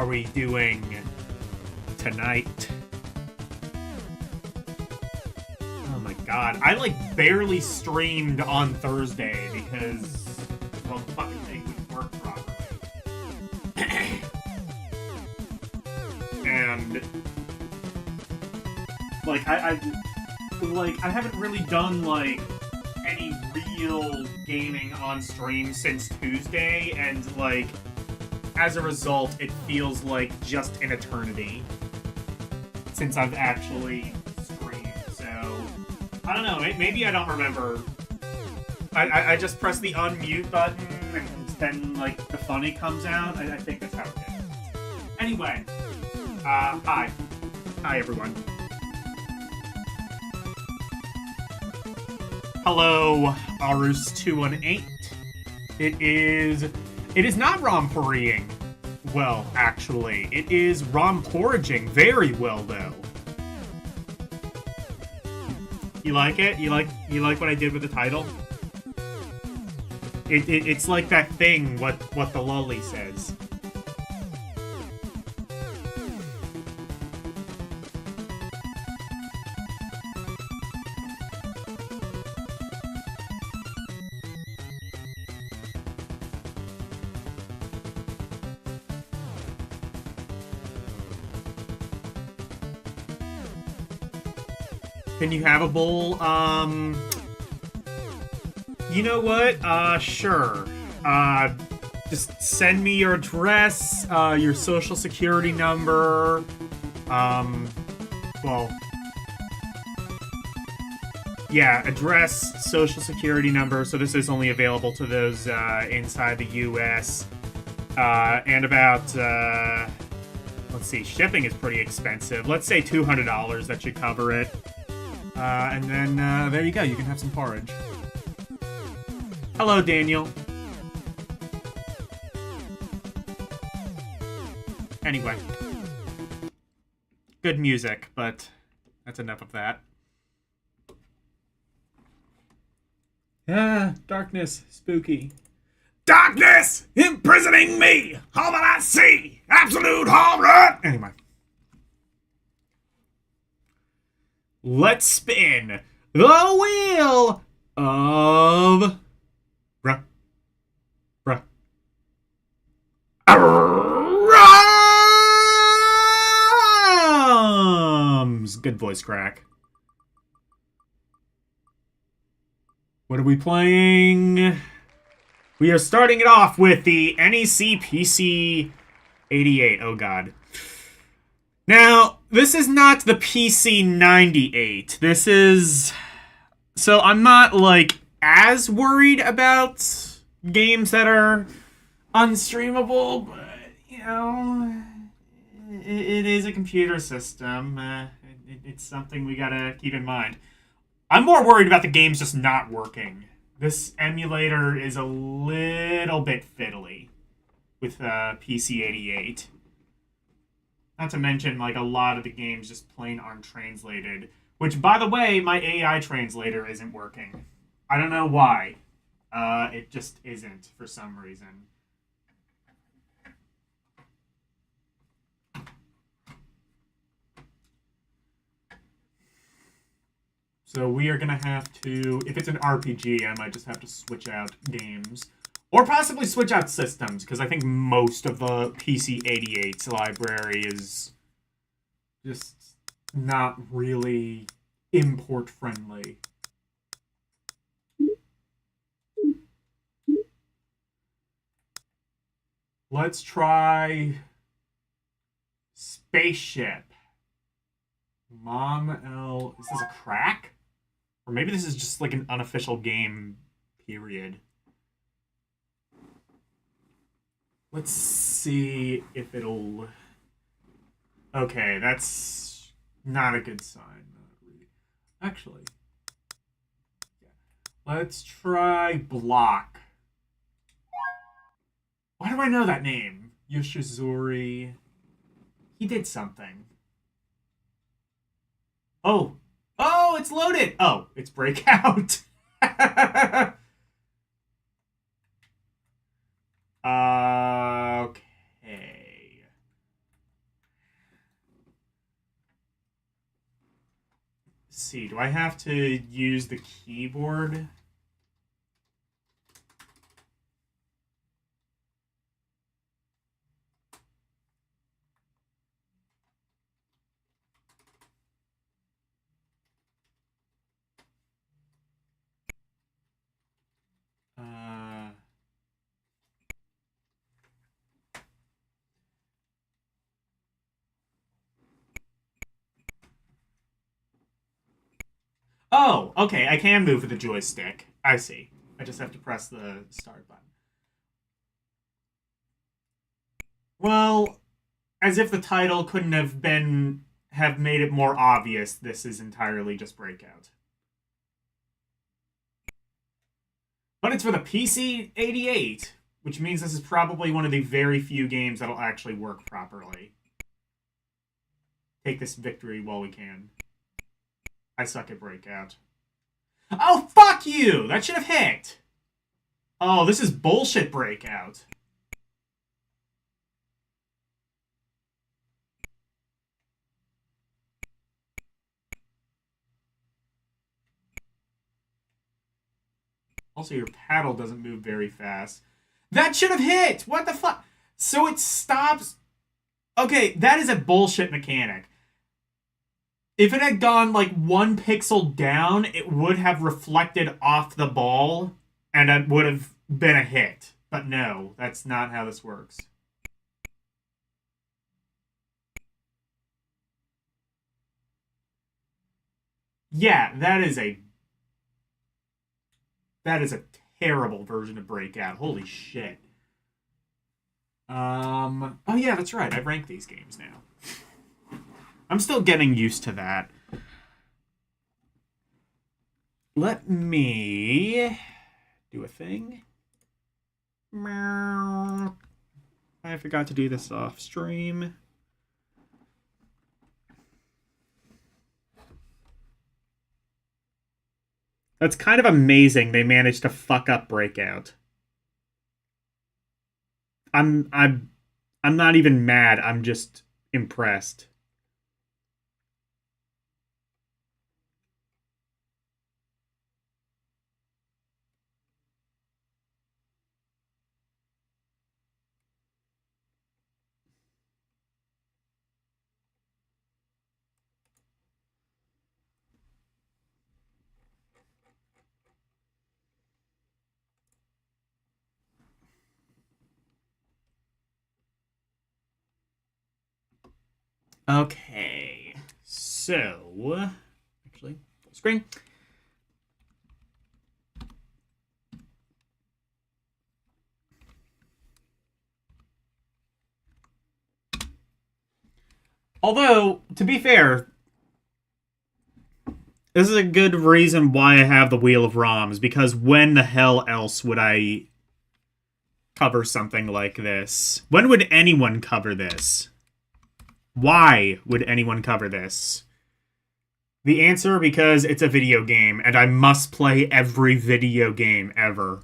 we doing tonight? Oh my god. I, like, barely streamed on Thursday because, well, the fucking thing wouldn't work properly. And, like, I haven't really done, like, any real gaming on stream since Tuesday, and, like, as a result, it feels like just an eternity since I've actually streamed. So, I don't know, maybe I don't remember. I just press the unmute button, and then, like, the funny comes out. I think that's how it is. Anyway, hi. Hi, everyone. Hello, Arus218. It is not ROM Porrige. Well, actually, it is ROM Porriging very well, though. You like it? You like what I did with the title? It's like that thing, what the lolly says. Can you have a bowl? You know what? Sure. Just send me your address, your social security number, well, yeah, address, social security number, so this is only available to those, inside the US, and about, let's see, shipping is pretty expensive. Let's say $200, that should cover it. And then, there you go, you can have some porridge. Hello, Daniel. Anyway. Good music, but that's enough of that. Ah, darkness, spooky. Darkness imprisoning me! All that I see! Absolute horror! Anyway. Let's spin the wheel of ROMs. Good voice crack. What are we playing? We are starting it off with the NEC PC 88. Oh god. Now, this is not the PC 98. This is... So I'm not, like, as worried about games that are unstreamable, but, you know, it is a computer system. It's something we gotta keep in mind. I'm more worried about the games just not working. This emulator is a little bit fiddly with PC 88. Not to mention, like, a lot of the games just plain aren't translated. Which, by the way, my AI translator isn't working. I don't know why. It just isn't, for some reason. So we are gonna have to... If it's an RPG, I might just have to switch out games. Or possibly switch out systems, because I think most of the PC 88's library is just not really import-friendly. Let's try Spaceship. Mom L... Is this a crack? Or maybe this is just like an unofficial game, period. Let's see if it'll... Okay, that's not a good sign. Not really. Actually. Yeah. Let's try Block. Why do I know that name? Yoshizuri. He did something. Oh. Oh, it's loaded! Oh, it's Breakout. Okay. see. Do I have to use the keyboard? Oh, okay. I can move with the joystick. I see. I just have to press the start button. Well, as if the title couldn't have made it more obvious, this is entirely just Breakout. But it's for the PC 88, which means this is probably one of the very few games that'll actually work properly. Take this victory while we can. I suck at Breakout. Oh, fuck you! That should have hit! Oh, this is bullshit Breakout. Also, your paddle doesn't move very fast. That should have hit! What the fuck? So it stops... Okay, that is a bullshit mechanic. If it had gone like 1 pixel down, it would have reflected off the ball, and it would have been a hit. But no, that's not how this works. Yeah, that is a terrible version of Breakout. Holy shit. Oh yeah, that's right. I rank these games now. I'm still getting used to that. Let me do a thing. I forgot to do this off stream. That's kind of amazing they managed to fuck up Breakout. I'm not even mad. I'm just impressed. Okay, so actually, full screen. Although, to be fair, this is a good reason why I have the Wheel of ROMs, because when the hell else would I cover something like this? When would anyone cover this? Why would anyone cover this? The answer, because it's a video game, and I must play every video game ever.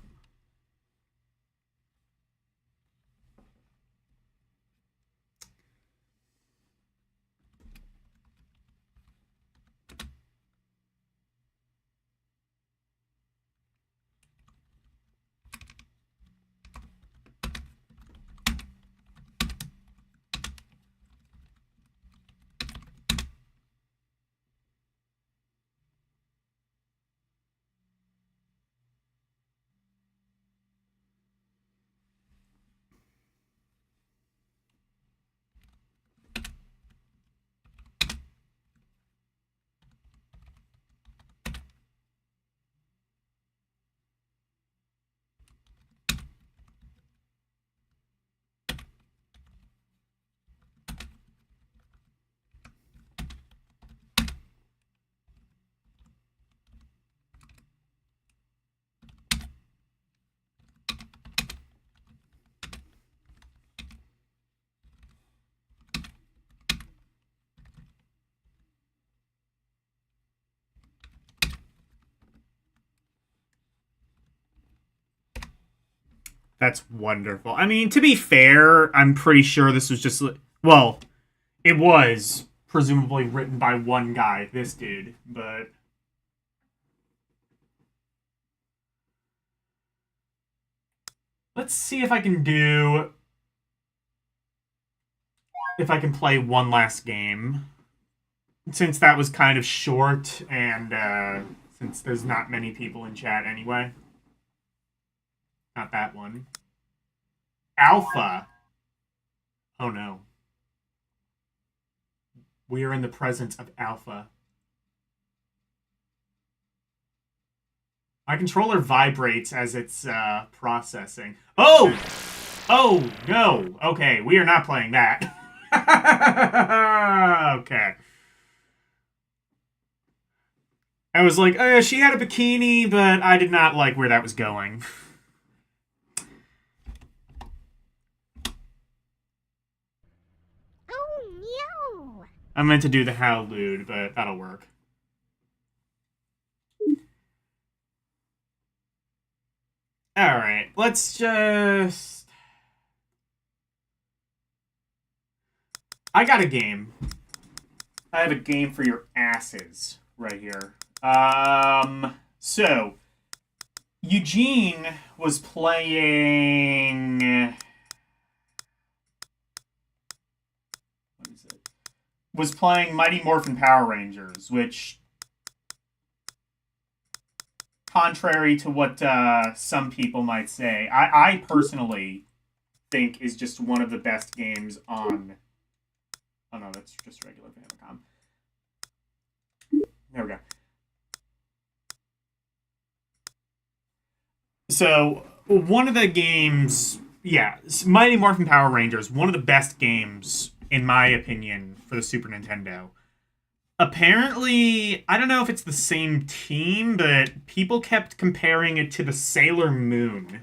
That's wonderful. I mean, to be fair, I'm pretty sure this was just... Well, it was presumably written by one guy, this dude, but... Let's see if I can do... If I can play one last game. Since that was kind of short, and since there's not many people in chat anyway. Not that one. Alpha. Oh no. We are in the presence of Alpha. My controller vibrates as it's processing. Oh! Oh, no. Okay, we are not playing that. Okay. I was like, she had a bikini, but I did not like where that was going. Oh, no. I meant to do the Howlude, but that'll work. Alright, let's just... I got a game. I have a game for your asses right here. So... Eugene was playing... What is it? Was playing Mighty Morphin Power Rangers, which... Contrary to what some people might say, I personally think is just one of the best games on... Oh no, that's just regular Famicom. There we go. So, one of the games... Yeah, Mighty Morphin Power Rangers, one of the best games, in my opinion, for the Super Nintendo. Apparently, I don't know if it's the same team, but people kept comparing it to the Sailor Moon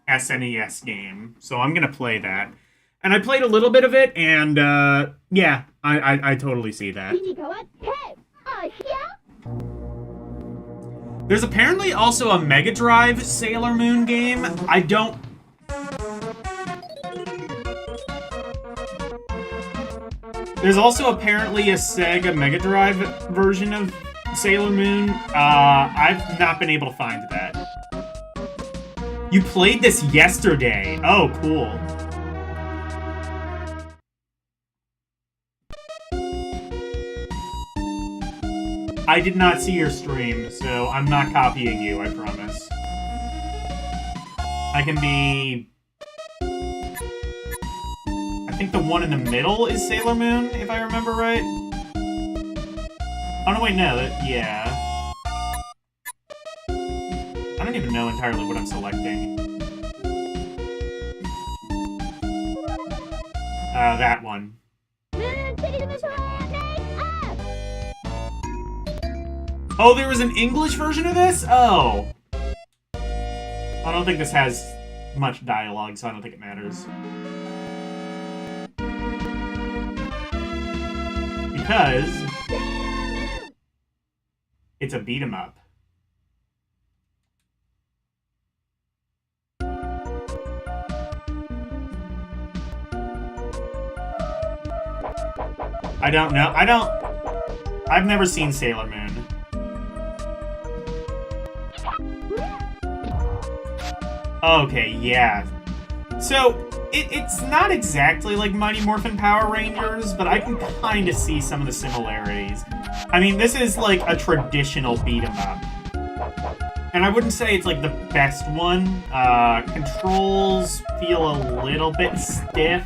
SNES game. So I'm going to play that. And I played a little bit of it, and yeah, I totally see that. There's apparently also a Mega Drive Sailor Moon game. I don't... There's also apparently a Sega Mega Drive version of Sailor Moon. I've not been able to find that. You played this yesterday. Oh, cool. I did not see your stream, so I'm not copying you, I promise. I can be... I think the one in the middle is Sailor Moon, if I remember right. Oh, no, wait, no. Yeah. I don't even know entirely what I'm selecting. That one. Oh, there was an English version of this? Oh. I don't think this has much dialogue, so I don't think it matters. Because it's a beat-em-up. I don't know. I've never seen Sailor Moon. Okay, yeah. So, it's not exactly like Mighty Morphin Power Rangers, but I can kind of see some of the similarities. I mean, this is like a traditional beat-em-up. And I wouldn't say it's like the best one. Controls feel a little bit stiff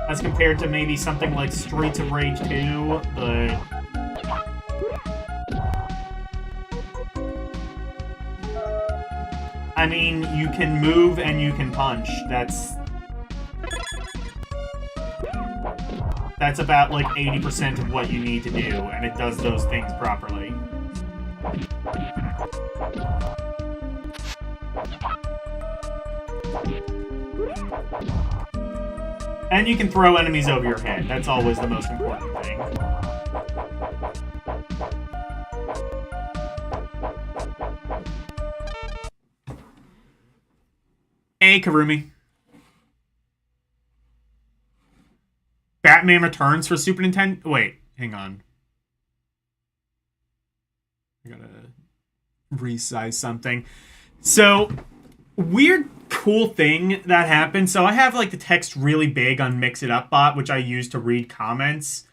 as compared to maybe something like Streets of Rage 2, but... I mean, you can move and you can punch. That's about like 80% of what you need to do, and it does those things properly. And you can throw enemies over your head. That's always the most important thing. Hey, Karumi. Batman Returns for Super Nintendo? Wait, Hang on. I gotta resize something. So, weird cool thing that happened. So I have like the text really big on Mix It Up Bot, which I use to read comments.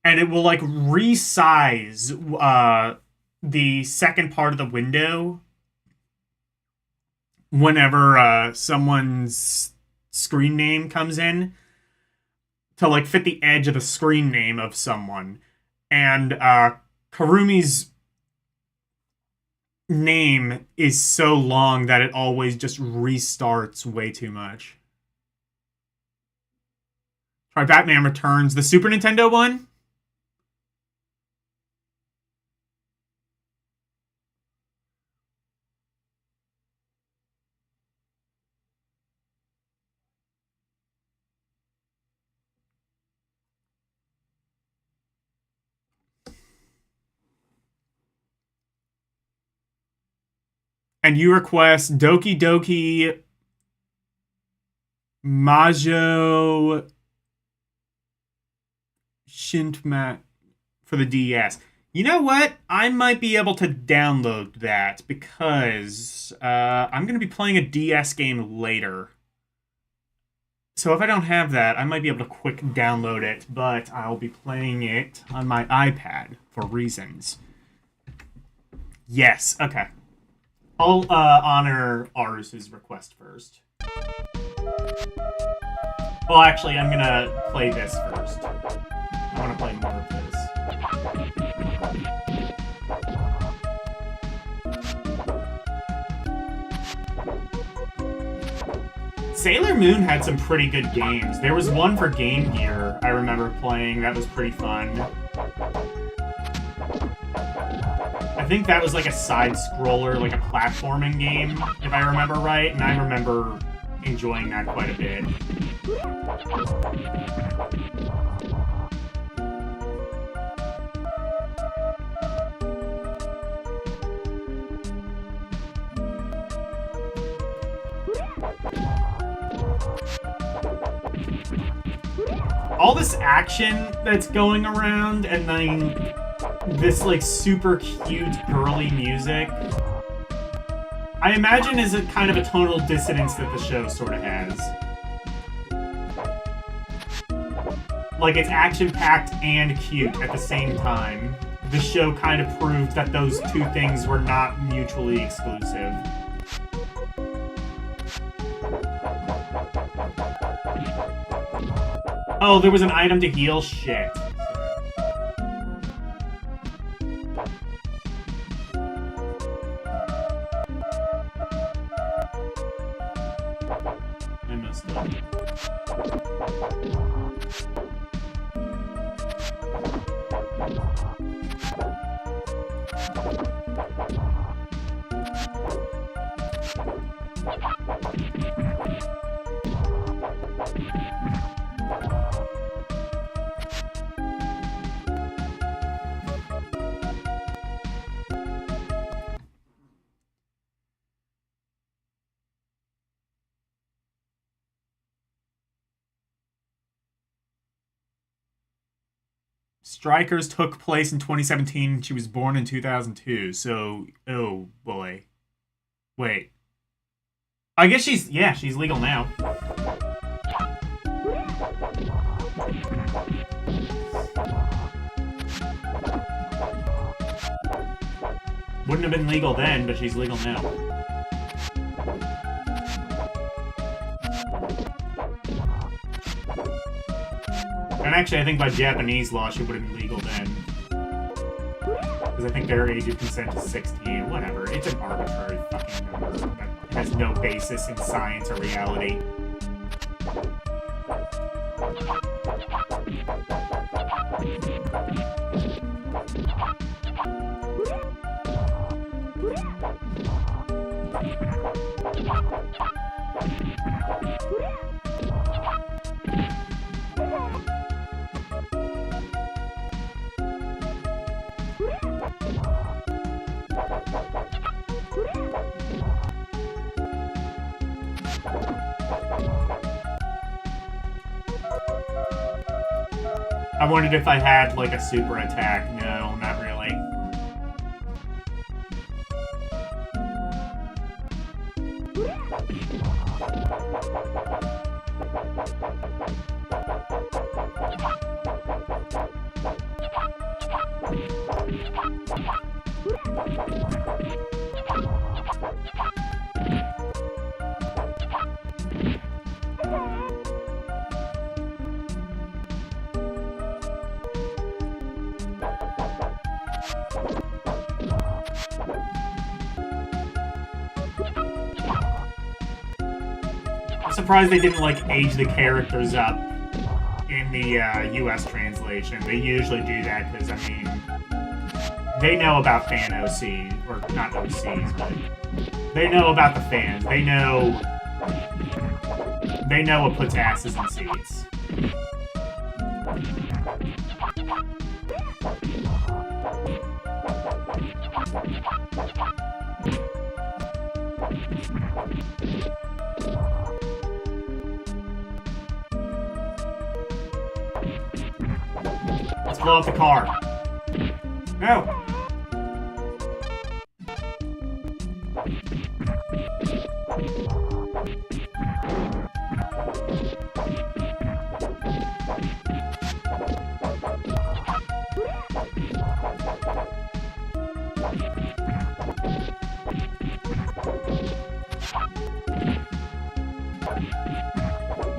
And it will like resize the second part of the window whenever someone's screen name comes in to like fit the edge of the screen name of someone. And Karumi's name is so long that it always just restarts way too much. Try Batman Returns, the Super Nintendo one. And you request Doki Doki Majo Shintma for the DS. You know what? I might be able to download that because I'm going to be playing a DS game later. So if I don't have that, I might be able to quick download it, but I'll be playing it on my iPad for reasons. Yes, okay. I'll honor Ars's request first. Well, actually, I'm gonna play this first. I want to play more of this. Sailor Moon had some pretty good games. There was one for Game Gear I remember playing that was pretty fun. I think that was like a side-scroller, like a platforming game, if I remember right, and I remember enjoying that quite a bit. All this action that's going around, and then this like super cute girly music, I imagine is a kind of a tonal dissonance that the show sort of has. Like it's action-packed and cute at the same time. The show kind of proved that those two things were not mutually exclusive. Oh, there was an item to heal? Shit. I messed up. Strikers took place in 2017. She was born in 2002. So, oh boy. Wait. I guess she's legal now. Wouldn't have been legal then, but she's legal now. And actually, I think by Japanese law, she would have been legal then. Because I think their age of consent is 16. Whatever. It's an arbitrary fucking number that has no basis in science or reality. I wondered if I had, like, a super attack. No, not really. I'm surprised they didn't, like, age the characters up in the US translation. They usually do that because, I mean, they know about fan OCs, or not OCs, but they know about the fans. They know what puts asses in seats. Let's blow up the car. No!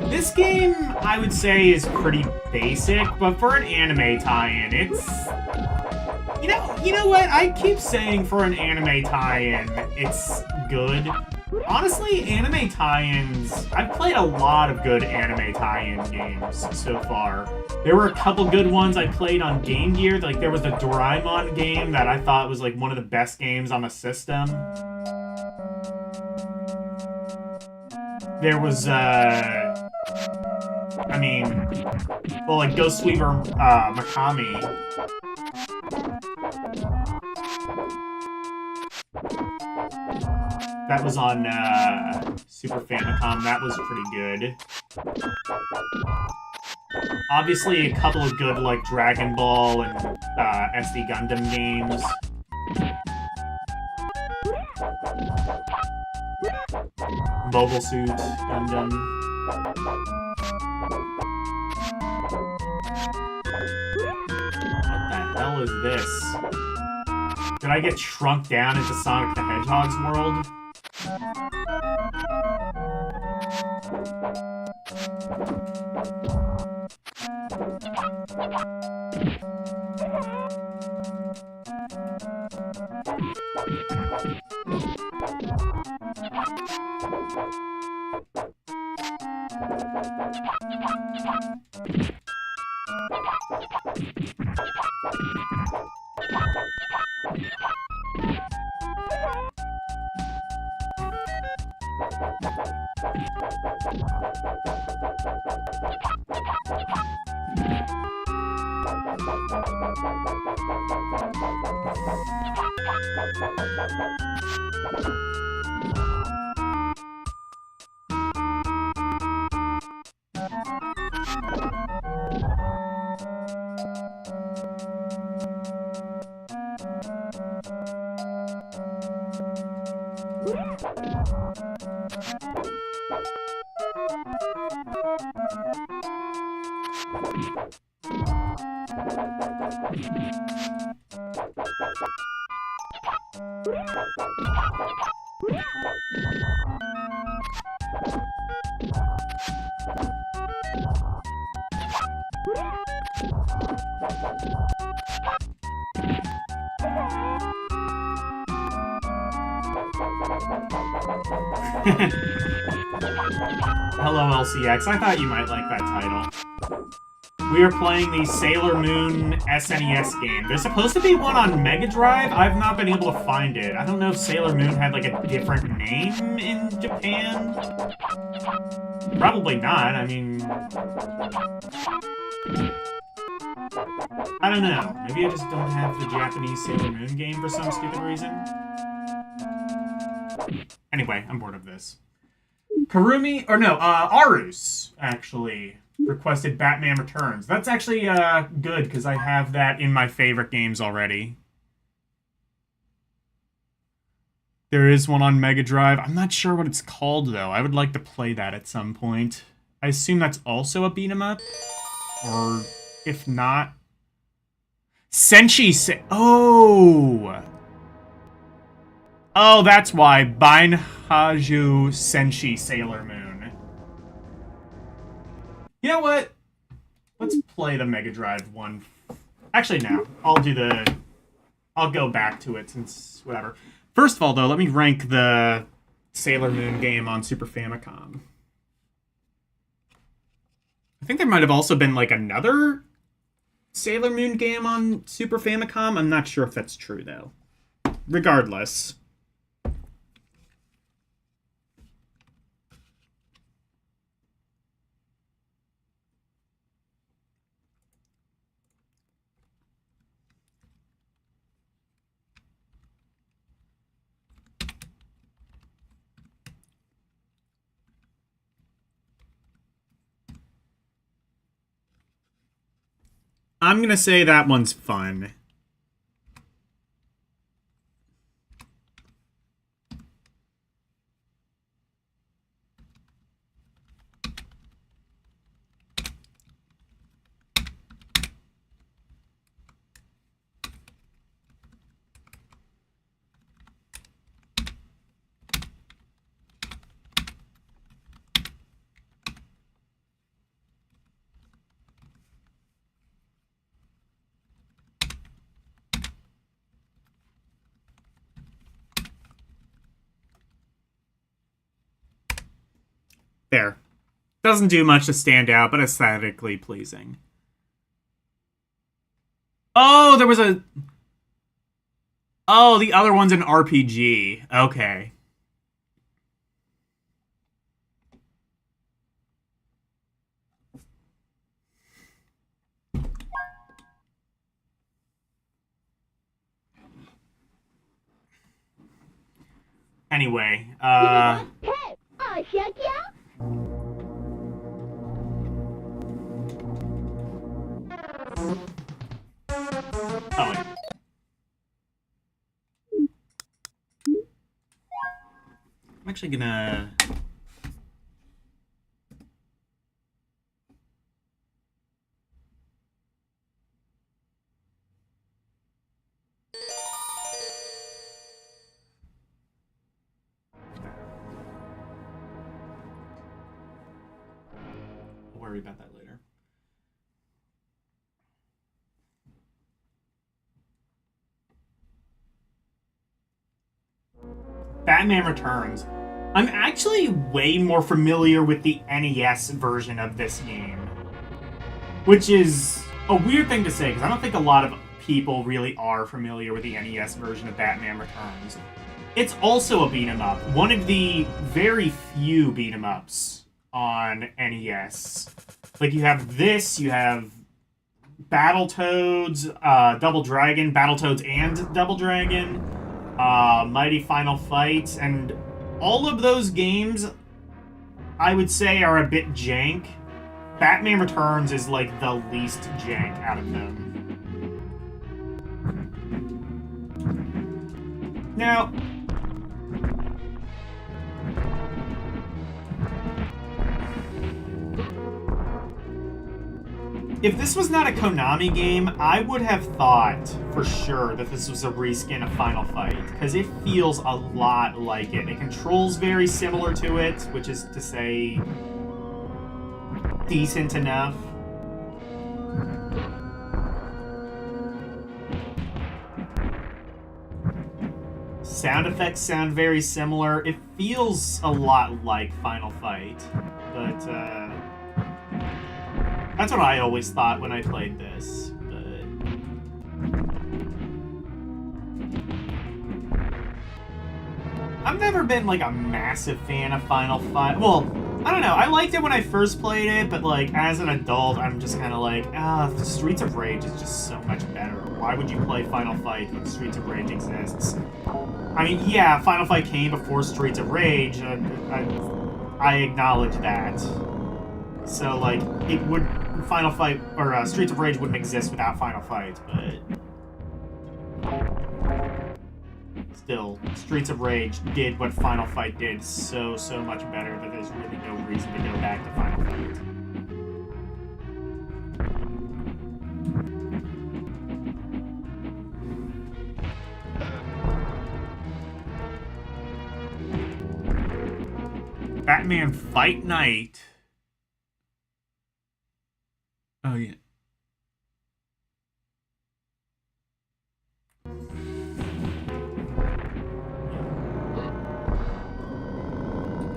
This game, I would say, is pretty basic, but for an anime tie-in, it's... You know what? I keep saying for an anime tie-in, it's good. Honestly, anime tie-ins... I've played a lot of good anime tie-in games so far. There were a couple good ones I played on Game Gear. Like, there was the Doraemon game that I thought was, like, one of the best games on the system. There was, I mean, well, like, Ghost Weaver, Makami. That was on, Super Famicom. That was pretty good. Obviously, a couple of good, like, Dragon Ball and, SD Gundam games. Mobile Suit Gundam. What the hell is this? Did I get shrunk down into Sonic the Hedgehog's world? Hello, LCX. I thought you might like that title. We are playing the Sailor Moon SNES game. There's supposed to be one on Mega Drive. I've not been able to find it. I don't know if Sailor Moon had, like, a different name in Japan. Probably not. I mean... I don't know. Maybe I just don't have the Japanese Sailor Moon game for some stupid reason. Anyway, I'm bored of this. Karumi, or no, Arus, actually. requested Batman Returns. That's actually good, because I have that in my favorite games already. There is one on Mega Drive. I'm not sure what it's called, though. I would like to play that at some point. I assume that's also a beat 'em up? Or, if not... Senshi... Oh! Oh, that's why. Bainhaju Senshi Sailor Moon. You know what? Let's play the Mega Drive one. Actually, no. I'll go back to it since... whatever. First of all, though, let me rank the Sailor Moon game on Super Famicom. I think there might have also been, like, another Sailor Moon game on Super Famicom. I'm not sure if that's true, though. Regardless... I'm gonna say that one's fun. There. Doesn't do much to stand out, but aesthetically pleasing. Oh, there was a... Oh, the other one's an RPG. Okay. Anyway, Hey, check ya. Oh, wait. I'm actually gonna... I'll worry about that later. Batman Returns. I'm actually way more familiar with the NES version of this game. Which is a weird thing to say, because I don't think a lot of people really are familiar with the NES version of Batman Returns. It's also a beat 'em up. One of the very few beat 'em ups on NES. Like, you have this, you have Battletoads, Double Dragon, Battletoads and Double Dragon, Mighty Final Fight, and all of those games, I would say, are a bit jank. Batman Returns is, like, the least jank out of them. Now... if this was not a Konami game, I would have thought for sure that this was a reskin of Final Fight, because it feels a lot like it. It controls very similar to it, which is to say, decent enough. Sound effects sound very similar. It feels a lot like Final Fight, but that's what I always thought when I played this. But I've never been like a massive fan of Final Fight. Well, I don't know. I liked it when I first played it, but like as an adult, I'm just kind of like, Streets of Rage is just so much better. Why would you play Final Fight when Streets of Rage exists? I mean, yeah, Final Fight came before Streets of Rage. I acknowledge that. So, like, it would... Final Fight, or Streets of Rage wouldn't exist without Final Fight, but... Still, Streets of Rage did what Final Fight did so much better that there's really no reason to go back to Final Fight. Batman Fight Night. Oh, yeah.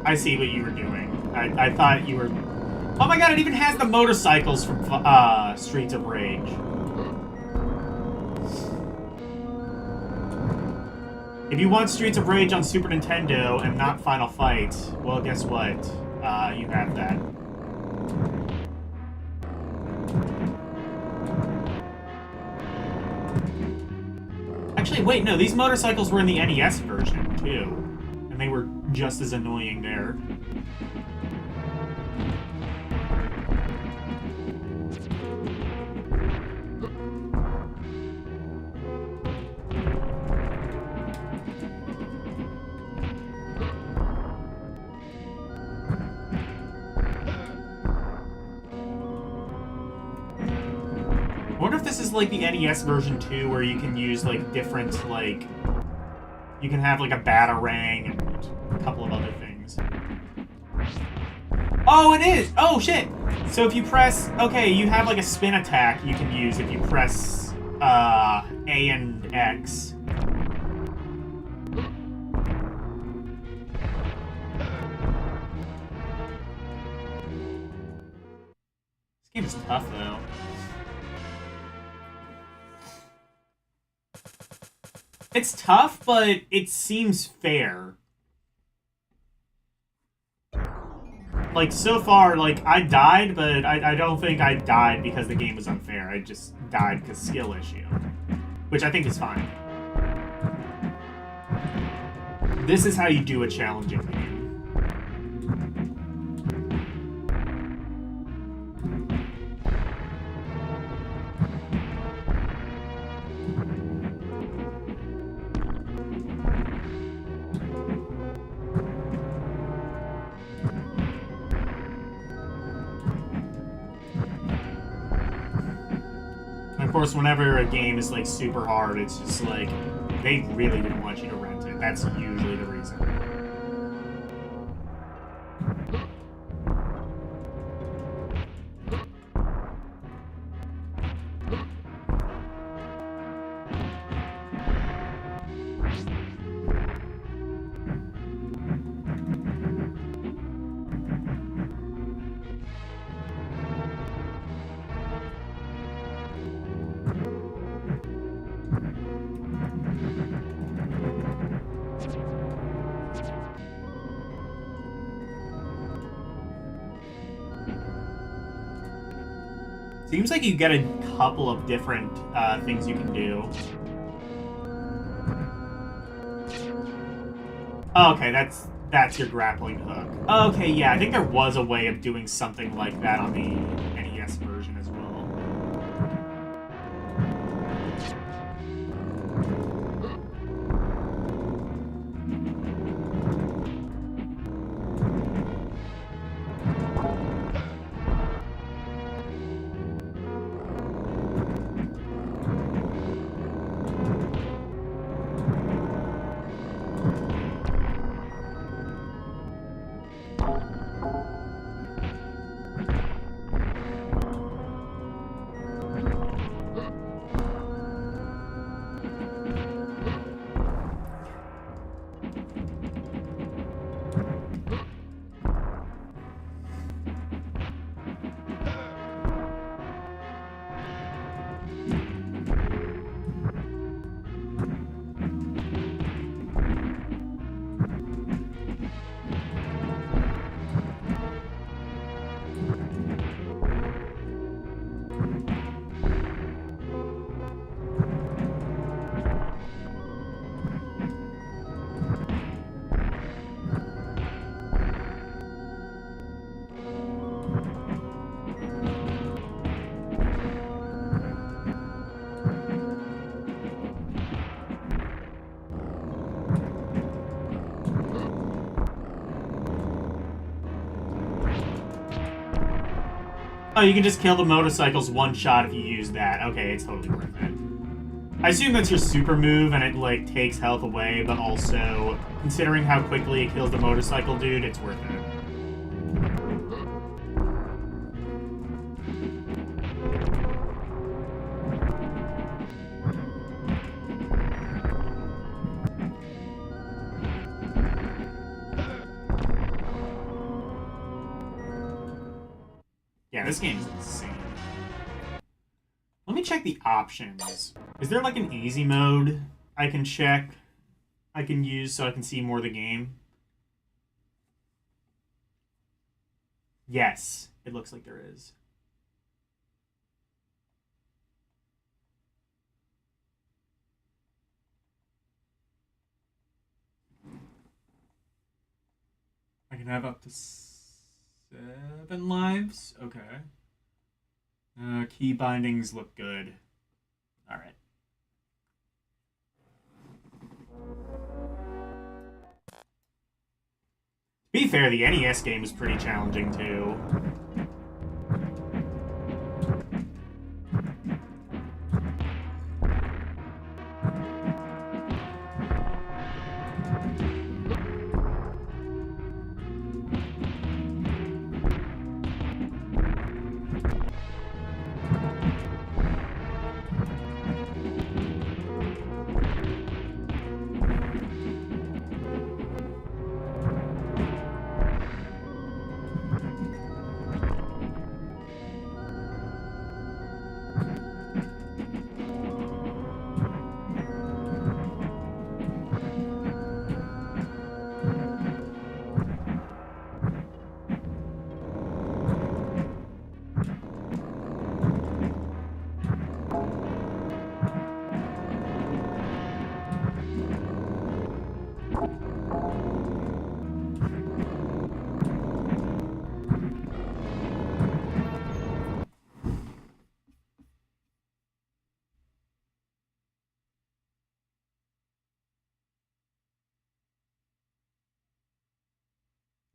I see what you were doing. I thought you were... Oh my god, it even has the motorcycles from Streets of Rage. If you want Streets of Rage on Super Nintendo and not Final Fight, well, guess what? You have that. Actually, wait, no, these motorcycles were in the NES version, too. And they were just as annoying there. I wonder if this is like the NES version too, where you can use like different, like, you can have like a batarang and a couple of other things. Oh, it is! Oh, shit! So if you press, okay, you have like a spin attack you can use if you press A and X. This game is tough though. It's tough, but it seems fair. Like, so far, like, I died, but I don't think I died because the game was unfair. I just died because skill issue. Which I think is fine. This is how you do a challenging game. Of course, whenever a game is like super hard, it's just like they really didn't want you to rent it. That's usually the reason. Seems like you get a couple of different things you can do. Oh, okay, that's your grappling hook. Okay, yeah, I think there was a way of doing something like that on the NES version as well. Oh, you can just kill the motorcycles one shot if you use that. Okay, it's totally worth it. I assume that's your super move and it, like, takes health away, but also, considering how quickly it kills the motorcycle dude, it's worth it. Yeah, this game is insane. Let me check the options. Is there like an easy mode I can check, I can use so I can see more of the game? Yes, it looks like there is. I can have up to 7 lives? Okay. Key bindings look good. Alright. To be fair, the NES game is pretty challenging too.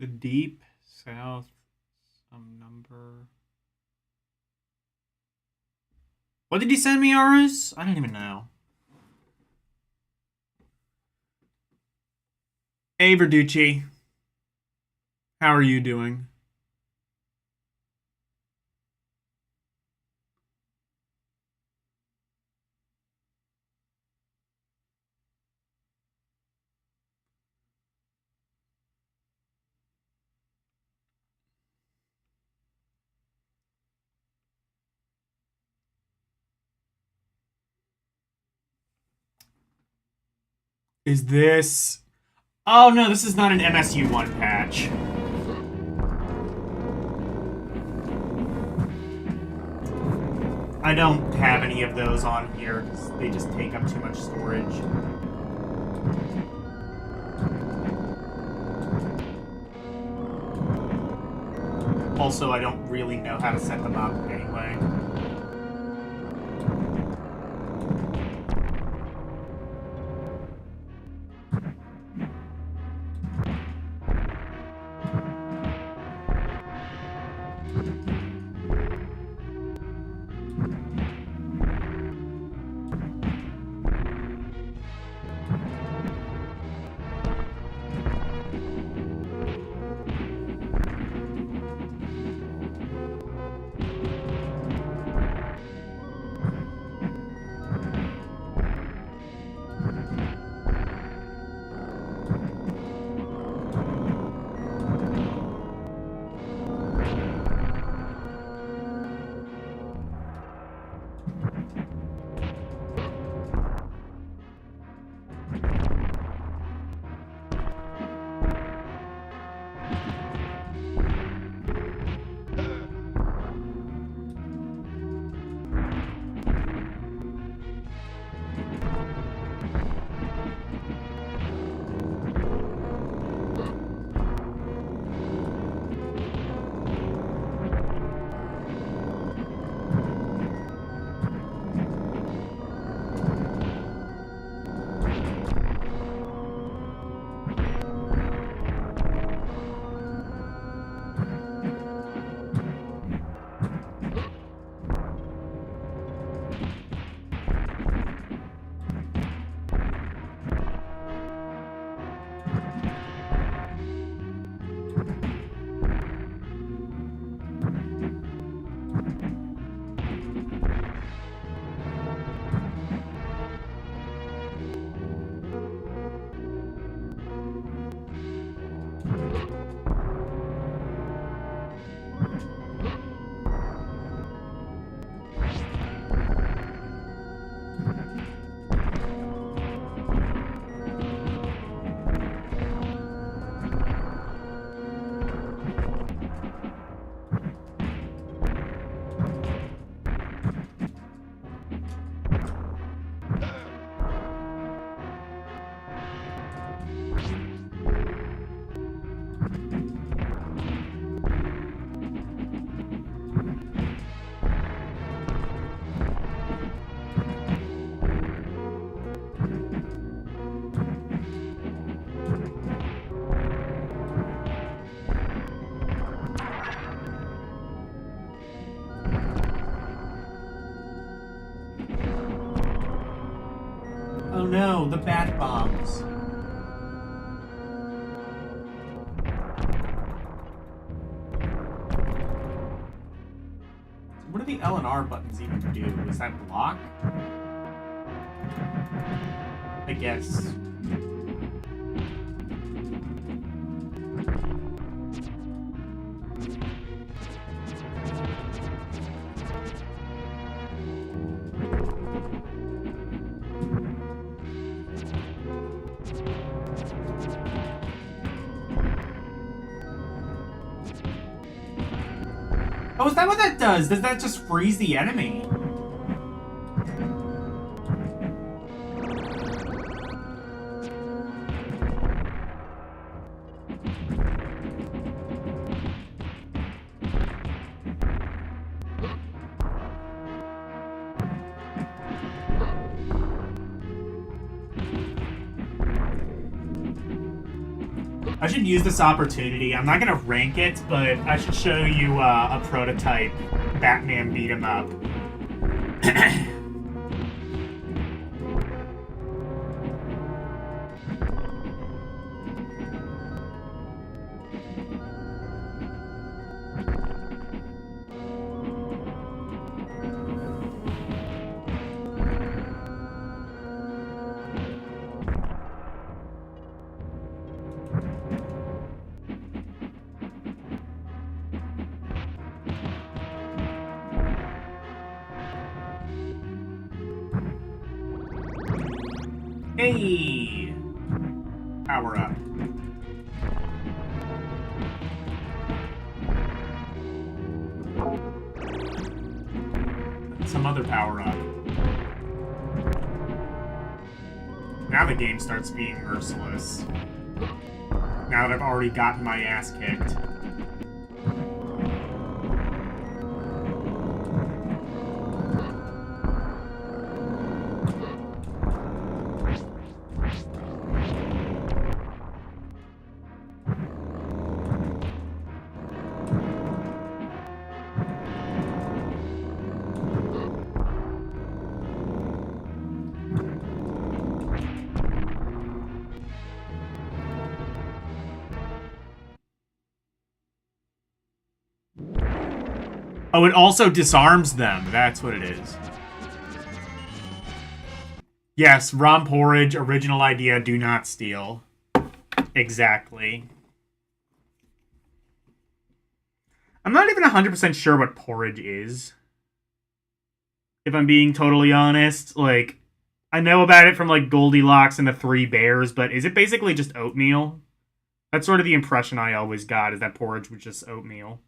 The deep south, some number. What did you send me, Arus? I don't even know. Hey, Verducci. How are you doing? Is this... Oh, no, this is not an MSU1 patch. I don't have any of those on here because they just take up too much storage. Also, I don't really know how to set them up anyway. Oh no, the bat bombs. What do the L and R buttons even do? Is that block? I guess. Oh, is that what that does? Does that just freeze the enemy? I should use this opportunity. I'm not gonna rank it, but I should show you a prototype Batman beat 'em up. Hey! Power up. Some other power up. Now the game starts being merciless. Now that I've already gotten my ass kicked. Oh, it also disarms them. That's what it is. Yes, ROM Porrige, original idea, do not steal. Exactly. I'm not even 100% sure what porridge is. If I'm being totally honest. Like, I know about it from, like, Goldilocks and the Three Bears, but is it basically just oatmeal? That's sort of the impression I always got, is that porridge was just oatmeal.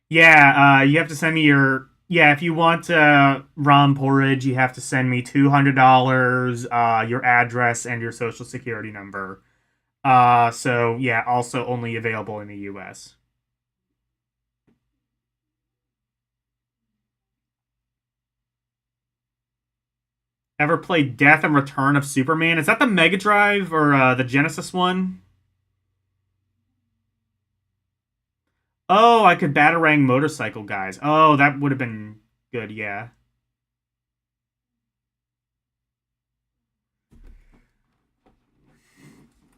Yeah, you have to send me your... Yeah, if you want ROM Porrige, you have to send me $200, your address, and your social security number. So, yeah, also only available in the US. Ever played Death and Return of Superman? Is that the Mega Drive or the Genesis one? Oh, I could Batarang motorcycle guys. Oh, that would have been good, yeah.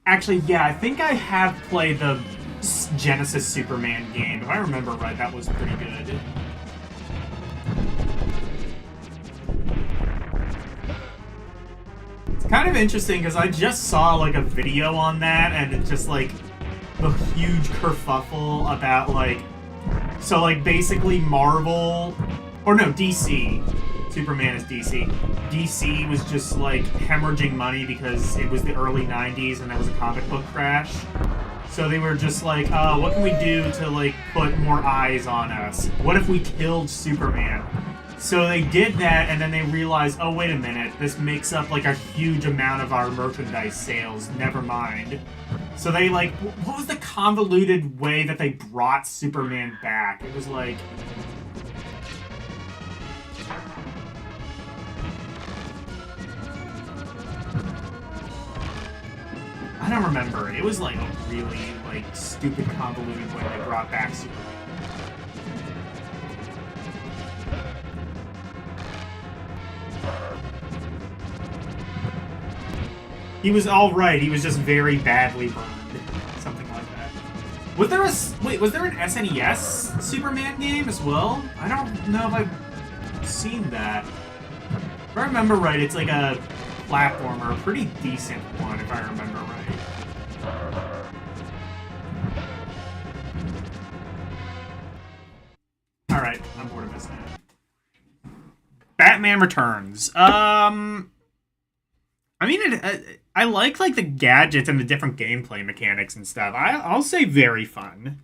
Actually, yeah, I think I have played the Genesis Superman game. If I remember right, that was pretty good. It's kind of interesting because I just saw like a video on that and it's just like a huge kerfuffle about like, so like basically Marvel, or no, DC. Superman is DC. DC was just like hemorrhaging money because it was the early 90s and there was a comic book crash. So they were just like, what can we do to like put more eyes on us? What if we killed Superman? So they did that and then they realized, oh wait a minute, this makes up like a huge amount of our merchandise sales, never mind. So they like, what was the convoluted way that they brought Superman back? It was like... I don't remember. It was like a really like stupid convoluted way they brought back Superman. He was all right. He was just very badly burned. Something like that. Was there a wait? Was there an SNES Superman game as well? I don't know if I've seen that. If I remember right, it's like a platformer, a pretty decent one, if I remember right. All right, I'm bored of this now. Batman Returns. I mean, I like the gadgets and the different gameplay mechanics and stuff. I'll say very fun.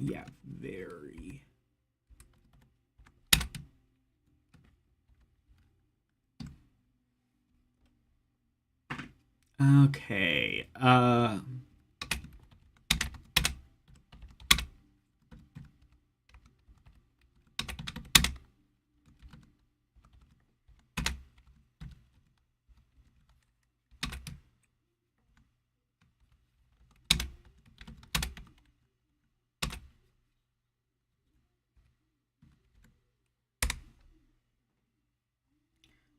Yeah, very. Okay.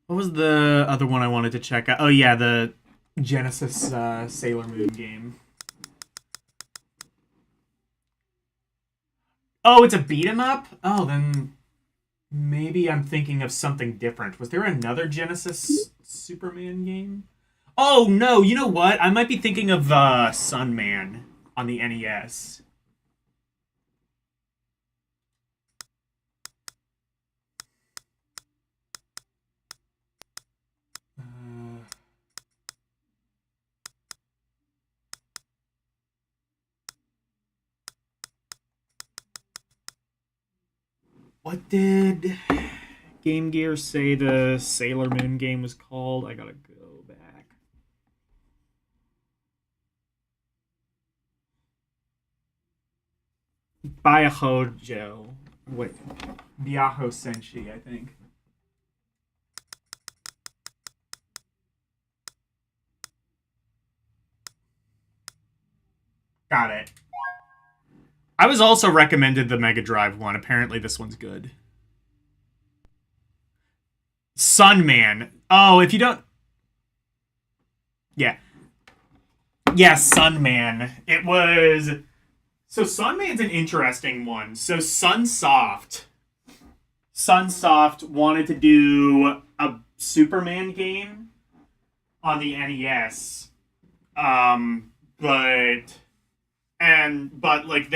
What was the other one I wanted to check out? Oh yeah, the Genesis Sailor Moon game. Oh, it's a beat 'em up? Oh, then maybe I'm thinking of something different. Was there another Genesis Superman game? Oh no, you know what? I might be thinking of Sunman on the NES. What did Game Gear say the Sailor Moon game was called? I gotta go back. Byahojo. Wait. Byaho Senshi, I think. Got it. I was also recommended the Mega Drive one. Apparently this one's good. Sunman. Oh, if you don't... Yeah. Yeah, Sunman. It was... So Sunman's an interesting one. So Sunsoft wanted to do a Superman game on the NES. But like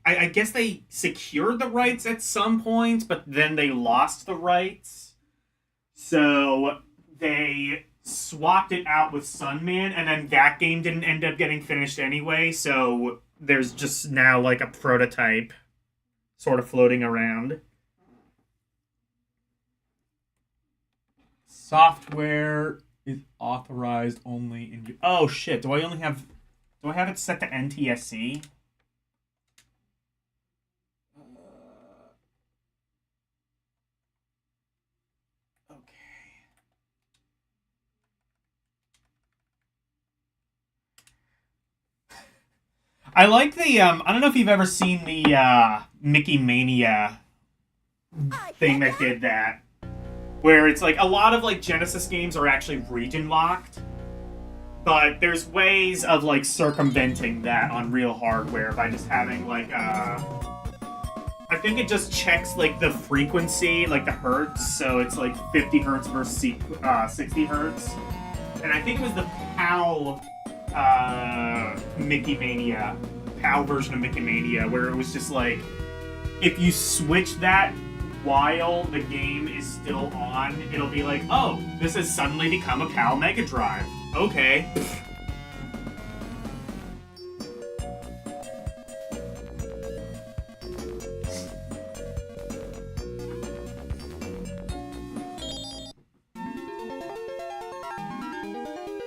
I guess they secured the rights at some point, but then they lost the rights. So they swapped it out with Sunman, and then that game didn't end up getting finished anyway, so there's just now like a prototype sort of floating around. Software is authorized only in... Oh shit, do I have it set to NTSC? I like the, I don't know if you've ever seen the, Mickey Mania thing that did that. Where it's like, a lot of, like, Genesis games are actually region-locked. But there's ways of, like, circumventing that on real hardware by just having, like, I think it just checks, like, the frequency, like, the hertz. So it's, like, 50 hertz versus 60 hertz. And I think it was the PAL... Mickey Mania, PAL version of Mickey Mania, where it was just like, if you switch that while the game is still on, it'll be like, oh, this has suddenly become a PAL Mega Drive. Okay.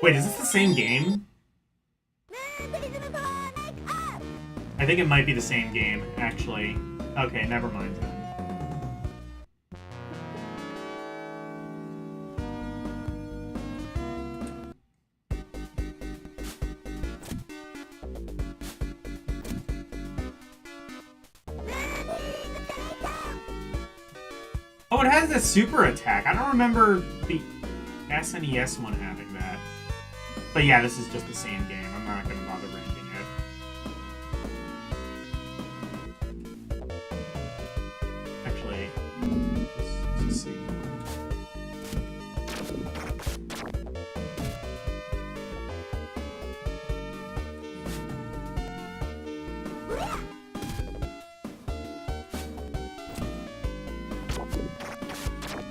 Wait, is this the same game? I think it might be the same game, actually. Okay, never mind then. Oh, it has a super attack. I don't remember the SNES one having that. But yeah, this is just the same game. I'm not going to bother ranking it. Actually, let's see.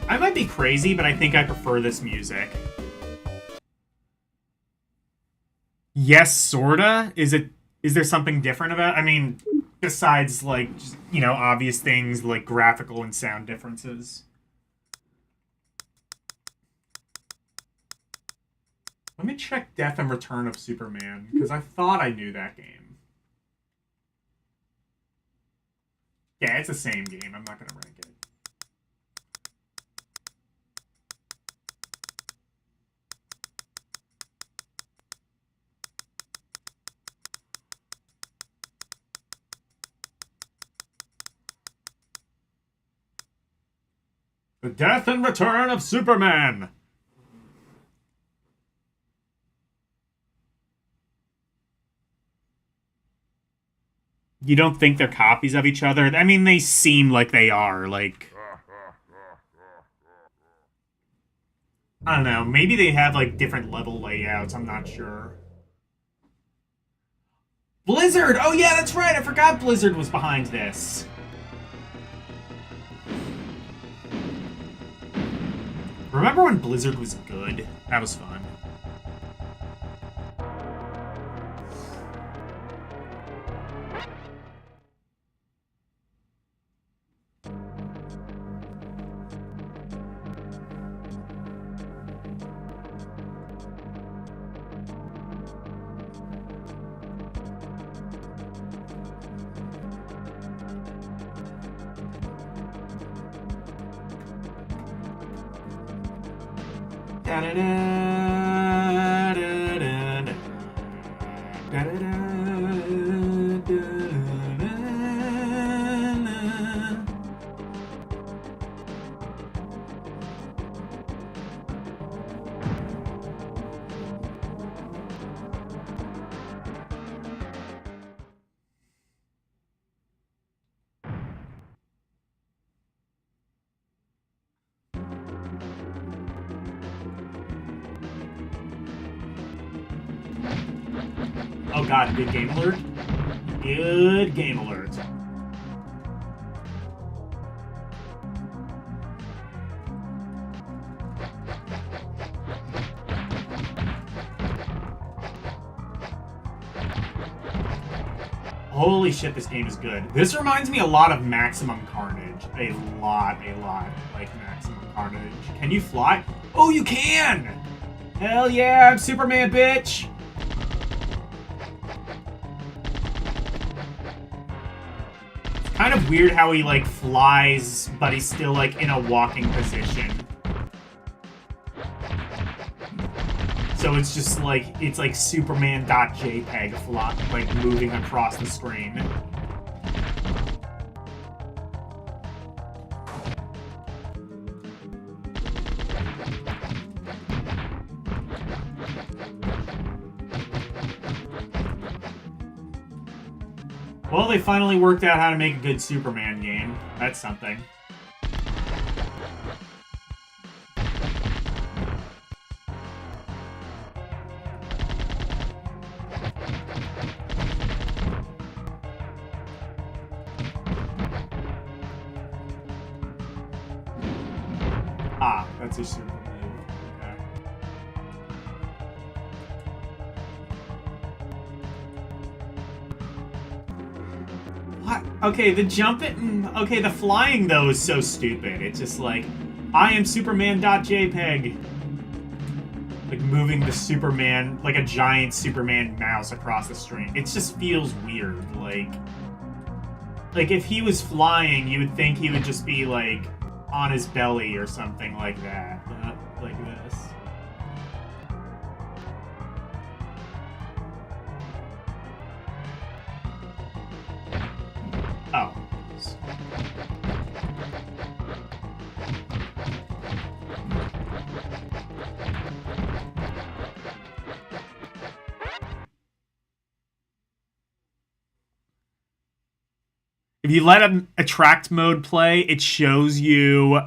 I might be crazy, but I think I prefer this music. Yes, sorta? Is there something different about it? I mean, besides, like, just, you know, obvious things like graphical and sound differences. Let me check Death and Return of Superman, because I thought I knew that game. Yeah, it's the same game. I'm not going to rank it. The Death and Return of Superman! You don't think they're copies of each other? I mean, they seem like they are, like... I don't know, maybe they have, like, different level layouts, I'm not sure. Blizzard! Oh yeah, that's right, I forgot Blizzard was behind this. Remember when Blizzard was good? That was fun. Oh god, good game alert. Good game alert. Holy shit, this game is good. This reminds me a lot of Maximum Carnage. A lot like Maximum Carnage. Can you fly? Oh, you can! Hell yeah, I'm Superman, bitch! Kind of weird how he, like, flies, but he's still, like, in a walking position. So it's just, like, it's like Superman.jpg fly, like, moving across the screen. Well, they finally worked out how to make a good Superman game. That's something. Ah, that's a super move. Okay. What? Okay, the jumping... Okay, the flying, though, is so stupid. It's just like, I am Superman.jpg. like moving the Superman, like a giant Superman mouse across the screen. It just feels weird. Like if he was flying, you would think he would just be like on his belly or something like that, but not like this. Oh. If you let an attract mode play, it shows you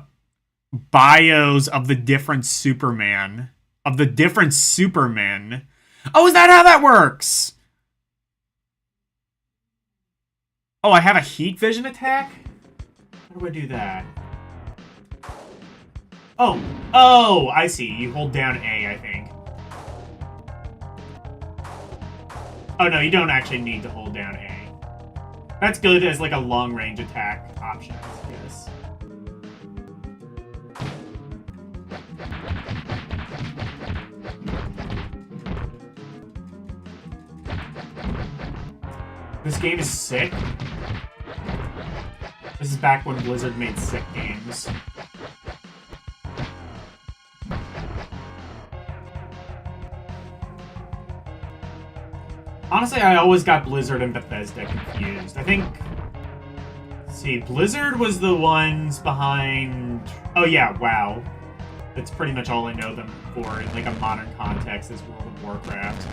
bios of the different Superman. Of the different Supermen. Oh, is that how that works? Oh, I have a heat vision attack? How do I do that? Oh, I see. You hold down A, I think. Oh, no, you don't actually need to hold down A. That's good as, like, a long-range attack option, I guess. This game is sick. This is back when Blizzard made sick games. Honestly, I always got Blizzard and Bethesda confused. I think... Let's see, Blizzard was the ones behind... Oh yeah, WoW. That's pretty much all I know them for in like a modern context is World of Warcraft.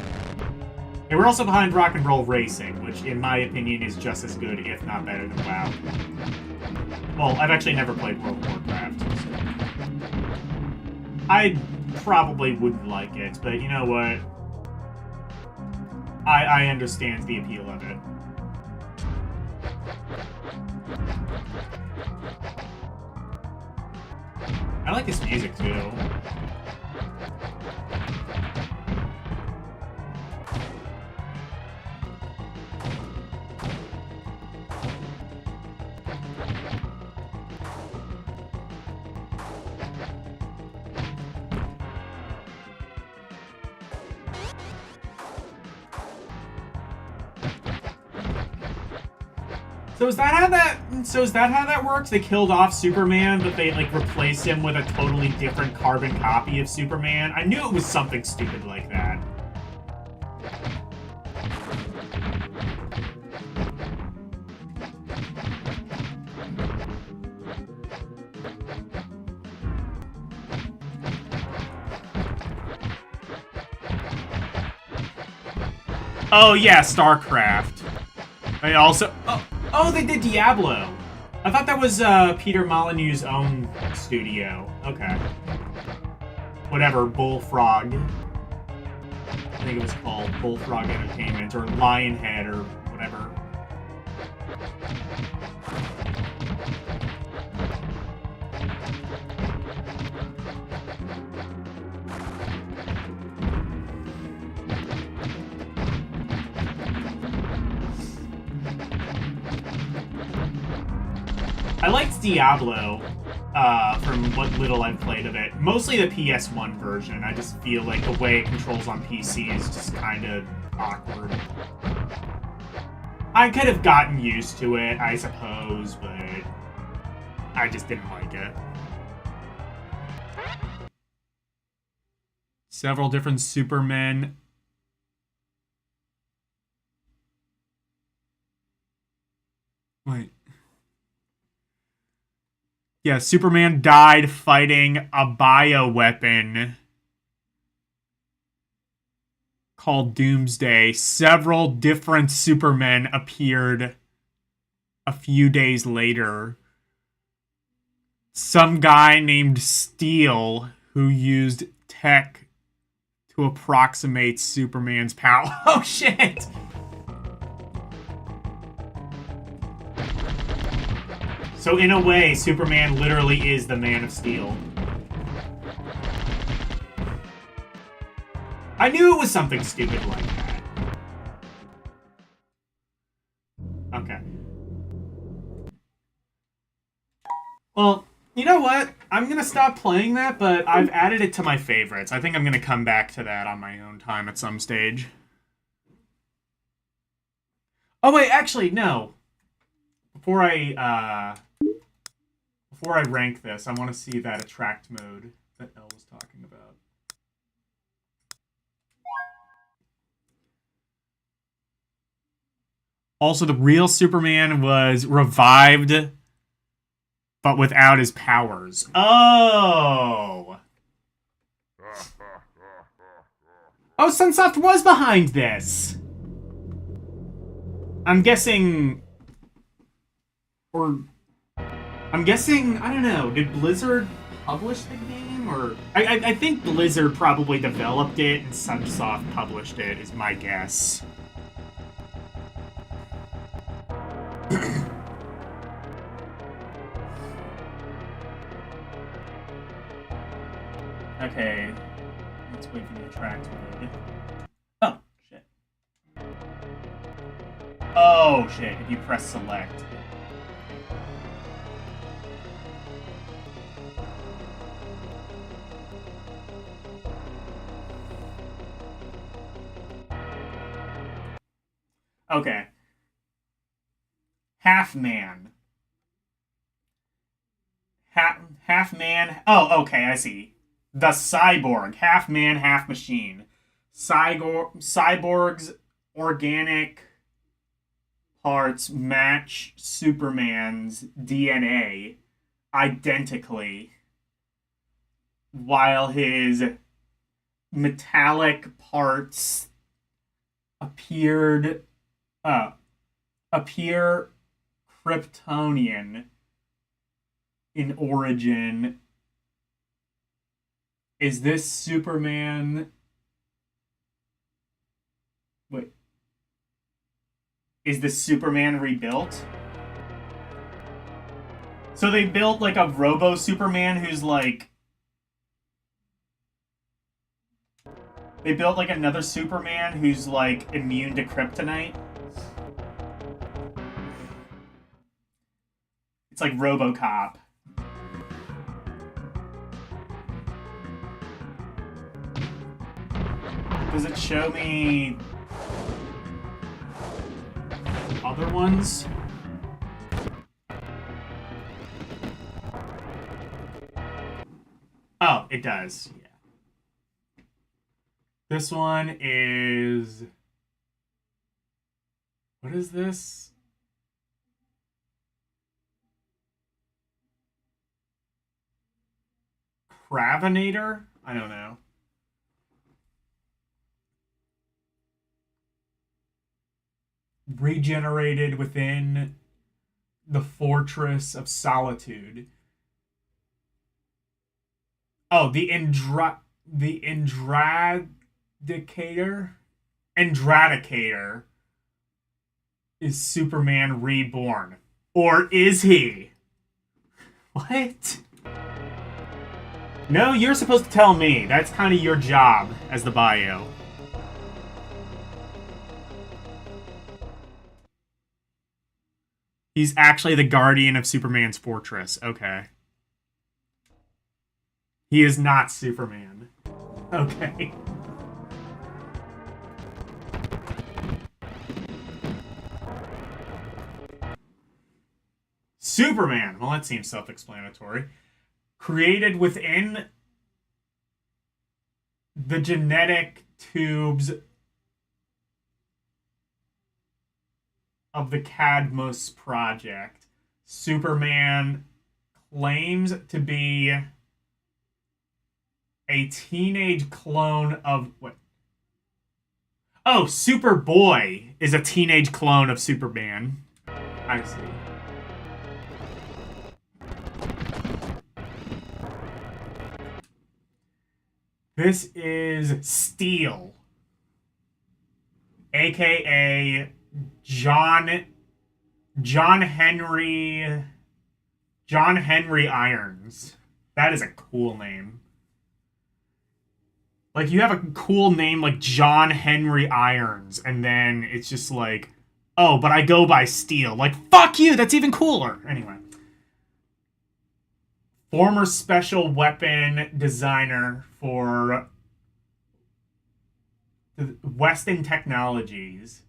They were also behind Rock and Roll Racing, which in my opinion is just as good, if not better than WoW. Well, I've actually never played World of Warcraft. So I probably wouldn't like it, but you know what? I understand the appeal of it. I like this music too. So is that how that works? They killed off Superman, but they like replaced him with a totally different carbon copy of Superman? I knew it was something stupid like that. Oh yeah, StarCraft. I also Oh, they did Diablo. I thought that was Peter Molyneux's own studio. Okay. Whatever, Bullfrog. I think it was called Bullfrog Entertainment, or Lionhead, or whatever. I liked Diablo, from what little I've played of it. Mostly the PS1 version. I just feel like the way it controls on PC is just kind of awkward. I could have gotten used to it, I suppose, but I just didn't like it. Several different Supermen. Wait. Yeah, Superman died fighting a bioweapon called Doomsday. Several different Supermen appeared a few days later. Some guy named Steel who used tech to approximate Superman's power. Oh, shit! So in a way, Superman literally is the Man of Steel. I knew it was something stupid like that. Okay. Well, you know what? I'm gonna stop playing that, but I've added it to my favorites. I think I'm gonna come back to that on my own time at some stage. Oh wait, actually, no. Before I rank this, I want to see that attract mode that Elle was talking about. Also, the real Superman was revived, but without his powers. Oh! Oh, Sunsoft was behind this! I'm guessing... Or... I'm guessing, I don't know, did Blizzard publish the game? Or... I think Blizzard probably developed it and Sunsoft published it, is my guess. Okay, let's wait for the attract mode. Oh, shit. Oh, shit, if you press select. Okay. Half man. Half man. Oh, okay, I see. The cyborg. Half man, half machine. Cyborg's organic parts match Superman's DNA identically, while his metallic parts appear Kryptonian in origin. Is this Superman? Wait. Is this Superman rebuilt? So they built like a Robo Superman who's like... They built like another Superman who's like immune to kryptonite. It's like RoboCop. Does it show me other ones? Oh, it does. Yeah. This one is... What is this? Cravinator? I don't know. Regenerated within the Fortress of Solitude. Oh, the Andradicator is Superman reborn. Or is he? What? No, you're supposed to tell me. That's kind of your job as the bio. He's actually the guardian of Superman's fortress. Okay. He is not Superman. Okay. Superman. Well, that seems self-explanatory. Created within the genetic tubes of the Cadmus Project. Superman claims to be a teenage clone of... What? Oh, Superboy is a teenage clone of Superman. I see. This is Steel, aka John Henry Irons. That is a cool name. Like, you have a cool name like John Henry Irons, and then it's just like, oh, but I go by Steel. Like, fuck you, that's even cooler. Anyway. former special weapon designer for Weston Technologies.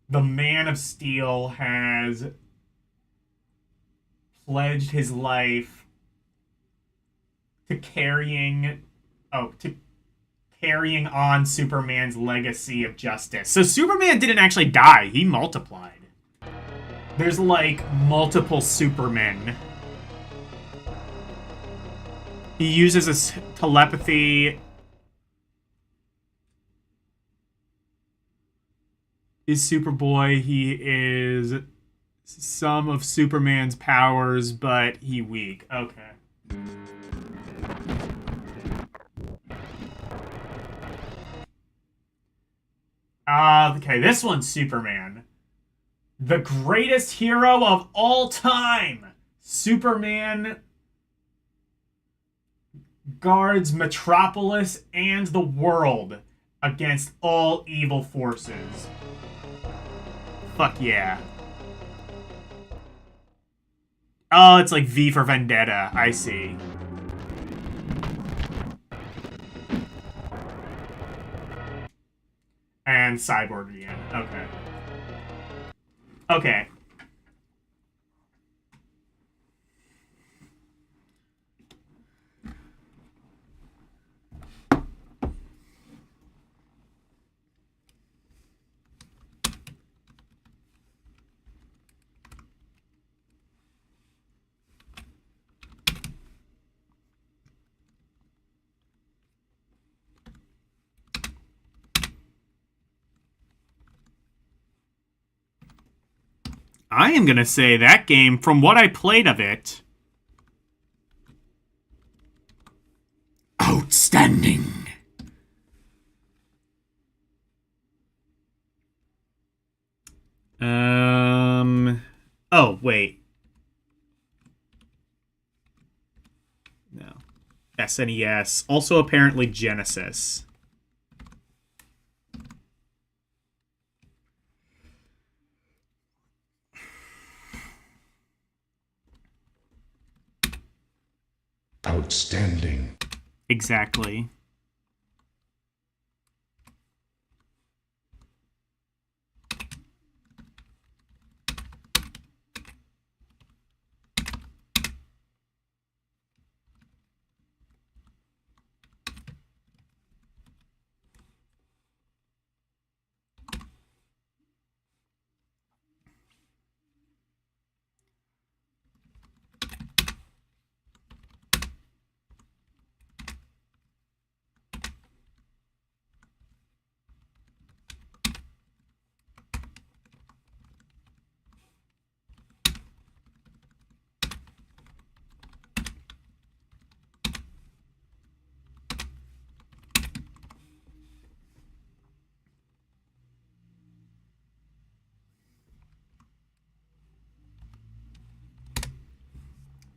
The Man of Steel has pledged his life to carrying on Superman's legacy of justice. So Superman didn't actually die, he multiplied. There's like multiple Supermen. He uses his telepathy. Is Superboy. He is some of Superman's powers, but he weak. Okay. Okay, this one's Superman. The greatest hero of all time. Superman guards Metropolis and the world against all evil forces. Fuck yeah. Oh, it's like V for Vendetta. I see. And Cyborg again. Okay. Okay. I am going to say that game, from what I played of it, outstanding. Oh, wait. No. SNES. Also, apparently, Genesis. Outstanding. Exactly.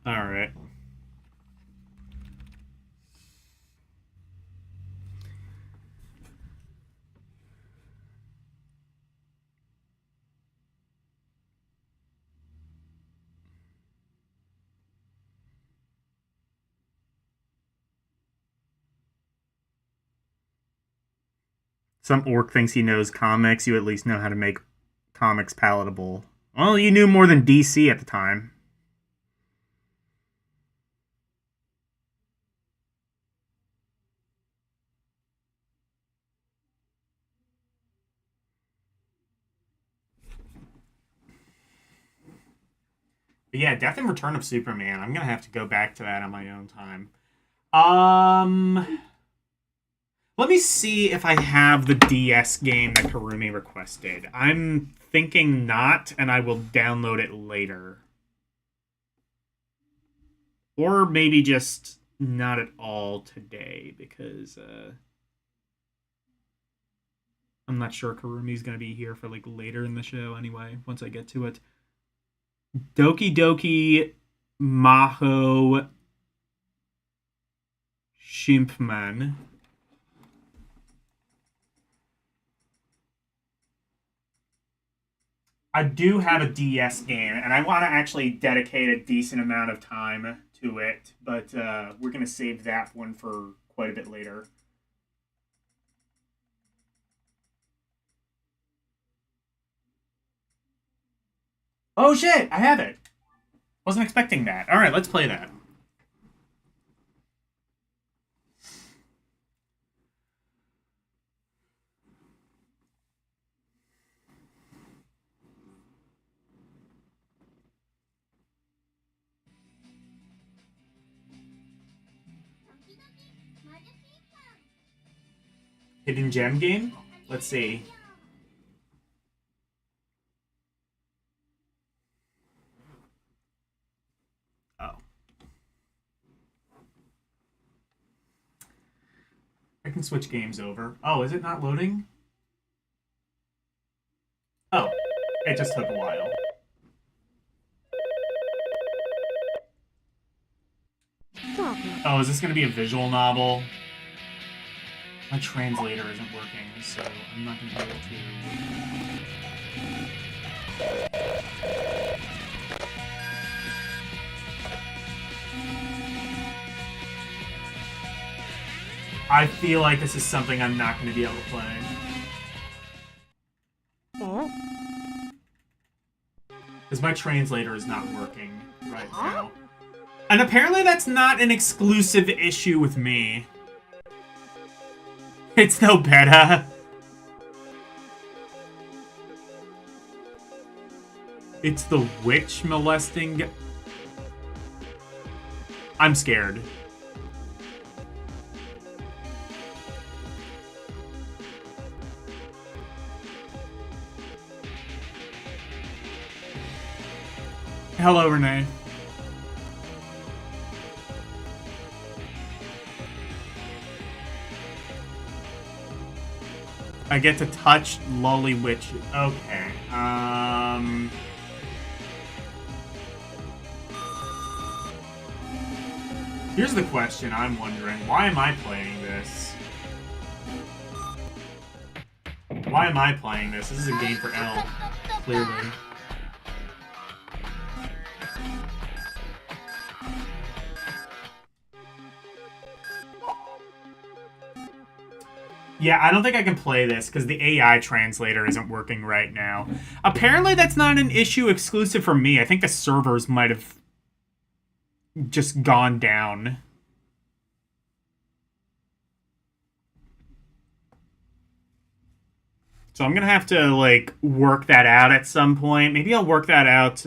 All right. Some orc thinks he knows comics. You at least know how to make comics palatable. Well, you knew more than DC at the time. But yeah, Death and Return of Superman. I'm gonna have to go back to that on my own time. Let me see if I have the DS game that Karumi requested. I'm thinking not, and I will download it later. Or maybe just not at all today, because I'm not sure Karumi's gonna be here for like later in the show anyway, once I get to it. Doki Doki Maho Shimpman. I do have a DS game, and I want to actually dedicate a decent amount of time to it, but we're going to save that one for quite a bit later. Oh shit, I have it. Wasn't expecting that. All right, let's play that. Hidden gem game? Let's see. Oh. I can switch games over. Oh, is it not loading? Oh, it just took a while. Oh, is this going to be a visual novel? My translator isn't working, so I'm not going to be able to... I feel like this is something I'm not going to be able to play. Because my translator is not working right now. And apparently that's not an exclusive issue with me. It's no beta. It's the witch molesting... I'm scared. Hello, Renee. I get to touch lolly witch. Okay. Here's the question I'm wondering. Why am I playing this? Why am I playing this? This is a game for L, clearly. Yeah, I don't think I can play this because the AI translator isn't working right now. Apparently that's not an issue exclusive for me. I think the servers might have just gone down. So I'm going to have to, like, work that out at some point. Maybe I'll work that out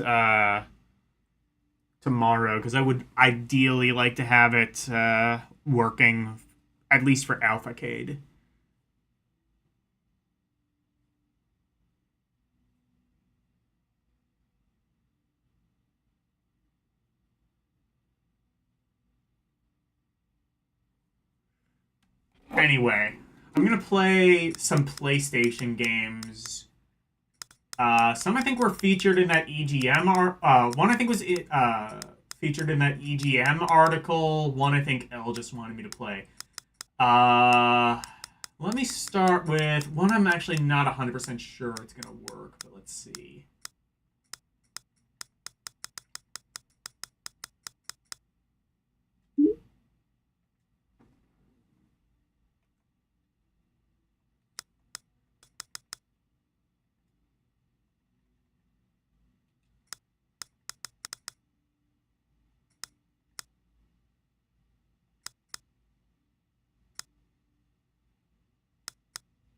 tomorrow because I would ideally like to have it working, at least for AlphaCade. Anyway, I'm gonna play some PlayStation games. Some I think were featured in that EGM one I think was featured in that EGM article. One I think Elle just wanted me to play. Let me start with one I'm actually not 100% sure it's gonna work, but let's see.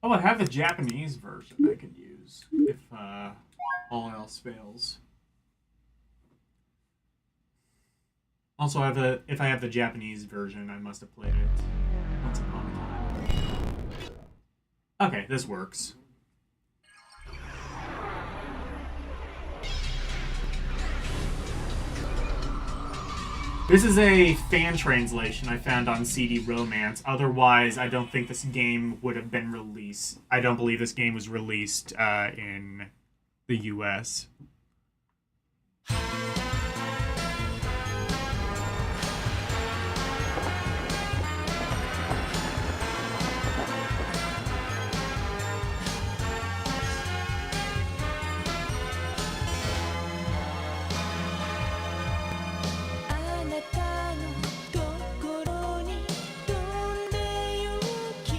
Oh, I have the Japanese version I can use if all else fails. Also, if I have the Japanese version, I must have played it once upon a time. Okay, this works. This is a fan translation I found on CD Romance. Otherwise, I don't think this game would have been released. I don't believe this game was released in the US.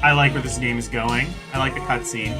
I like where this game is going. I like the cutscene.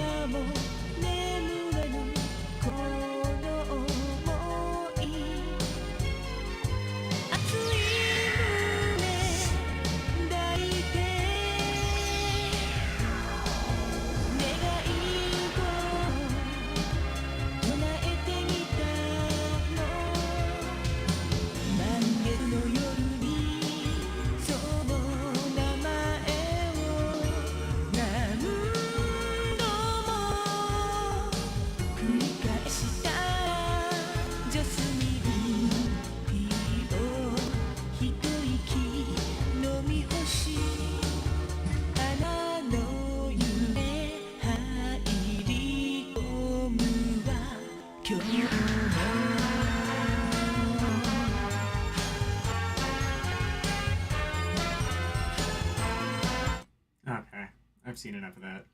Okay, I've seen enough of that.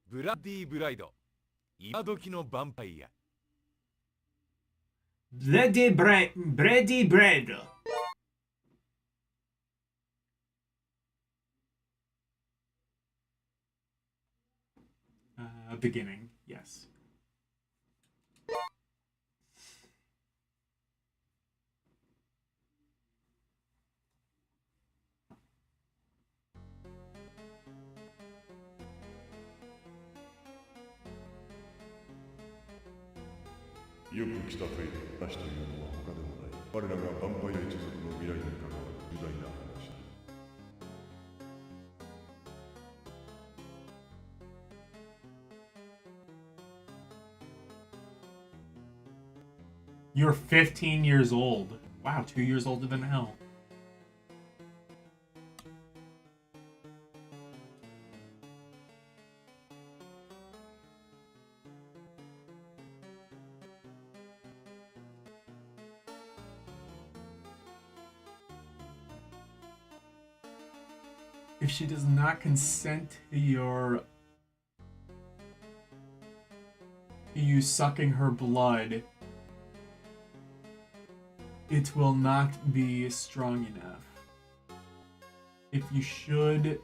ブラッディ・ブライド今時のヴァンパイア Brady Bread. Beginning, yes. Yoく来たフェイトなしというのは他でもない。我らがヴァンパイア一族の未来に関わる重大な話だ。You're 15 years old. Wow, 2 years older than hell. If she does not consent to you sucking her blood, it will not be strong enough. If you should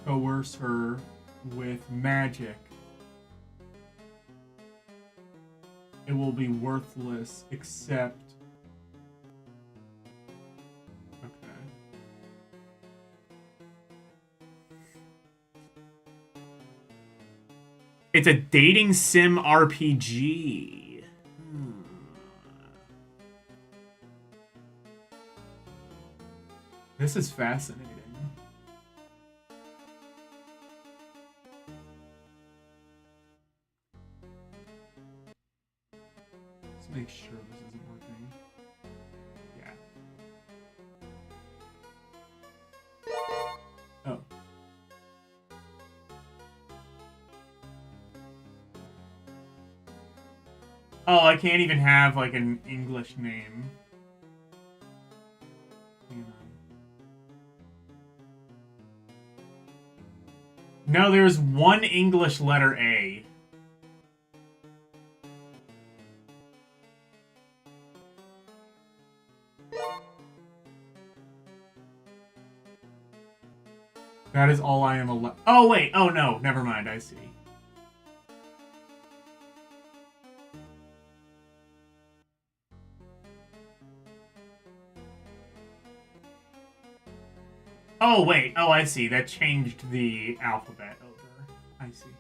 coerce her with magic, it will be worthless except... Okay. It's a dating sim RPG. This is fascinating. Let's make sure this isn't working. Yeah. Oh. Oh, I can't even have like an English name. No, there's one English letter A. That is all I am allowed. Oh, wait. Oh, no. Never mind. I see. Oh, wait. Oh, I see. That changed the alphabet over. I see.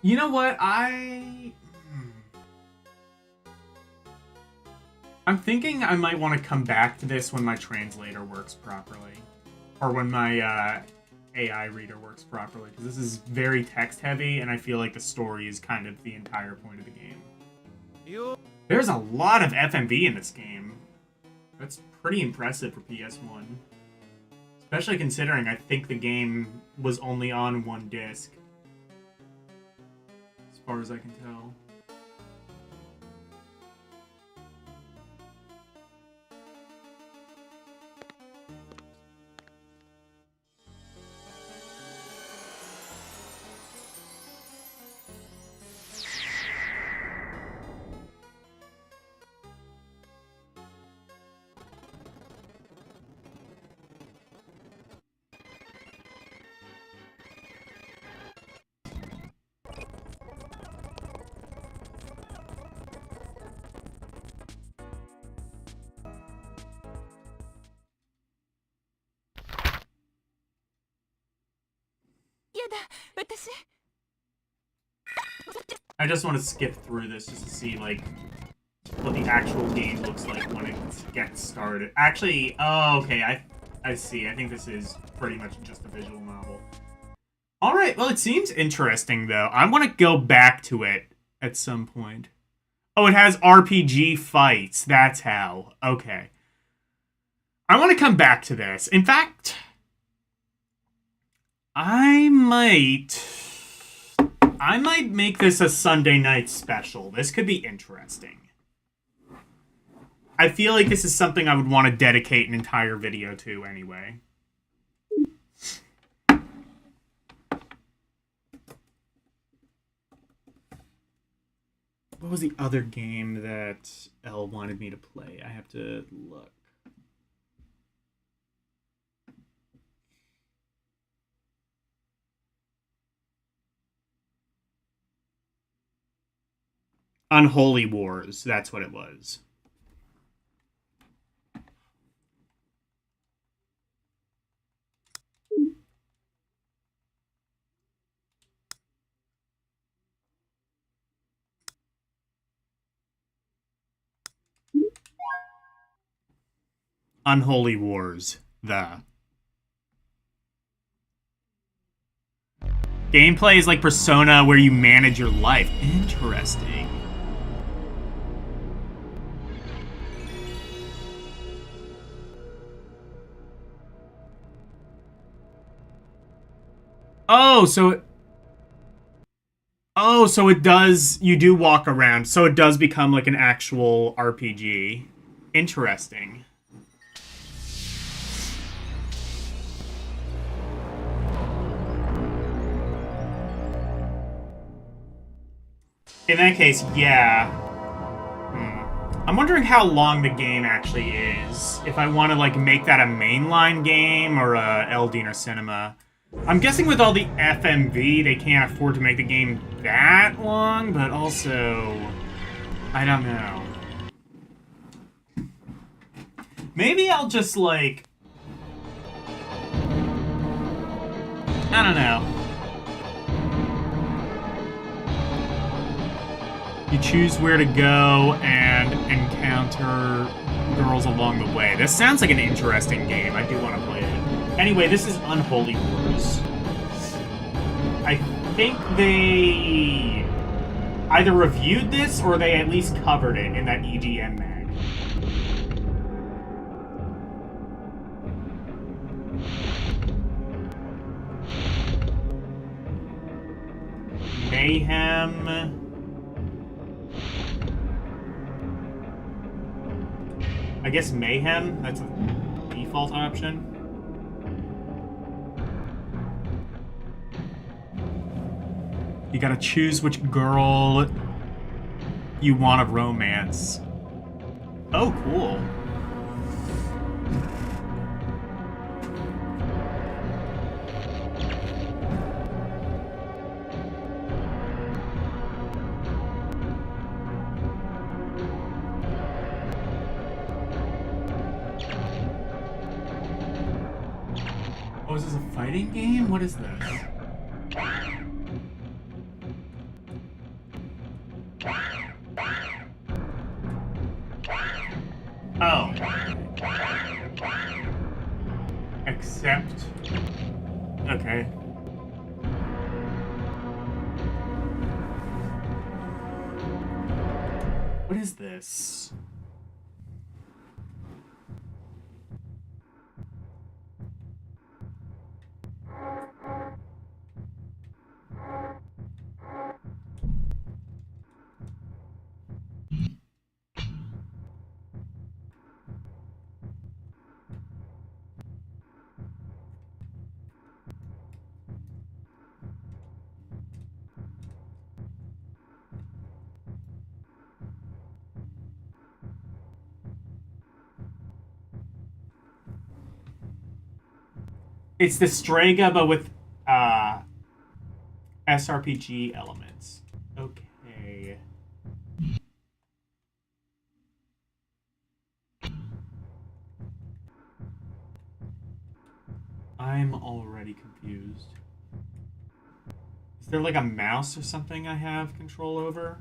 You know what? I'm thinking I might want to come back to this when my translator works properly. Or when my AI reader works properly. Because this is very text heavy, and I feel like the story is kind of the entire point of the game. There's a lot of FMV in this game. That's pretty impressive for PS1. Especially considering I think the game was only on one disc. As far as I can tell. I just want to skip through this just to see, like, what the actual game looks like when it gets started. Actually, oh, okay, I see. I think this is pretty much just a visual novel. Alright, well, it seems interesting, though. I want to go back to it at some point. Oh, it has RPG fights. That's how. Okay. I want to come back to this. In fact, I might make this a Sunday night special. This could be interesting. I feel like this is something I would want to dedicate an entire video to anyway. What was the other game that Elle wanted me to play? I have to look. Unholy Wars, that's what it was. Unholy Wars, the gameplay is like Persona where you manage your life. Interesting. Oh, so it does, you do walk around, so it does become like an actual RPG. Interesting. In that case, yeah. I'm wondering how long the game actually is. If I want to, like, make that a mainline game or a LD or Cinema. I'm guessing with all the FMV, they can't afford to make the game that long, but also, I don't know. Maybe I'll just, like, I don't know. You choose where to go and encounter girls along the way. This sounds like an interesting game. I do want to play it. Anyway, this is Unholy Wars. I think they either reviewed this or they at least covered it in that EGM mag. Mayhem. I guess Mayhem, that's a default option. You gotta choose which girl you want to romance. Oh, cool. Oh, is this a fighting game? What is this? Accept. Okay. What is this? It's the Strega, but with SRPG elements. Okay. I'm already confused. Is there like a mouse or something I have control over?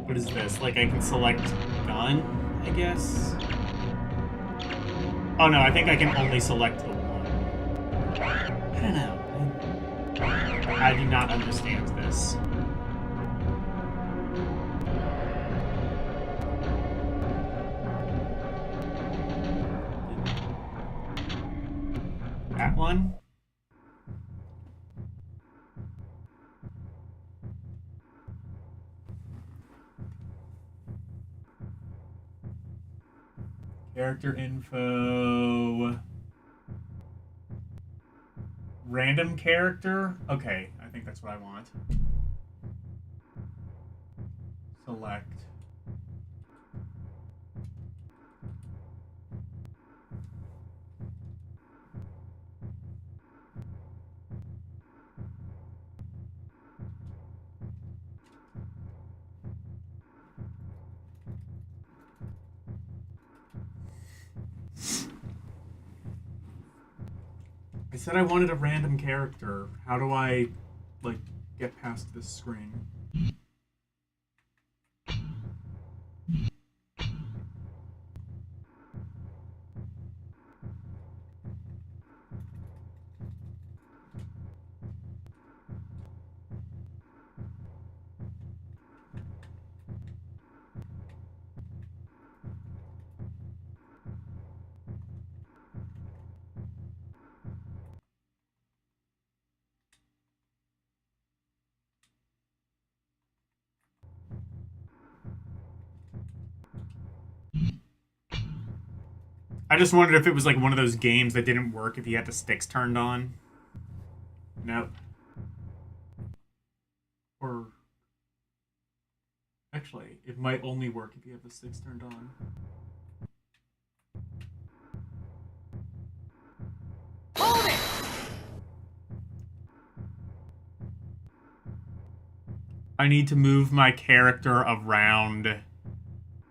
What is this? Like I can select gun, I guess? Oh no, I think I can only select the one. I don't know. I do not understand this. That one? Character info. Random character? Okay, I think that's what I want. Select. I said I wanted a random character. How do I, like, get past this screen? I just wondered if it was like one of those games that didn't work if you had the sticks turned on. Nope. Or... Actually, it might only work if you have the sticks turned on. Hold it! I need to move my character around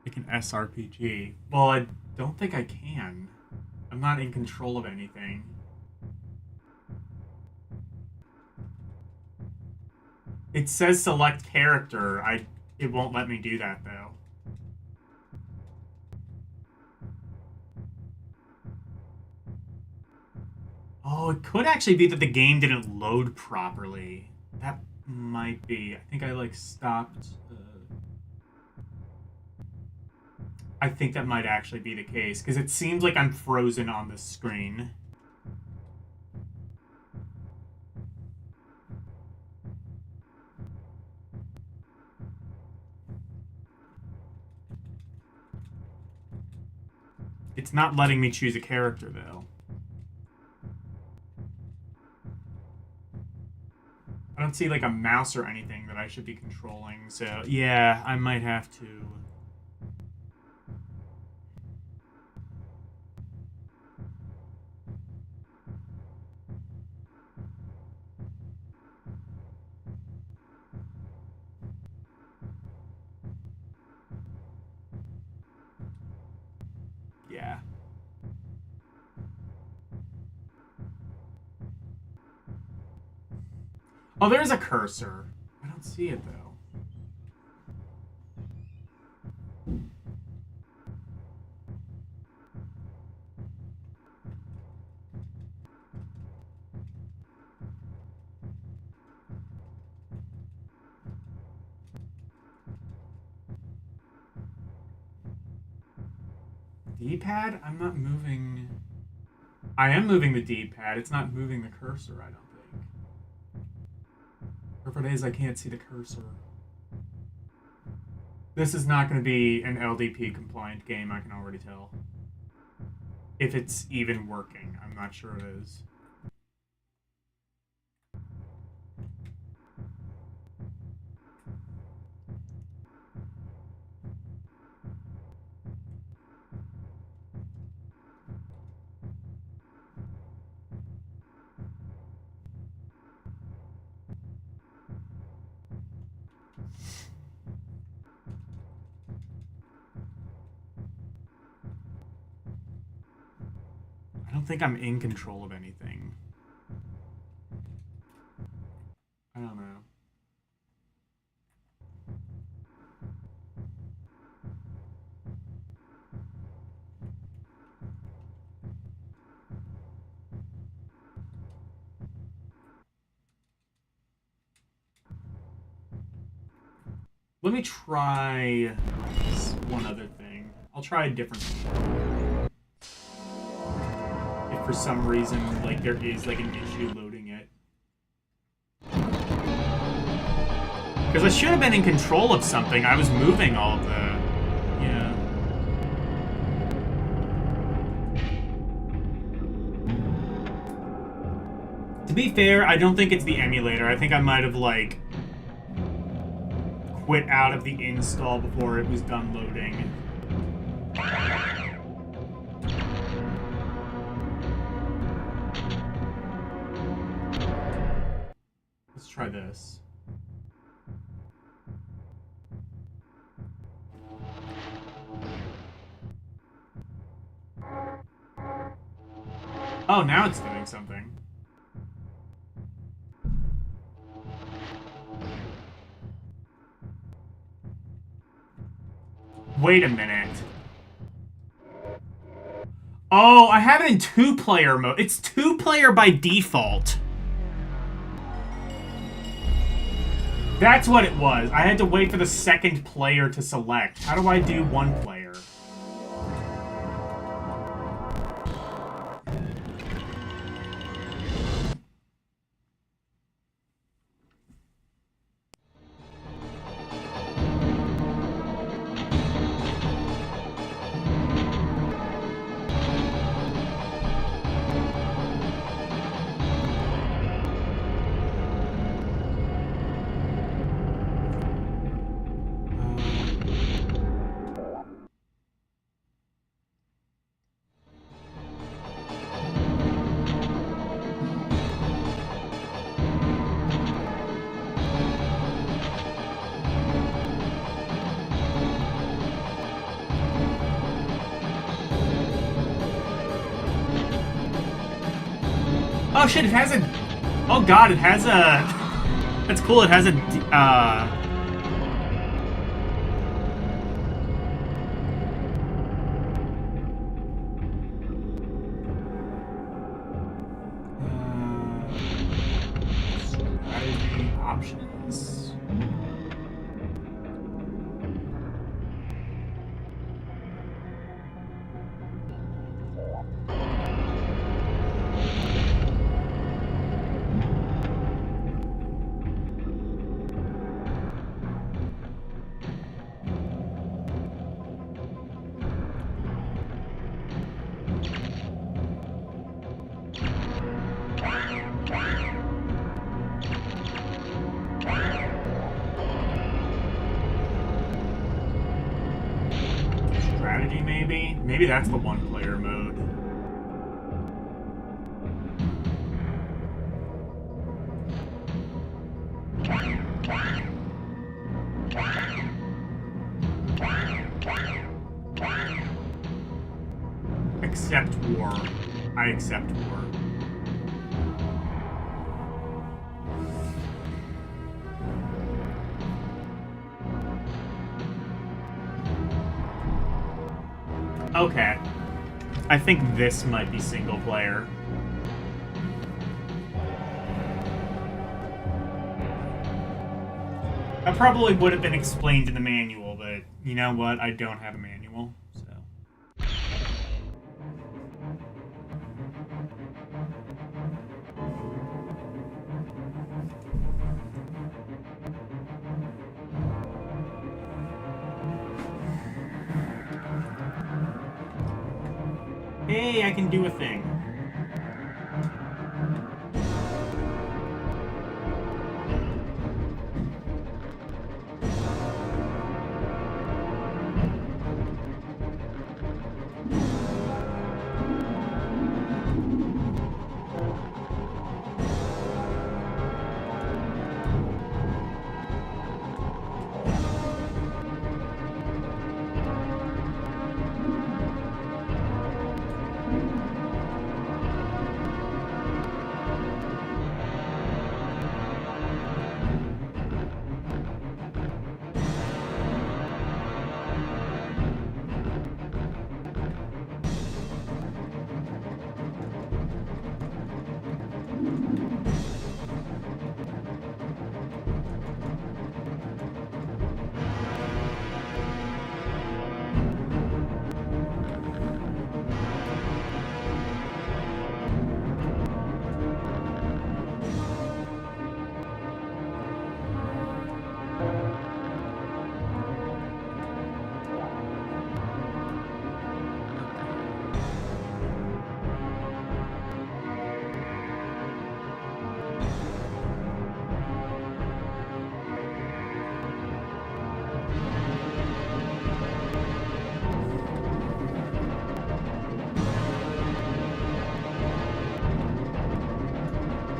like an SRPG. Well, I don't think I can. I'm not in control of anything. It says select character. It won't let me do that though. Oh, it could actually be that the game didn't load properly. That might be. I think I like stopped. I think that might actually be the case, because it seems like I'm frozen on the screen. It's not letting me choose a character, though. I don't see, like, a mouse or anything that I should be controlling, so yeah, I might have to... Yeah. Oh, there's a cursor. I don't see it, though. D-pad? I'm not moving... I am moving the D-pad. It's not moving the cursor, I don't think. Or if it is, I can't see the cursor. This is not going to be an LDP compliant game, I can already tell. If it's even working. I'm not sure it is. I don't think I'm in control of anything. I don't know. Let me try one other thing. I'll try a different thing. If for some reason, like, there is, like, an issue loading it. Because I should have been in control of something. I was moving all of the... Yeah. To be fair, I don't think it's the emulator. I think I might have, like... quit out of the install before it was done loading. Let's try this. Oh, now it's doing something. Wait a minute. Oh, I have it in two-player mode. It's two-player by default. That's what it was. I had to wait for the second player to select. How do I do one player? Oh shit, it has a... Oh god, it has a... That's cool, it has a... strategy options. maybe? Maybe that's the one-player mode. Accept war. I accept war. Okay. I think this might be single player. That probably would have been explained in the manual, but you know what? I don't have a manual, so. Hey, I can do a thing.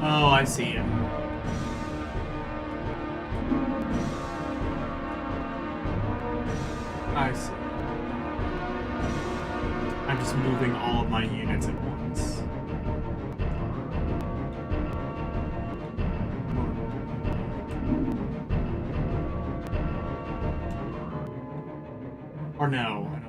Oh, I see it. I see. I'm just moving all of my units at once. Or no, I don't.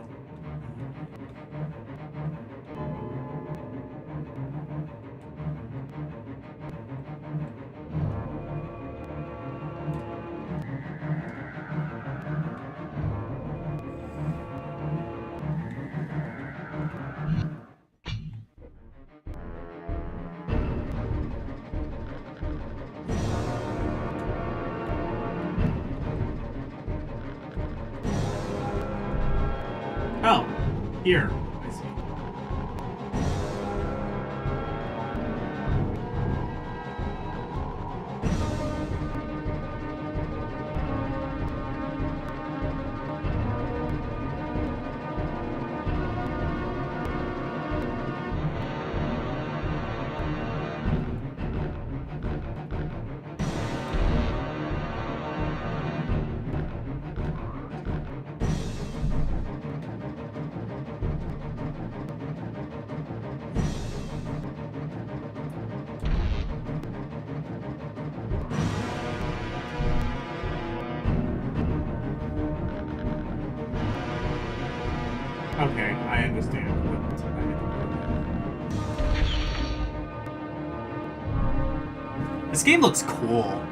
Oh, here. I see. Okay, I understand. This game looks cool.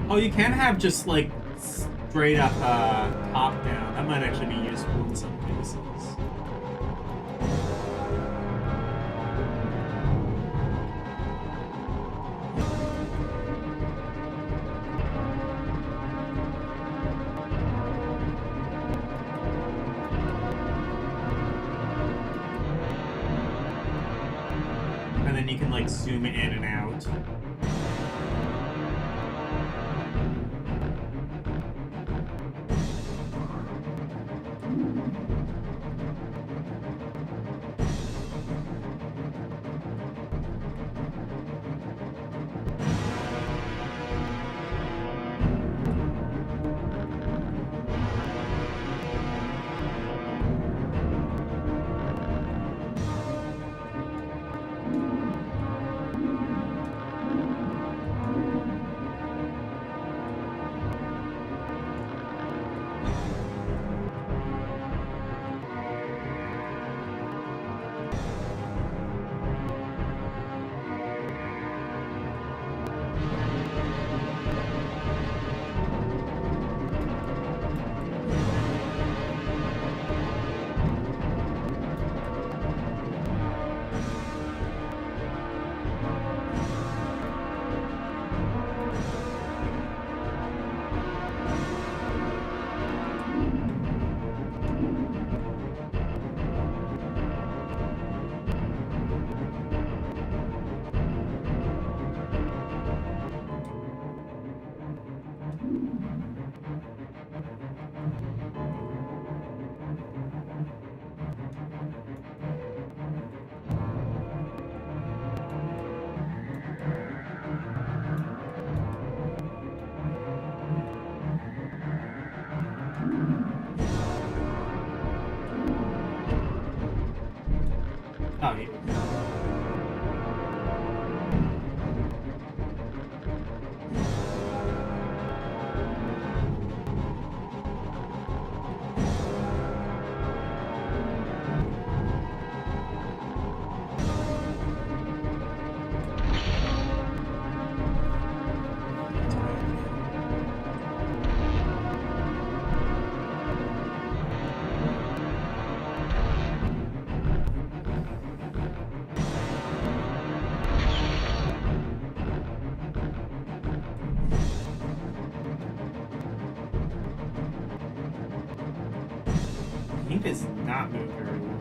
Oh, you can have just like straight up top down. That might actually be useful in some cases. And then you can like zoom in and out. Oh, yeah. He does not move very well.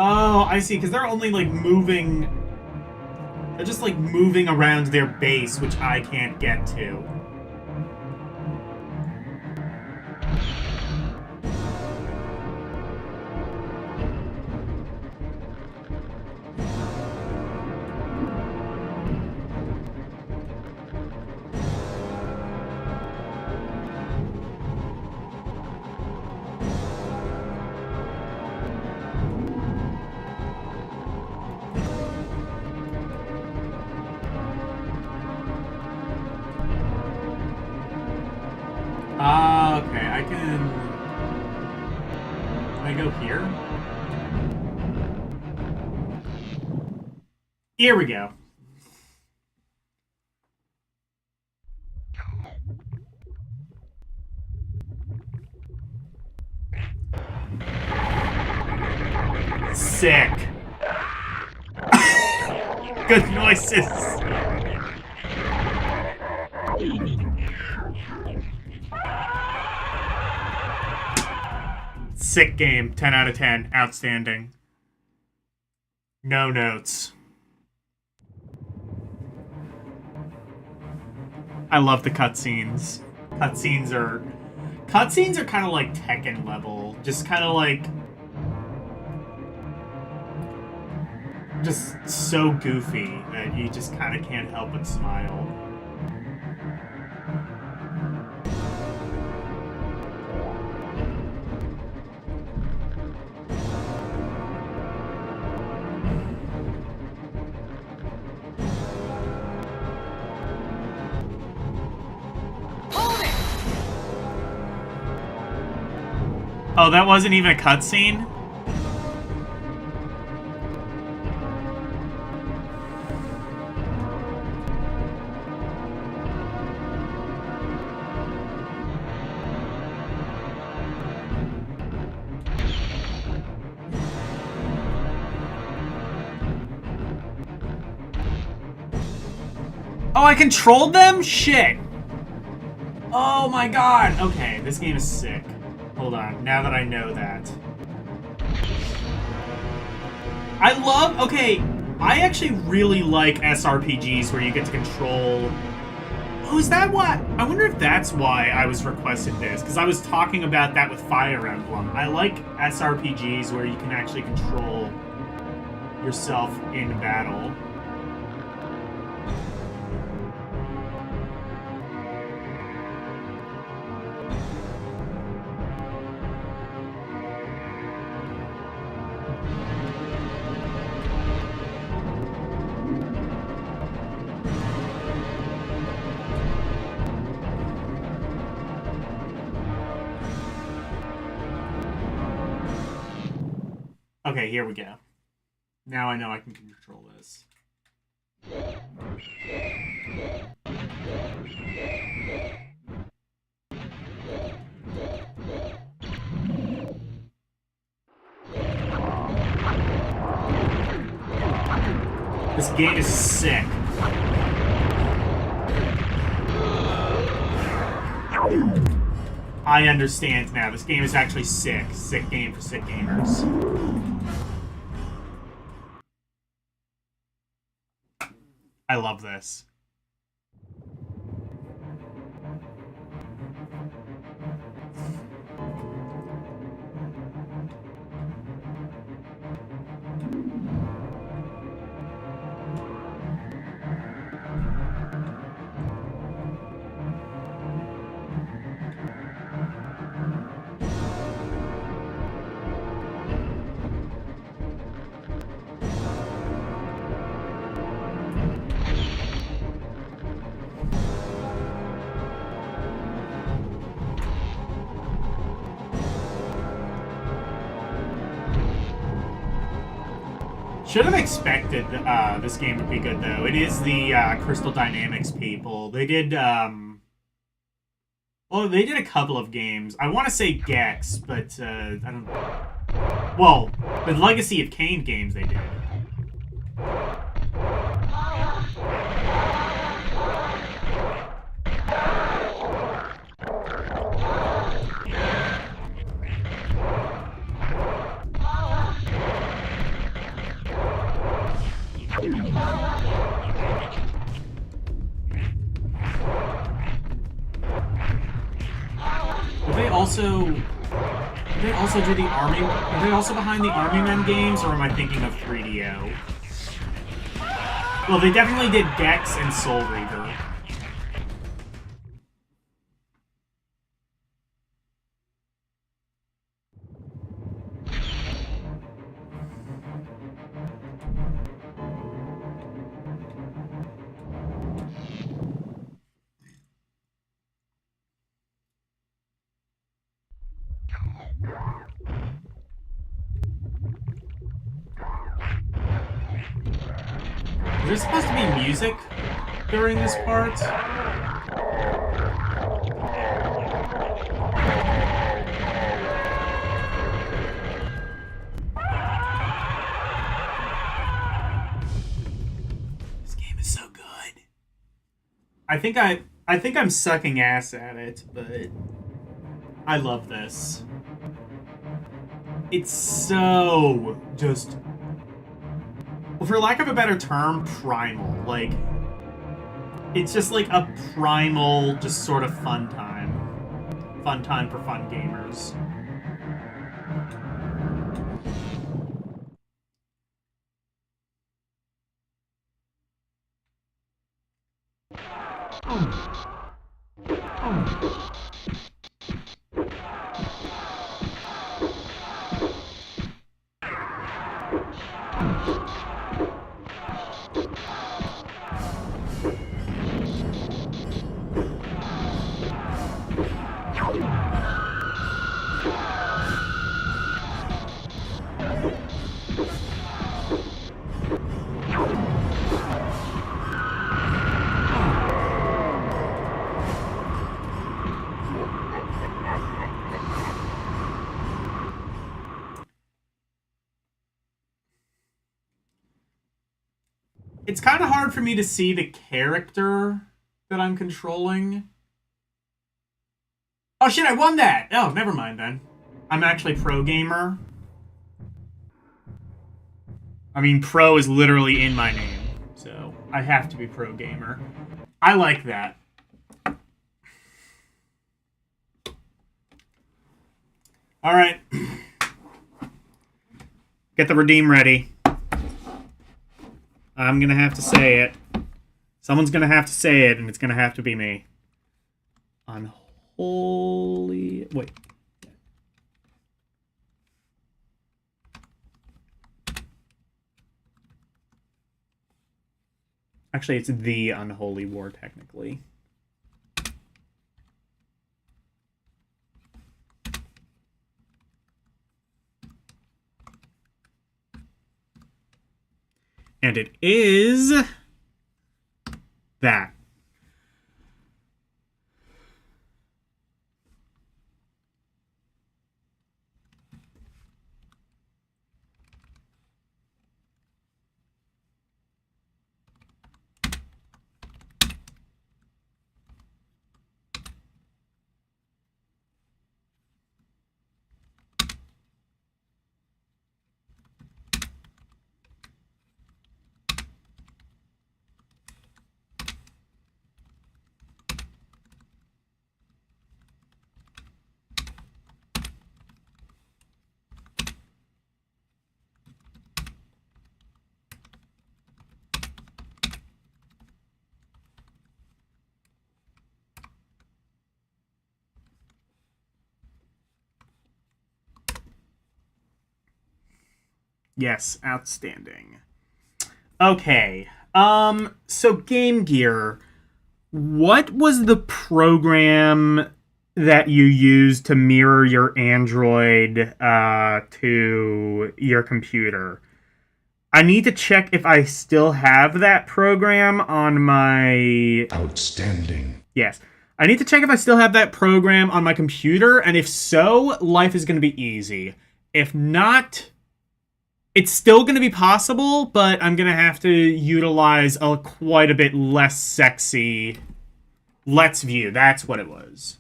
Oh, I see, because they're only, like, moving... They're just, like, moving around their base, which I can't get to. Ah, okay, I can... Can I go here? Here we go. sick. Good noises. Sick game. 10 out of 10. Outstanding. No notes. I love the cutscenes. Cutscenes are kind of like Tekken level. Just kind of like... just so goofy that you just kind of can't help but smile. Oh, that wasn't even a cutscene? Oh, I controlled them? Shit. Oh my god. Okay, this game is sick. Hold on, now that I know that. I actually really like SRPGs where you get to control... Oh, is that why? I wonder if that's why I was requested this, because I was talking about that with Fire Emblem. I like SRPGs where you can actually control yourself in battle. Okay, here we go. Now I know I can control this. This game is sick. I understand now. This game is actually sick. Sick game for sick gamers. I love this. Should have expected this game would be good, though. It is the Crystal Dynamics people. They did, well, they did a couple of games. I want to say Gex, but I don't... Well, the Legacy of Kain games they did. Did they also do the Army? Are they also behind the Army Men games, or am I thinking of 3DO? Well, they definitely did Gex and Soul Reaver. Is there supposed to be music during this part? I think I'm sucking ass at it, but I love this. It's so just, for lack of a better term, primal. Like, it's just like a primal, just sort of fun time. Fun time for fun gamers. It's kind of hard for me to see the character that I'm controlling. Oh shit, I won that! Oh, never mind then. I'm actually pro gamer. I mean, pro is literally in my name, so I have to be pro gamer. I like that. Alright. Get the redeem ready. I'm gonna have to say it. Someone's gonna have to say it, and it's gonna have to be me. Unholy... Wait. Actually, it's the Unholy War, technically. And it is... that. Yes, outstanding. Okay. So Game Gear, what was the program that you used to mirror your Android to your computer? I need to check if I still have that program on my... Outstanding. Yes. I need to check if I still have that program on my computer, and if so, life is going to be easy. If not... It's still going to be possible, but I'm going to have to utilize a quite a bit less sexy Let's View. That's what it was.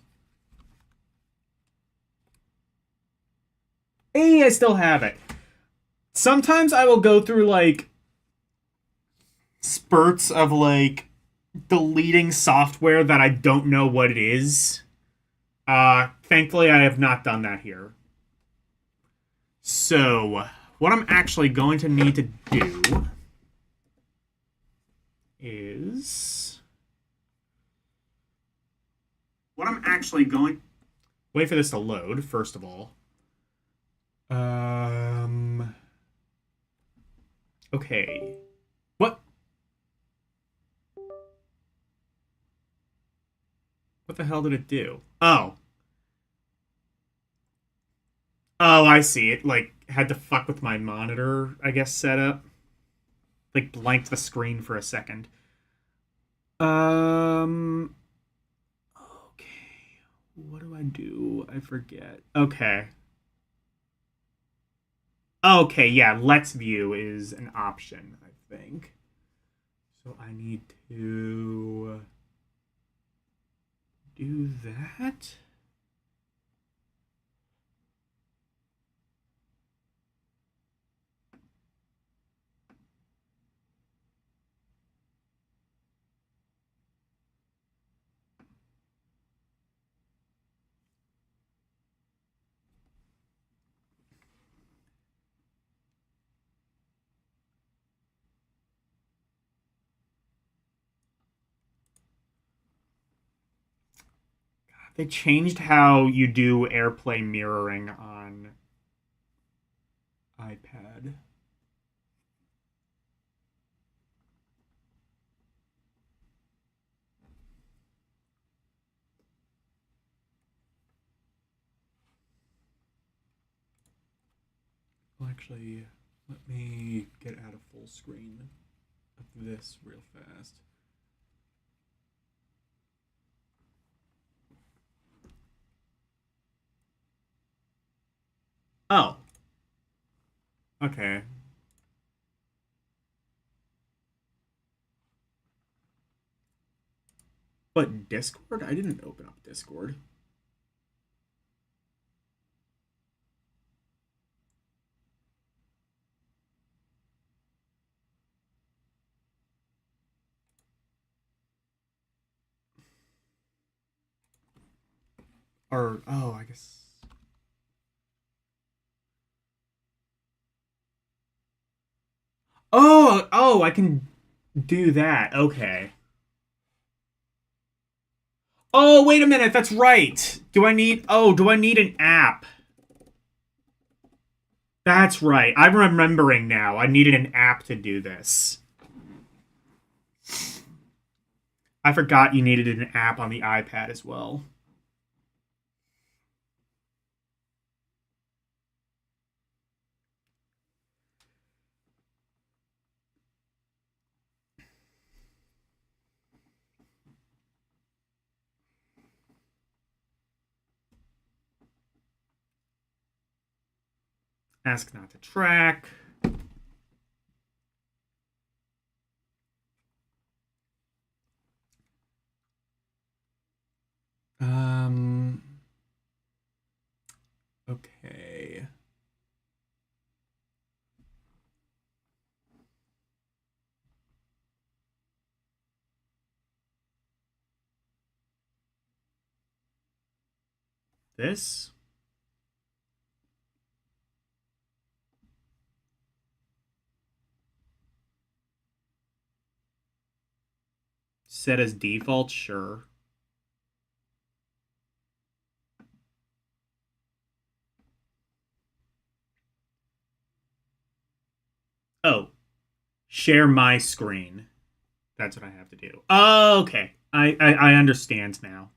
Hey, I still have it. Sometimes I will go through, like, spurts of, like, deleting software that I don't know what it is. Thankfully, I have not done that here. So... what I'm actually going to need to do is... what I'm actually going... wait for this to load, first of all. Okay. What? What the hell did it do? Oh. Oh, I see. It, like, had to fuck with my monitor, I guess, setup. Like, blanked the screen for a second. Okay. What do I do? I forget. Okay. Okay, yeah, Let's View is an option, I think. So I need to... that. They changed how you do AirPlay mirroring on iPad. Well, actually, let me get out of full screen of this real fast. Oh. Okay. But Discord? I didn't open up Discord. Or, oh, I guess. Oh, I can do that. Okay. Oh, wait a minute. That's right. Do I need an app? That's right. I'm remembering now. I needed an app to do this. I forgot you needed an app on the iPad as well. Ask not to track. Okay. This? Set as default, sure. Oh, share my screen. That's what I have to do. Oh, okay. I understand now.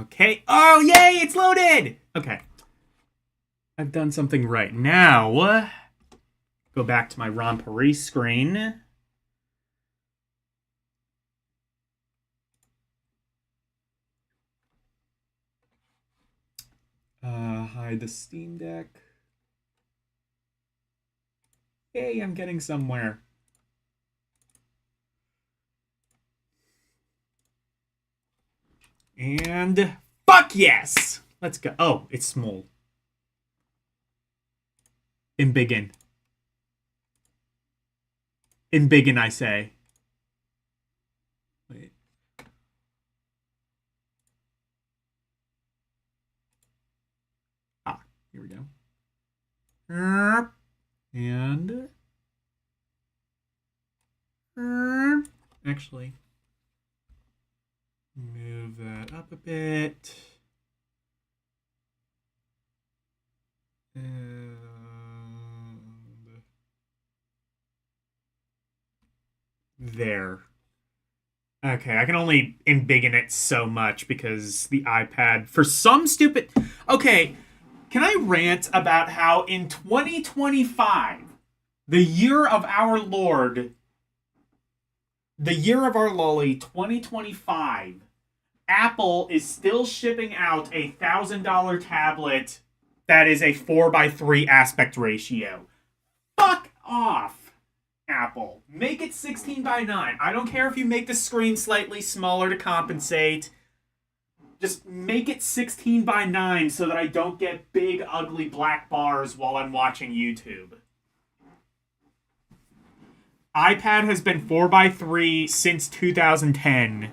Okay. Oh, yay! It's loaded! Okay. I've done something right. Now, go back to my ROM Porrige screen. Hide the Steam Deck. Yay, I'm getting somewhere. And fuck yes! Let's go. Oh, it's small. In biggin. In biggin, I say. Wait. Ah, here we go. And actually move that up a bit. And there. Okay, I can only embiggen it so much because the iPad, for some stupid... Okay, can I rant about how in 2025, the year of our Lord, the year of our lolly, 2025, Apple is still shipping out a $1,000 tablet that is a 4:3 aspect ratio. Fuck off, Apple. Apple. Make it 16 by 9. I don't care if you make the screen slightly smaller to compensate. Just make it 16 by 9 so that I don't get big, ugly black bars while I'm watching YouTube. iPad has been 4 by 3 since 2010.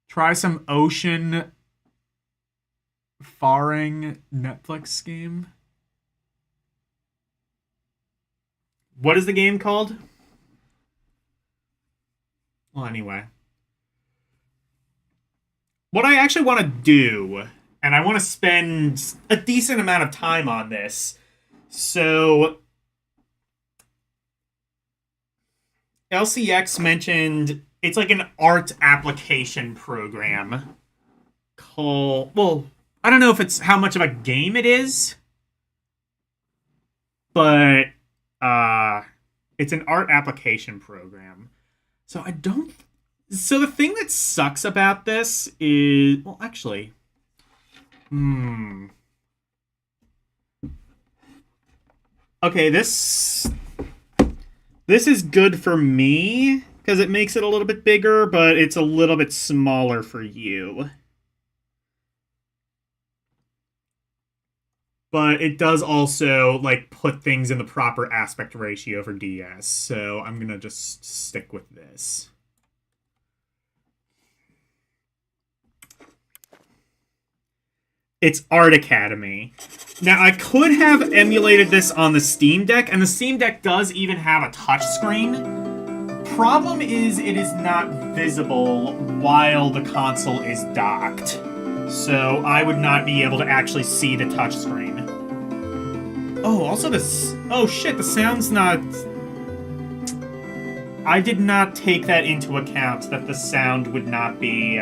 Try some ocean faring Netflix game. What is the game called? Well, anyway. What I actually want to do, and I want to spend a decent amount of time on this, so LCX mentioned it's like an art application program called, well, I don't know if it's how much of a game it is, but it's an art application program. So so the thing that sucks about this is, well, actually, okay, this is good for me because it makes it a little bit bigger, but it's a little bit smaller for you. But it does also, like, put things in the proper aspect ratio for DS, so I'm gonna just stick with this. It's Art Academy. Now, I could have emulated this on the Steam Deck, and the Steam Deck does even have a touchscreen. Problem is, it is not visible while the console is docked. So I would not be able to actually see the touchscreen. Oh, also this... Oh shit, the sound's not... I did not take that into account, that the sound would not be,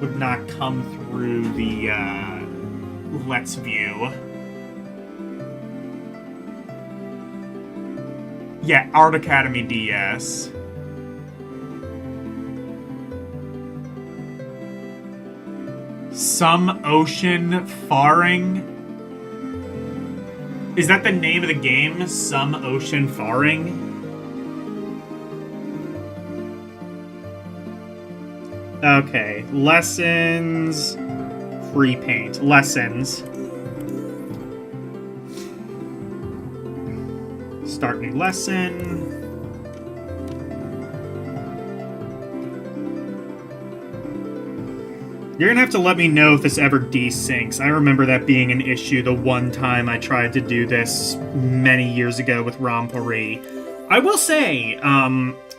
would not come through the, Let's View. Yeah, Art Academy DS. Some Ocean Faring? Is that the name of the game? Some Ocean Faring? Okay, lessons, free paint, lessons. Start new lesson. You're gonna have to let me know if this ever desyncs. I remember that being an issue the one time I tried to do this many years ago with ROM Porrige. I will say,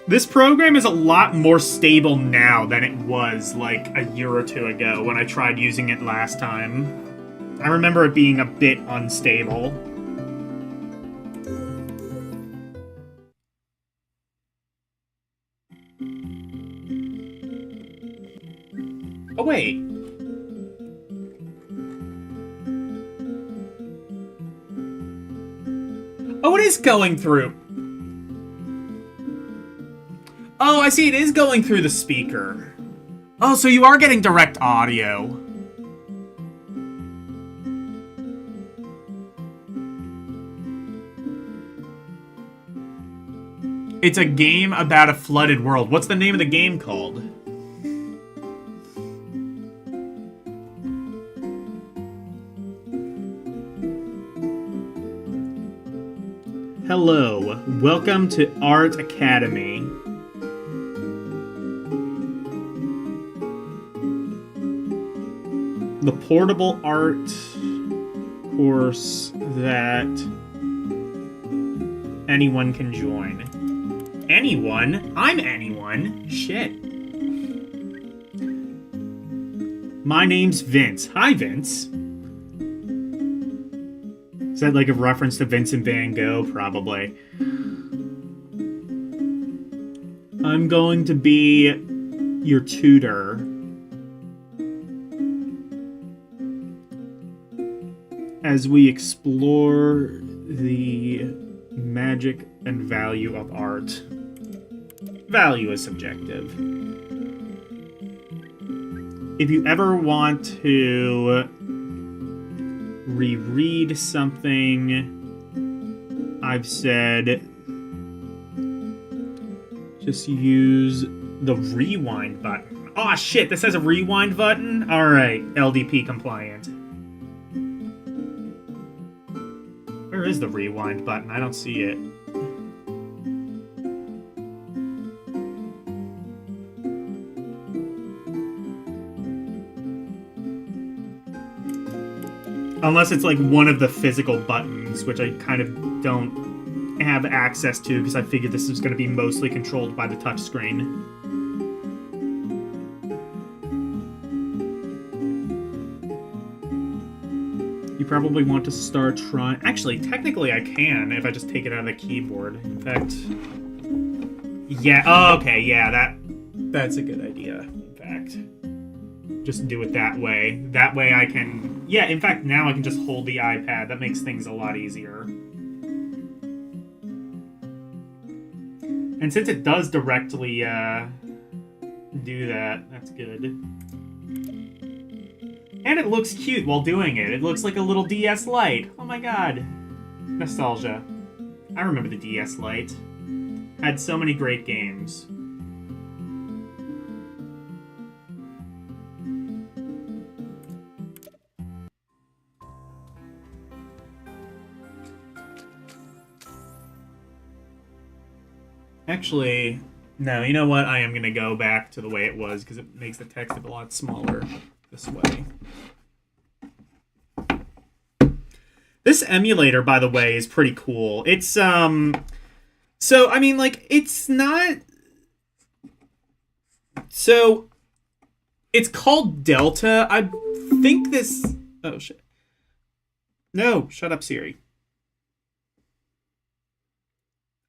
this program is a lot more stable now than it was like a year or two ago when I tried using it last time. I remember it being a bit unstable. Oh, wait. Oh, it is going through. Oh, I see, it is going through the speaker. Oh, so you are getting direct audio. It's a game about a flooded world. What's the name of the game called? Hello, welcome to Art Academy. The portable art course that anyone can join. Anyone? I'm anyone. Shit. My name's Vince. Hi, Vince. Is that like a reference to Vincent van Gogh? Probably. I'm going to be your tutor. As we explore the magic and value of art. Value is subjective. if you ever want to reread something I've said, just use the rewind button. Oh shit, this has a rewind button? Alright, LDP compliant. Where is the rewind button? I don't see it. Unless it's like one of the physical buttons, which I kind of don't have access to because I figured this is going to be mostly controlled by the touchscreen. You probably want to start trying... Actually, technically I can if I just take it out of the keyboard. In fact... Yeah, oh, okay, yeah, that's a good idea, in fact. Just do it that way. That way I can... Yeah, in fact, now I can just hold the iPad. That makes things a lot easier. And since it does directly do that, that's good. And it looks cute while doing it. It looks like a little DS Lite. Oh my god. Nostalgia. I remember the DS Lite. Had so many great games. Actually, no, you know what? I am going to go back to the way it was because it makes the text a lot smaller this way. This emulator, by the way, is pretty cool. It's, so, I mean, like, it's not... So, it's called Delta. I think this... Oh, shit. No, shut up, Siri.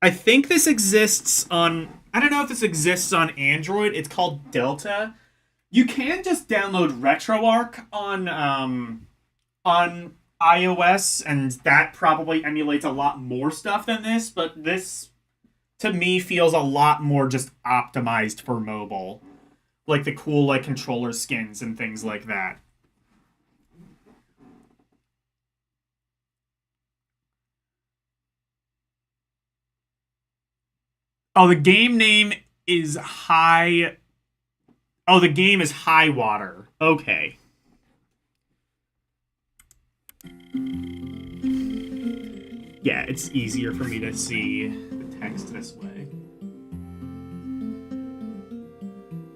I think this exists on... I don't know if this exists on Android. It's called Delta. You can just download RetroArch on iOS, and that probably emulates a lot more stuff than this, but this, to me, feels a lot more just optimized for mobile. Like the cool, like, controller skins and things like that. Oh, the game name is High... Oh, the game is High Water. Okay. Yeah, it's easier for me to see the text this way.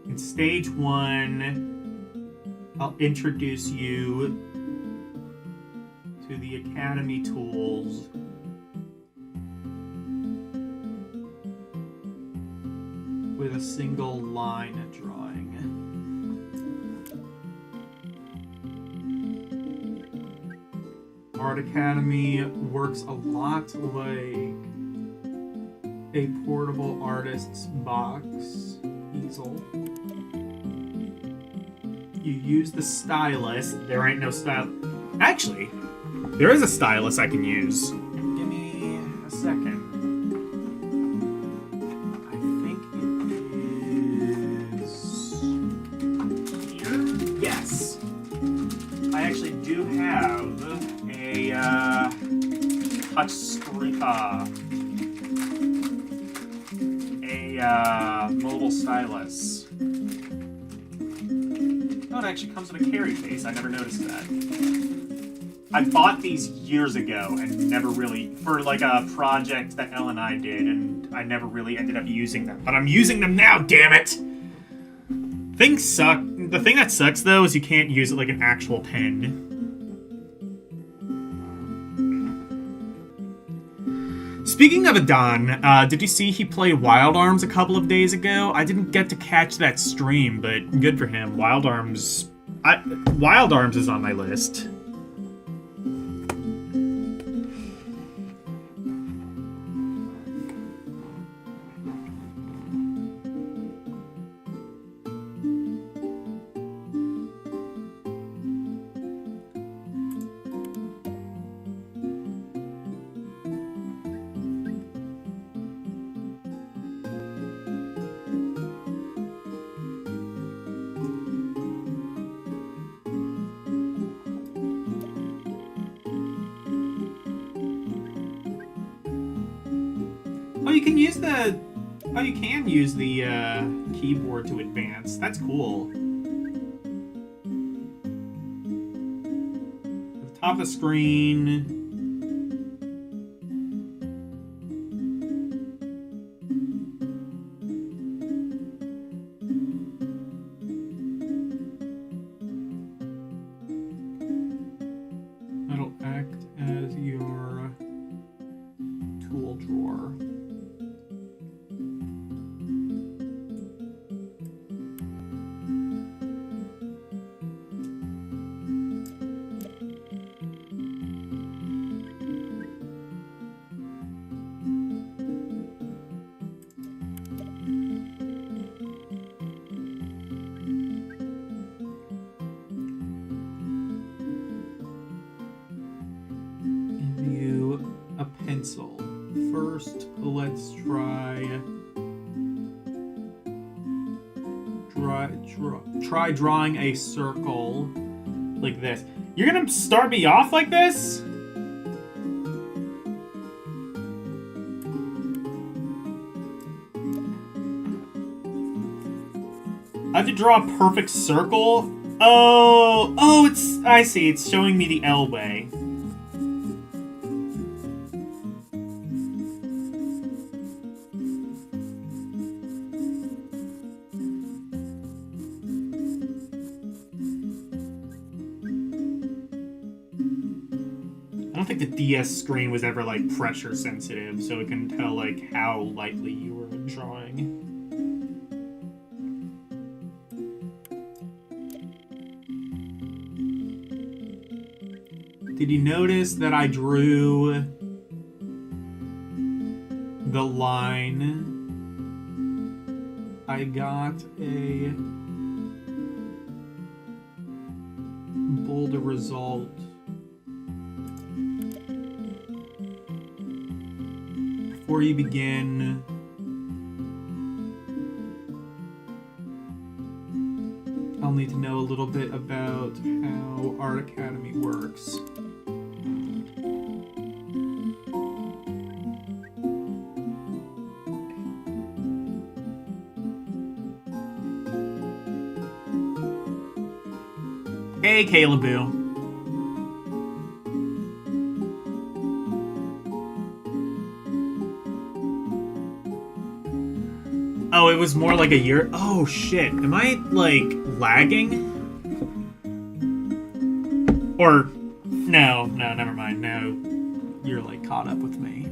In stage 1, I'll introduce you to the Academy tools. With a single line of drawing. Art Academy works a lot like a portable artist's box easel. You use the stylus. There ain't no style. Actually, there is a stylus I can use. Give me a second. Touch screen, mobile stylus. Oh, it actually comes with a carry case. I never noticed that. I bought these years ago and never really, for like a project that Elle and I did, and I never really ended up using them. But I'm using them now, damn it! Things suck. The thing that sucks, though, is you can't use it like an actual pen. Speaking of Adon, did you see he played Wild Arms a couple of days ago? I didn't get to catch that stream, but good for him. Wild Arms is on my list. you can use the... Oh, you can use the keyboard to advance. That's cool. At the top of the screen... That'll act as your tool drawer. A pencil. First, let's try drawing a circle like this. You're gonna start me off like this? I have to draw a perfect circle? Oh, I see, it's showing me the L way. I don't think the DS screen was ever, like, pressure sensitive, so it can tell, like, how lightly you were drawing. Did you notice that I drew the line? I got a boulder result. Before you begin, I'll need to know a little bit about how Art Academy works. Hey, Caleboo. Oh, it was more like a year. Oh, shit. Am I, like, lagging? Or, no, never mind. No, you're, like, caught up with me.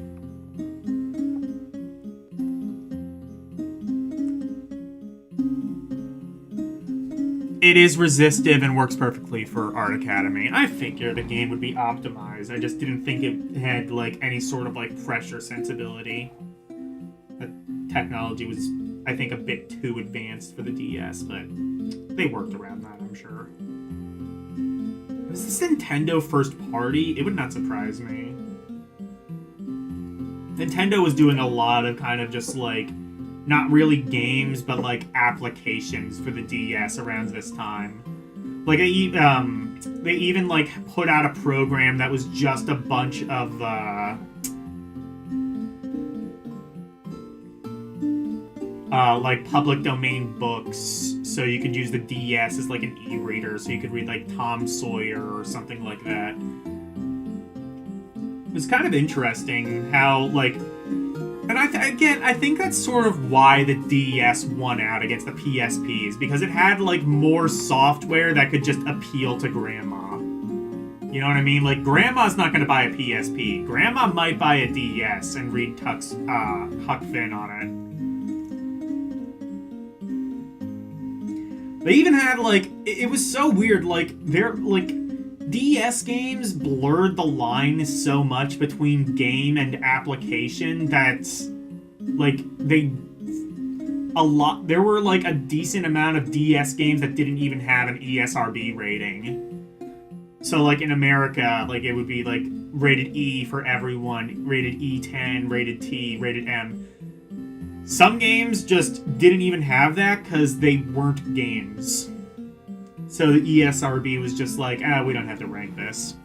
It is resistive and works perfectly for Art Academy. I figured the game would be optimized. I just didn't think it had, like, any sort of, like, pressure sensibility. The technology was, I think, a bit too advanced for the DS, but they worked around that, I'm sure. Was this Nintendo first party? It would not surprise me. Nintendo was doing a lot of kind of just, like, not really games, but, like, applications for the DS around this time. Like, they even, like, put out a program that was just a bunch of, like, public domain books, so you could use the DS as, like, an e-reader, so you could read, like, Tom Sawyer or something like that. It was kind of interesting how, like... And I think that's sort of why the DS won out against the PSPs, because it had, like, more software that could just appeal to grandma. You know what I mean? Like, grandma's not gonna buy a PSP. Grandma might buy a DS and read Huck Finn on it. They even had, like, it was so weird, like, DS games blurred the line so much between game and application that, like, there were, like, a decent amount of DS games that didn't even have an ESRB rating. So, like, in America, like, it would be, like, rated E for everyone, rated E10, rated T, rated M. Some games just didn't even have that because they weren't games. So the ESRB was just like, we don't have to rank this.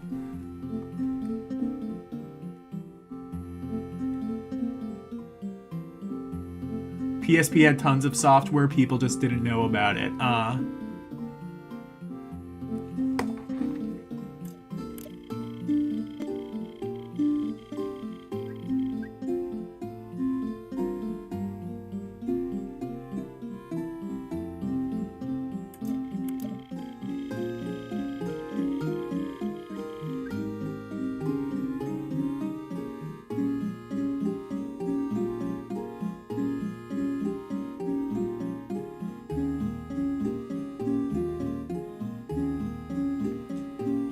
PSP had tons of software, people just didn't know about it.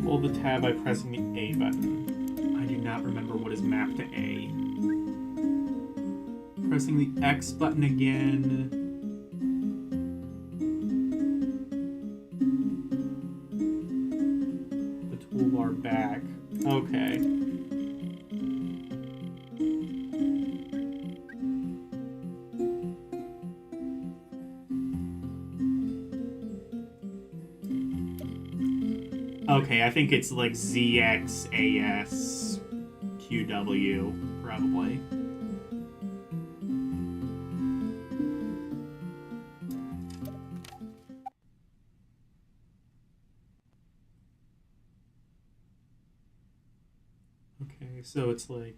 Hold the tab by pressing the A button. I do not remember what is mapped to A. Pressing the X button again. The toolbar back. Okay. Okay, I think it's like ZX, AS, QW, probably. Okay, so it's like...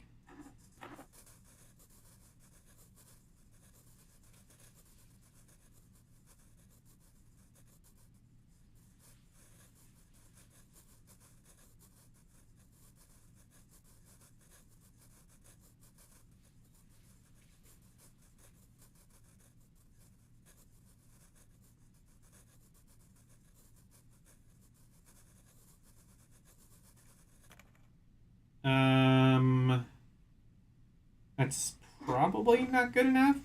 That's probably not good enough.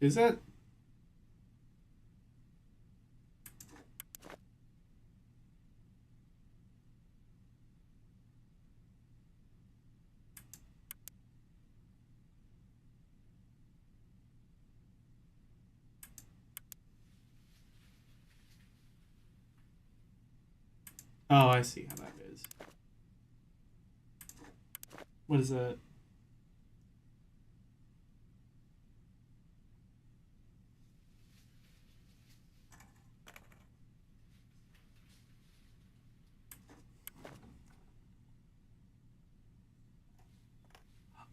Is it? Oh, I see how that is. What is that?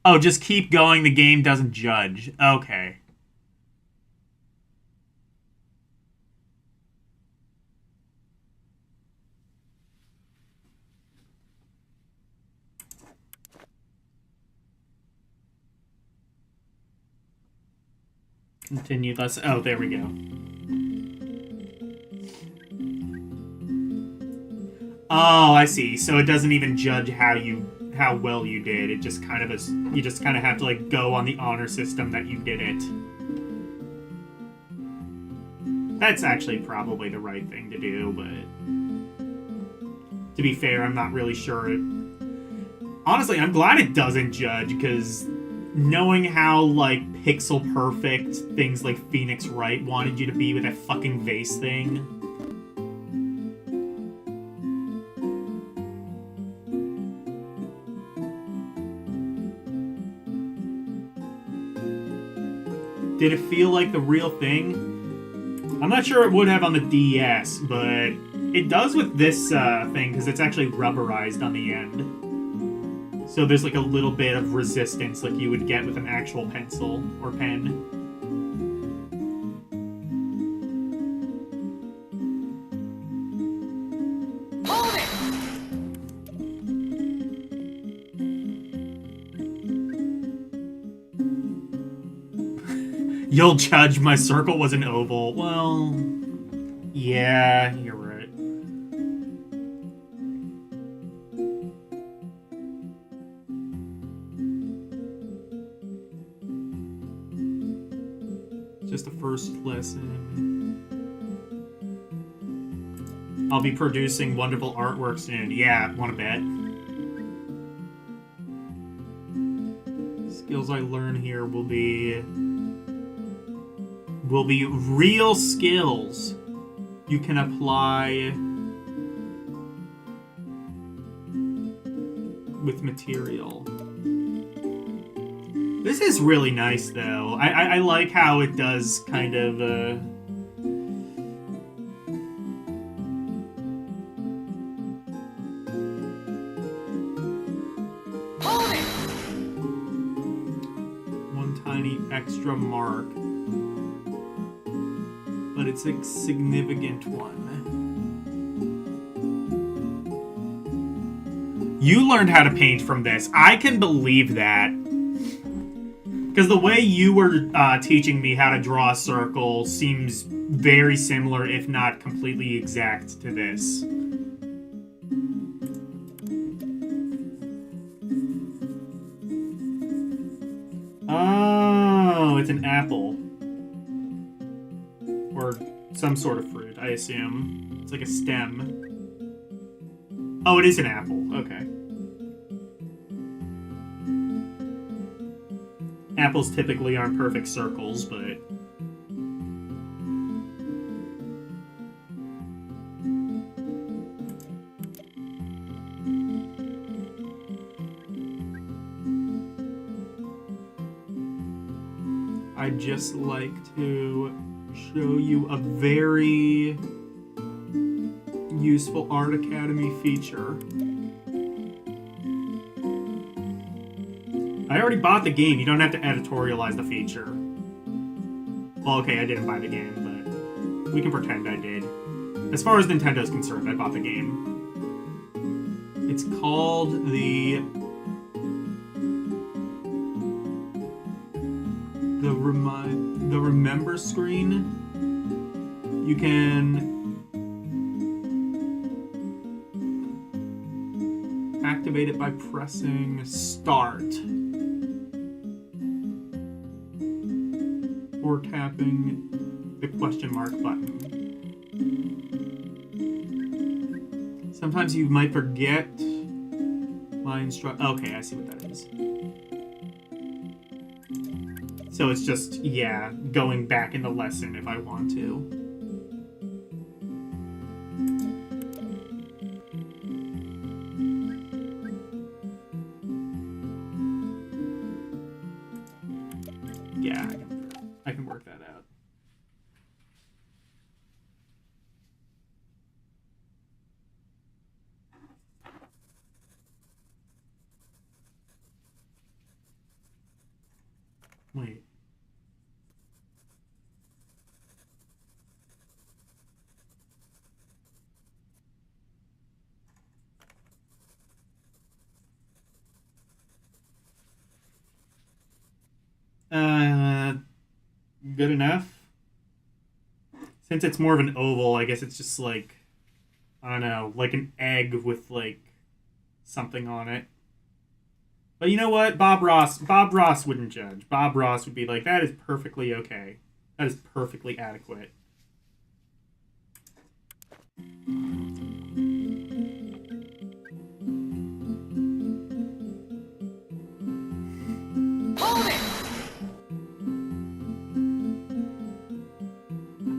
Oh, just keep going. The game doesn't judge. Okay. Continue. Let's. Oh, there we go. Oh, I see. So it doesn't even judge how well you did. It just kind of is. You just kind of have to like go on the honor system that you did it. That's actually probably the right thing to do, but to be fair, I'm not really sure. Honestly, I'm glad it doesn't judge, because knowing how, like, pixel perfect things like Phoenix Wright wanted you to be with that fucking vase thing. Did it feel like the real thing? I'm not sure it would have on the DS, but it does with this thing, because it's actually rubberized on the end. So there's like a little bit of resistance like you would get with an actual pencil or pen. You'll judge my circle was an oval. Well, yeah, you're right. Just the first lesson. I'll be producing wonderful artwork soon. Yeah, wanna bet? Skills I learn here will be real skills you can apply with material. This is really nice, though. I like how it does kind of, one tiny extra mark. But it's a significant one. You learned how to paint from this. I can believe that. Because the way you were teaching me how to draw a circle seems very similar, if not completely exact, to this. Oh, it's an apple. Or some sort of fruit, I assume. It's like a stem. Oh, it is an apple. Okay. Apples typically aren't perfect circles, but... I'd just like to show you a very useful Art Academy feature. I already bought the game. You don't have to editorialize the feature. Well, okay, I didn't buy the game, but we can pretend I did. As far as Nintendo's concerned, I bought the game. It's called the Remember screen. You can activate it by pressing start or tapping the question mark button. Sometimes you might forget my Okay, I see what that is. So it's just, yeah, going back in the lesson if I want to. Yeah, I can work that out. Wait. Good enough. Since it's more of an oval, I guess it's just like, I don't know, like an egg with like something on it. But you know what? Bob Ross wouldn't judge. Bob Ross would be like, that is perfectly okay. That is perfectly adequate.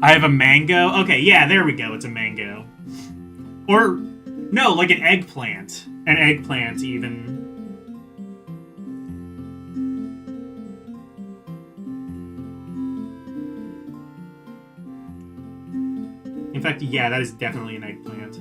I have a mango? Okay, yeah, there we go. It's a mango. Or, no, like an eggplant. An eggplant, even. In fact, yeah, that is definitely an eggplant.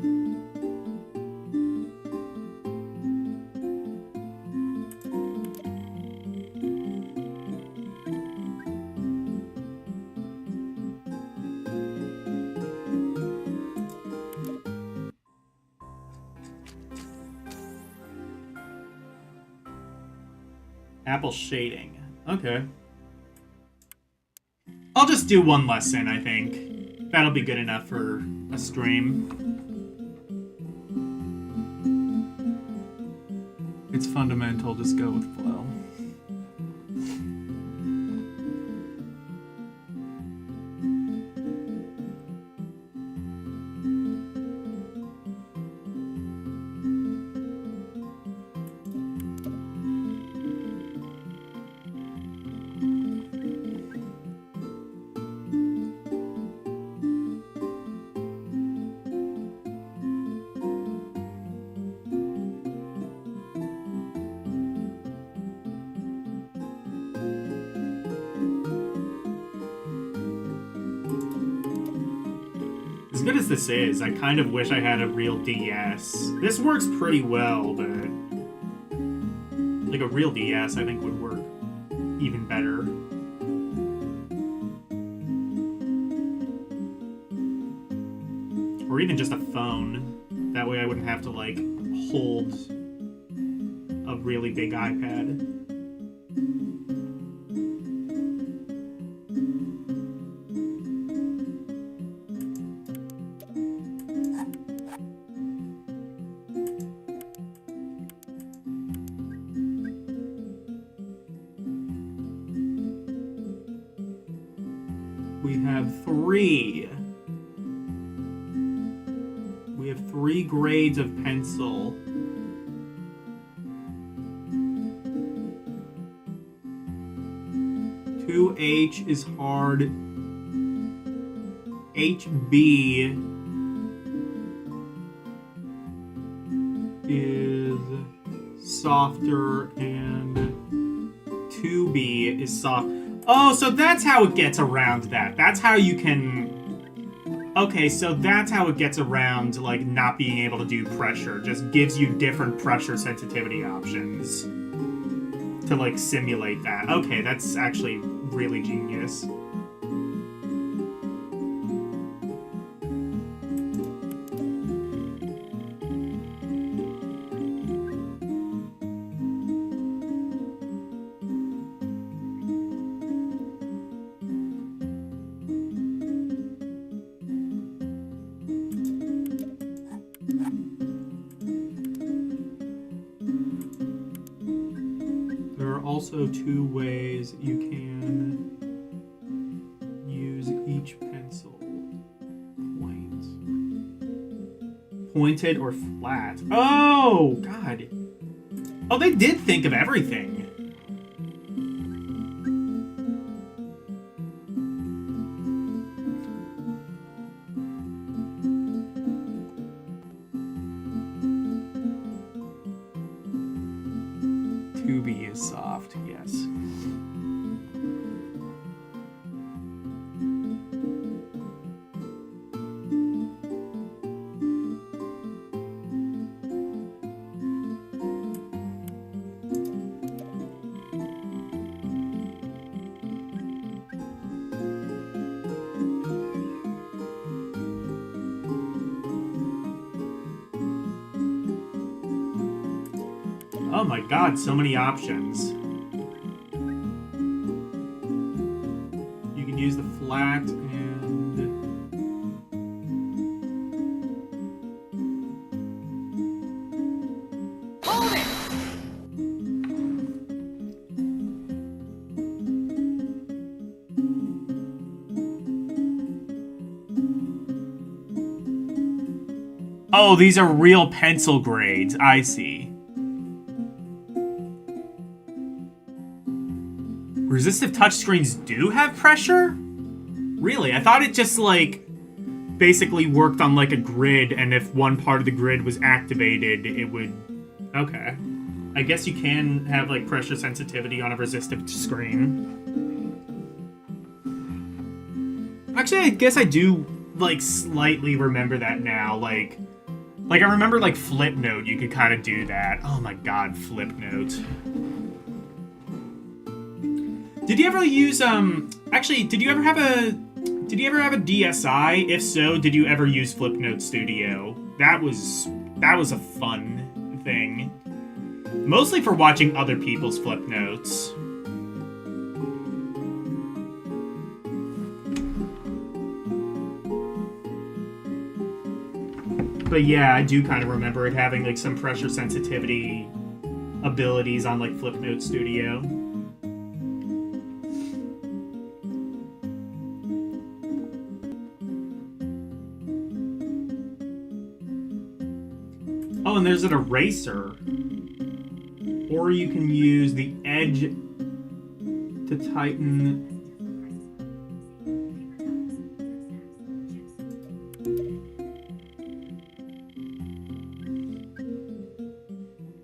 Apple shading. Okay. I'll just do one lesson, I think. That'll be good enough for a stream. It's fundamental, just go with flow. good as this is, I kind of wish I had a real DS. This works pretty well, but like a real DS I think would work even better. Or even just a phone. That way I wouldn't have to like hold a really big iPad. We have three. We have 3 grades of pencil. H is hard. HB is softer, and 2B is soft. Oh, so that's how it gets around that. That's how you can... Okay, so that's how it gets around, like, not being able to do pressure. Just gives you different pressure sensitivity options to, like, simulate that. Okay, that's actually really genius. Also 2 ways you can use each pencil. Pointed or flat. Oh, God. Oh, they did think of everything. Soft, yes. Oh my God, so many options. You can use the flat and... Hold it! Oh, these are real pencil grades. I see. Resistive touchscreens do have pressure? Really? I thought it just, like, basically worked on, like, a grid, and if one part of the grid was activated, it would... Okay. I guess you can have, like, pressure sensitivity on a resistive screen. Actually, I guess I do, like, slightly remember that now. Like I remember, like, Flipnote, you could kind of do that. Oh my God, Flipnote. Did you ever use, actually, did you ever have a DSi? If so, did you ever use Flipnote Studio? That was a fun thing. Mostly for watching other people's Flipnotes. But yeah, I do kind of remember it having, like, some pressure sensitivity abilities on, like, Flipnote Studio. Oh, and there's an eraser. Or you can use the edge to tighten.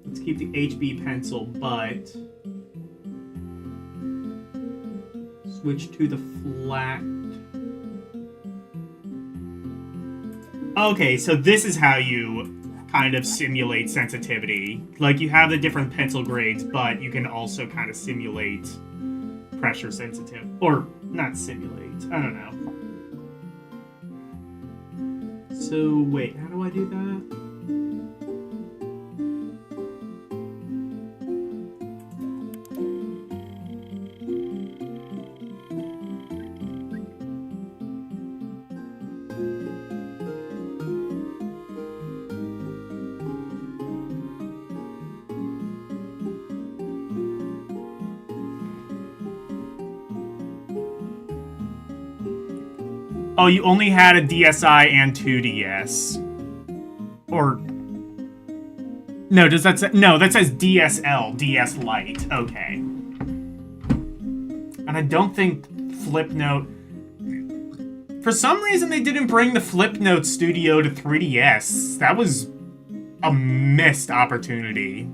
Let's keep the HB pencil, but switch to the flat. Okay, so this is how you kind of simulate sensitivity. Like, you have the different pencil grades, but you can also kind of simulate pressure sensitive. Or, not simulate. I don't know. So, wait, how do I do that? Oh, you only had a DSi and 2DS. Or... No, does that say... No, that says DSL, DS Lite. Okay. And I don't think Flipnote... For some reason, they didn't bring the Flipnote Studio to 3DS. That was a missed opportunity.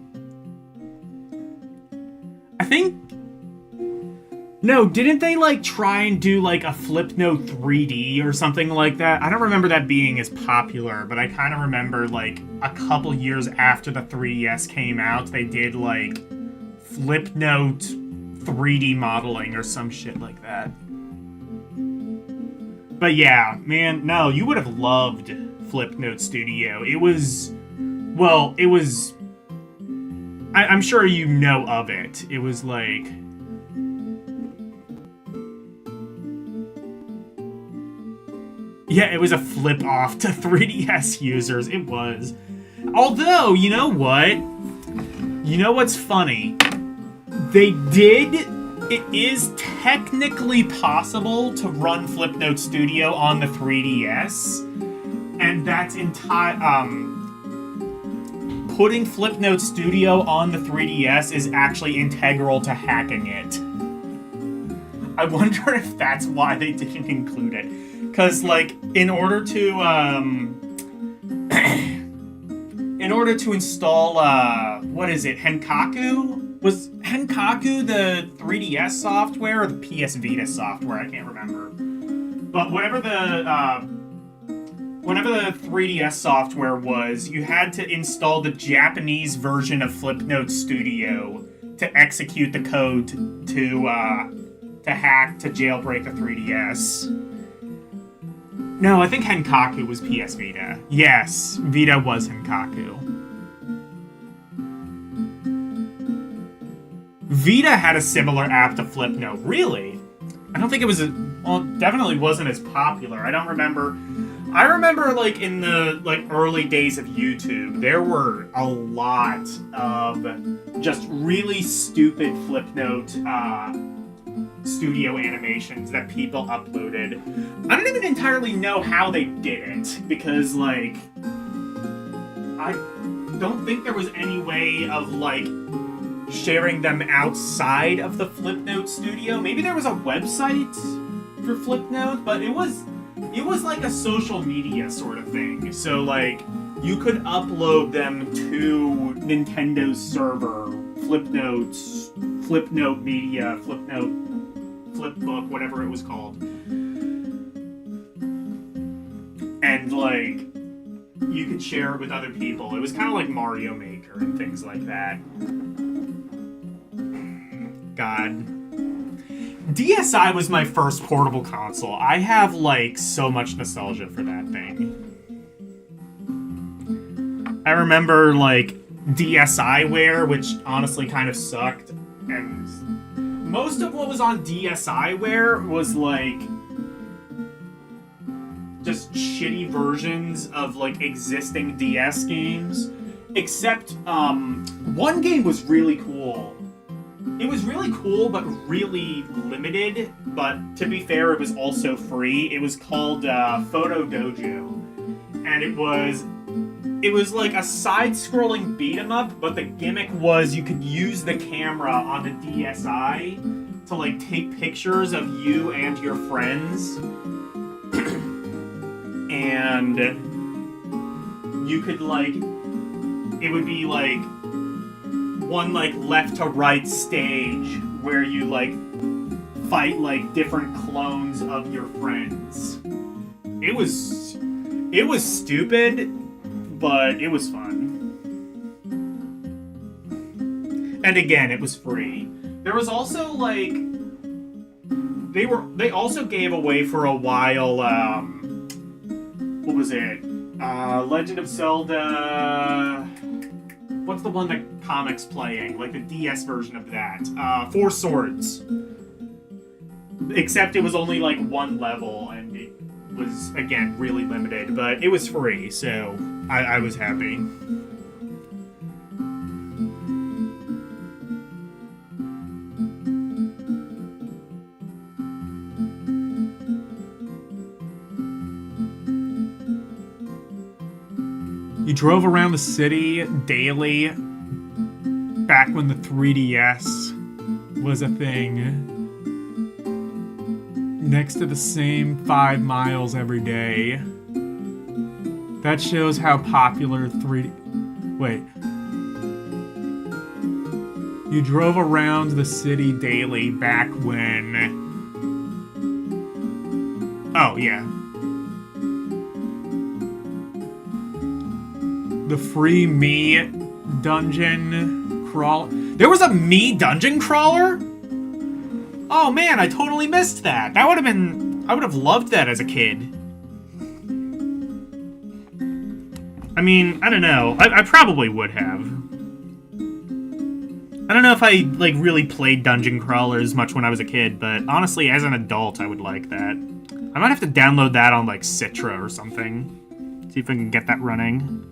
I think... No, didn't they, like, try and do, like, a Flipnote 3D or something like that? I don't remember that being as popular, but I kind of remember, like, a couple years after the 3DS came out, they did, like, Flipnote 3D modeling or some shit like that. But yeah, man, no, you would have loved Flipnote Studio. It was... Well, it was... I'm sure you know of it. It was, like... Yeah, it was a flip-off to 3DS users. It was. Although, you know what? You know what's funny? They did... It is technically possible to run Flipnote Studio on the 3DS. And that's putting Flipnote Studio on the 3DS is actually integral to hacking it. I wonder if that's why they didn't include it. Because, like, in order to install, what is it, Henkaku? Was Henkaku the 3DS software or the PS Vita software? I can't remember. But whatever the 3DS software was, you had to install the Japanese version of Flipnote Studio to execute the code to hack, to jailbreak the 3DS. No, I think Henkaku was PS Vita. Yes, Vita was Henkaku. Vita had a similar app to Flipnote. Really? I don't think it was well, it definitely wasn't as popular. I don't remember. I remember, like, in the, like, early days of YouTube, there were a lot of just really stupid Flipnote, studio animations that people uploaded. I don't even entirely know how they did it, because, like, I don't think there was any way of, like, sharing them outside of the Flipnote studio. Maybe there was a website for Flipnote, but it was like a social media sort of thing. So, like, you could upload them to Nintendo's server, Flipnote Media, Flipbook, whatever it was called. And, like, you could share it with other people. It was kind of like Mario Maker and things like that. God. DSi was my first portable console. I have, like, so much nostalgia for that thing. I remember, like, DSiWare, which honestly kind of sucked, and most of what was on DSiWare was, like, just shitty versions of, like, existing DS games. Except, one game was really cool. It was really cool, but really limited. But, to be fair, it was also free. It was called, Photo Dojo. And it was like a side-scrolling beat-em-up, but the gimmick was you could use the camera on the DSi to, like, take pictures of you and your friends. And you could, like, it would be, like, one, like, left-to-right stage where you, like, fight, like, different clones of your friends. It It was stupid, but it was fun. And again, it was free. There was also like they also gave away for a while what was it? Legend of Zelda. What's the one that Comic's playing? Like the DS version of that. Four Swords. Except it was only like one level, and it was, again, really limited. But it was free, so I was happy. You drove around the city daily back when the 3DS was a thing. Next to the same 5 miles every day. That shows how popular 3D... Wait. You drove around the city daily back when... Oh, yeah. The free me dungeon crawl. There was a me dungeon crawler? Oh man, I totally missed that. That would have been... I would have loved that as a kid. I mean, I don't know. I probably would have. I don't know if I, like, really played dungeon crawlers much when I was a kid, but honestly, as an adult, I would like that. I might have to download that on, like, Citra or something. See if I can get that running.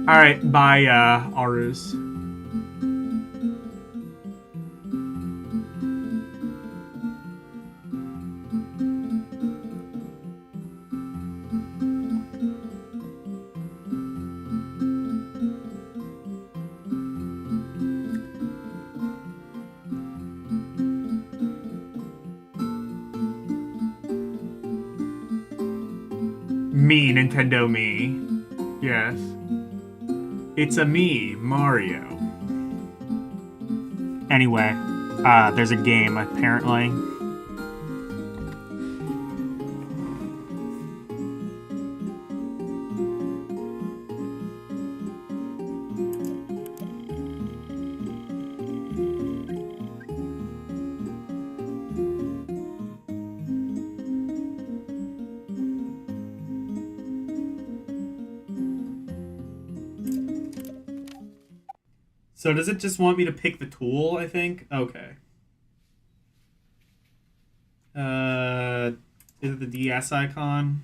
Alright, bye, Arus. Me, Nintendo me. Yes. It's a me, Mario. Anyway, there's a game, apparently. So does it just want me to pick the tool, I think? Okay. Is it the DS icon?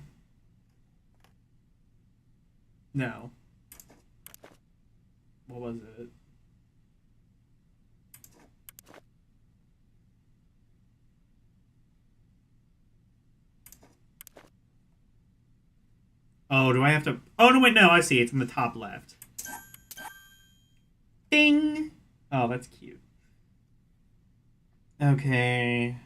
No. What was it? Oh, do I have to... Oh, no, wait, no, I see. It's in the top left. Ding! Oh, that's cute. Okay.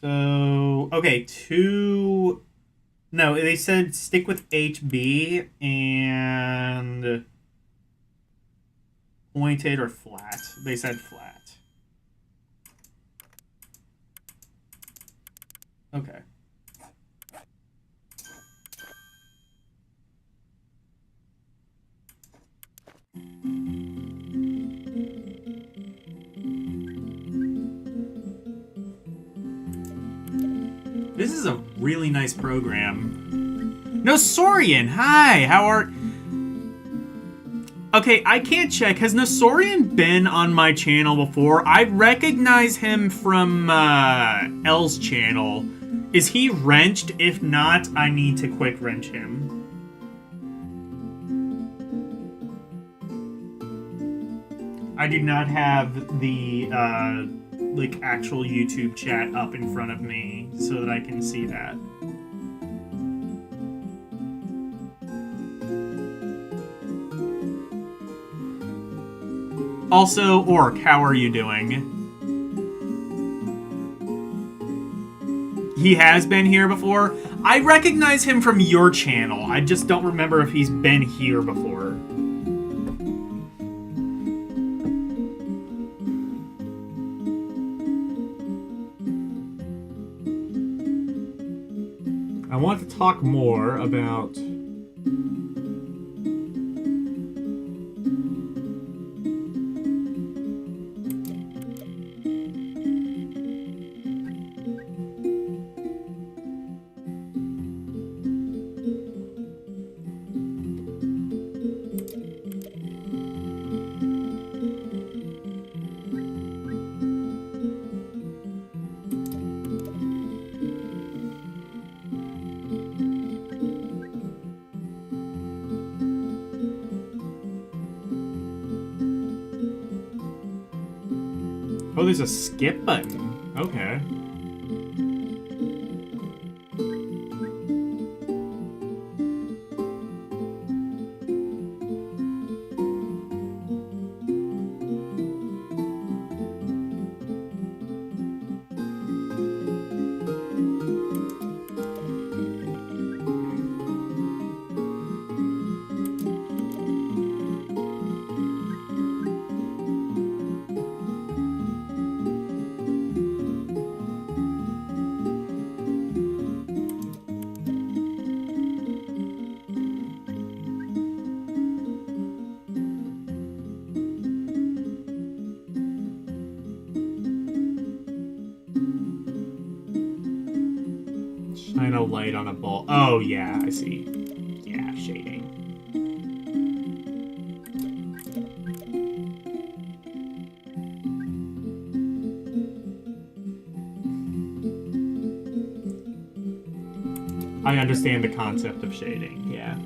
So, okay, two... No, they said stick with HB and pointed or flat. They said flat. Okay. This is a really nice program. Nosorian, hi, how are... Okay, I can't check. Has Nosorian been on my channel before? I recognize him from L's channel. Is he wrenched? If not, I need to quick wrench him. I do not have the like actual YouTube chat up in front of me so that I can see that. Also, Orc, how are you doing? He has been here before. I recognize him from your channel. I just don't remember if he's been here before. want to talk more about... Oh, there's a skip button. Okay. Shine a light on a ball. Oh, yeah, I see. Yeah, shading. I understand the concept of shading, yeah.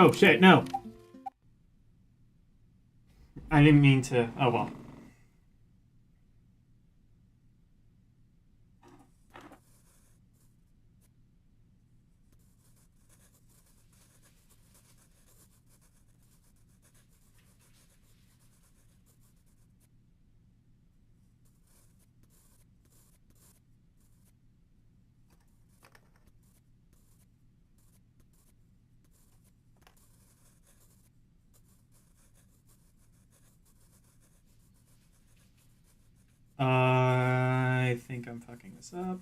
Oh shit, no. I didn't mean to. Oh well. I think I'm fucking this up.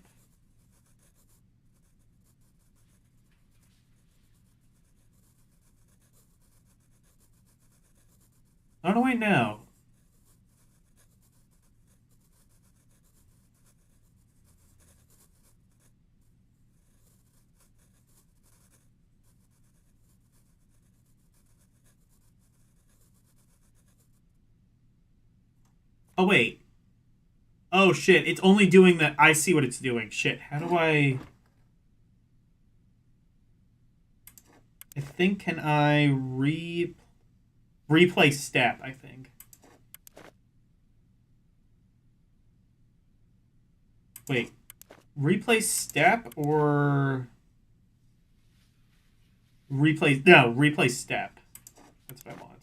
How do I know? Oh, wait. Oh, shit. It's only doing that. I see what it's doing. Shit. How do I... I think, can I replay step, I think. Wait. Replay step or... Replay... No, replay step. That's what I want.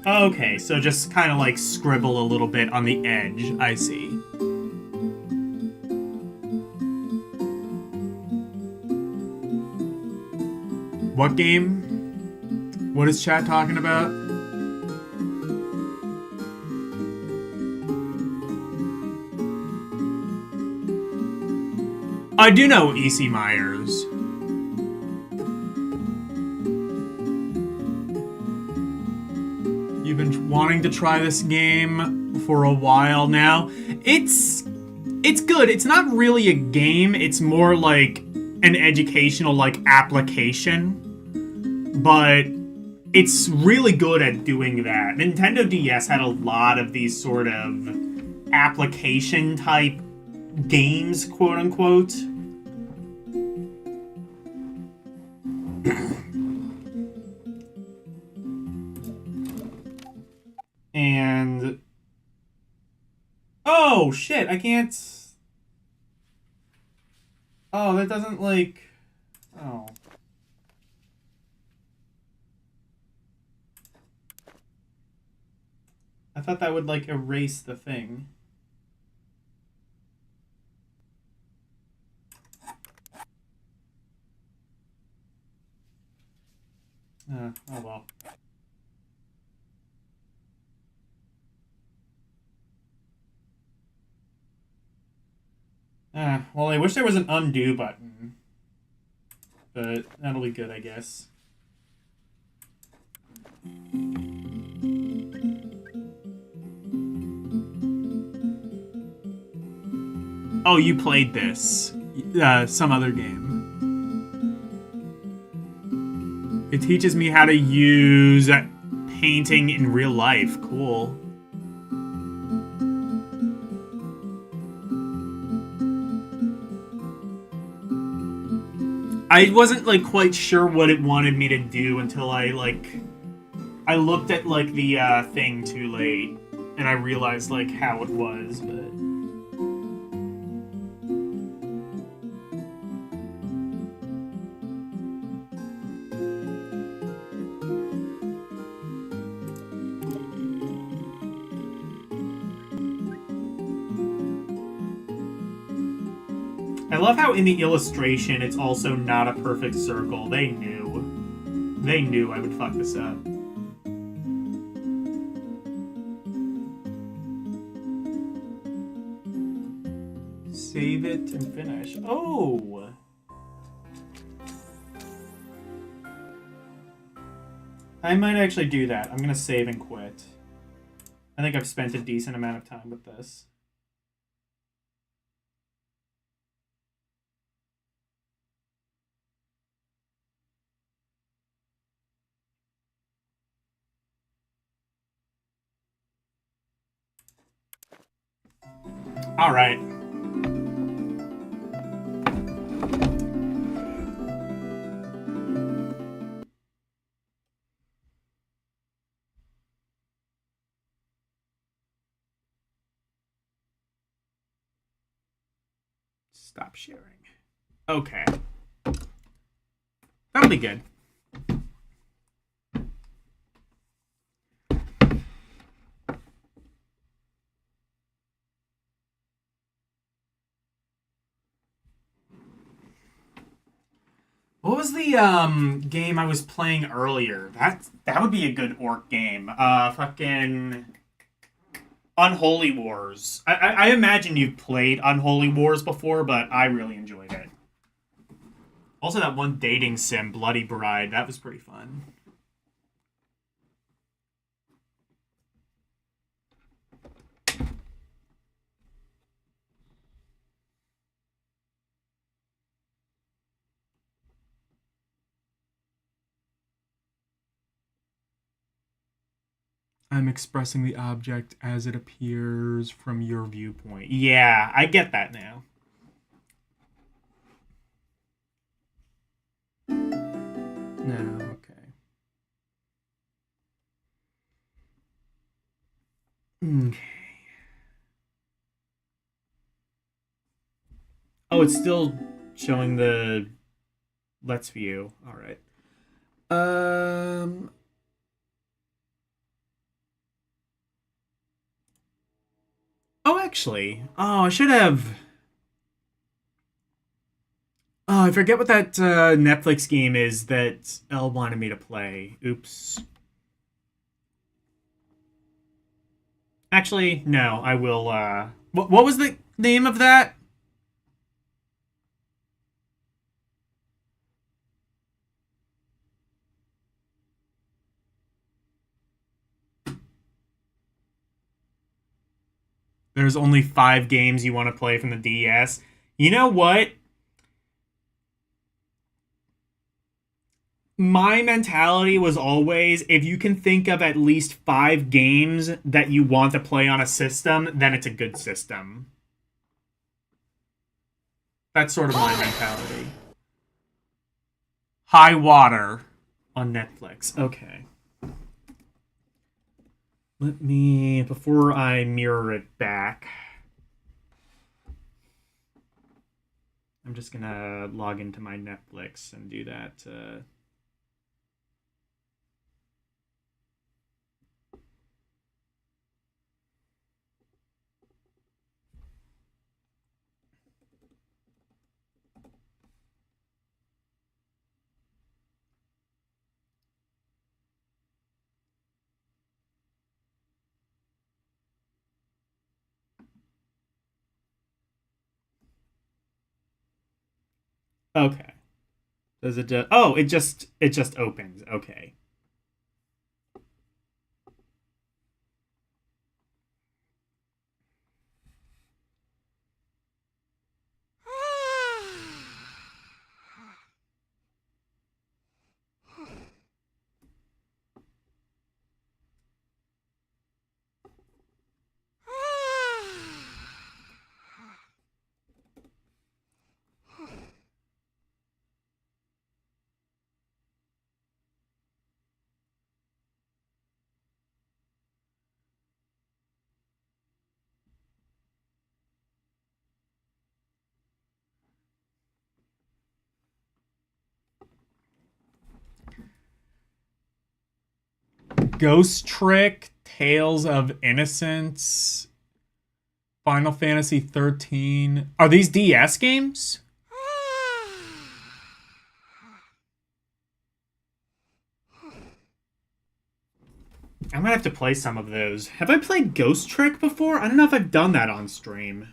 Okay, so just kind of like scribble a little bit on the edge, I see. What game? What is chat talking about? I do know E.C. Myers. You've been wanting to try this game for a while now. It's good. It's not really a game. It's more like an educational like application. But it's really good at doing that. Nintendo DS had a lot of these sort of application type games, quote unquote. And oh shit, I can't. Oh, that doesn't like. Oh. I thought that would like erase the thing. Oh well. Well, I wish there was an undo button. But that'll be good, I guess. Oh, you played this. Some other game. It teaches me how to use painting in real life. Cool. I wasn't like quite sure what it wanted me to do until I looked at like the thing too late and I realized like how it was, but I love how in the illustration it's also not a perfect circle. They knew I would fuck this up. Save it and finish. Oh! I might actually do that. I'm gonna save and quit. I think I've spent a decent amount of time with this. All right. Stop sharing. Okay. That'll be good. What was the game I was playing earlier? That would be a good orc game. Fucking Unholy Wars. I imagine you've played Unholy Wars before, but I really enjoyed it. Also, that one dating sim, Bloody Bride, that was pretty fun. I'm expressing the object as it appears from your viewpoint. Yeah, I get that now. No, okay. Okay. Oh, it's still showing the Let's View. All right. Oh, actually. Oh, I should have. Oh, I forget what that Netflix game is that Elle wanted me to play. Oops. Actually, no, I will, what was the name of that? There's only 5 games you want to play from the DS. You know what? my mentality was always, if you can think of at least 5 games that you want to play on a system, then it's a good system. That's sort of my mentality. High Water on Netflix. Okay. Let me, before I mirror it back, I'm just gonna log into my Netflix and do that. Okay. Does it just... Oh, it just opens. Okay. Ghost Trick, Tales of Innocence, Final Fantasy 13. Are these DS games? I'm gonna have to play some of those. Have I played Ghost Trick before? I don't know if I've done that on stream.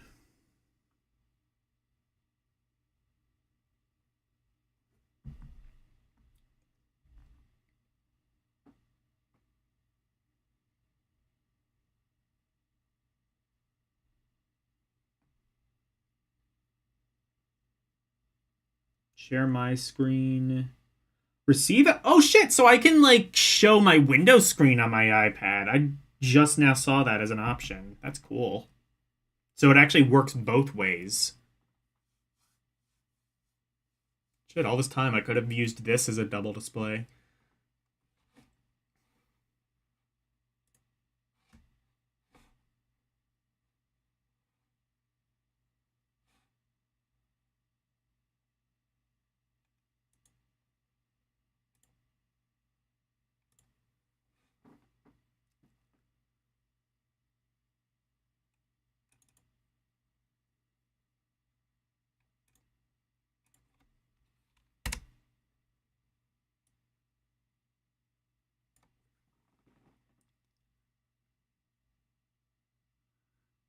Share my screen. Receive it? Oh shit, so I can like show my window screen on my iPad. I just now saw that as an option. That's cool. So it actually works both ways. Shit, all this time I could have used this as a double display.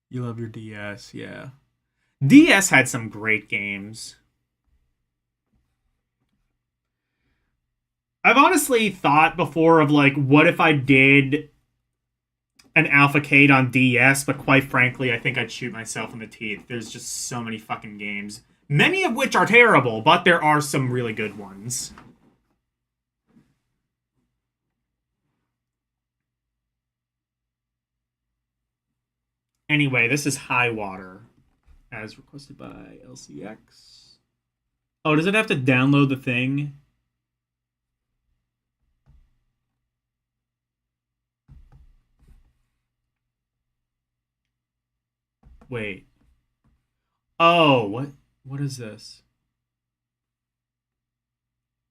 You love your DS, yeah. DS had some great games. I've honestly thought before of like, what if I did an Alphacade on DS, but quite frankly, I think I'd shoot myself in the teeth. There's just so many fucking games. Many of which are terrible, but there are some really good ones. Anyway, this is High Water, as requested by LCX. Oh, does it have to download the thing? Wait. Oh, what is this?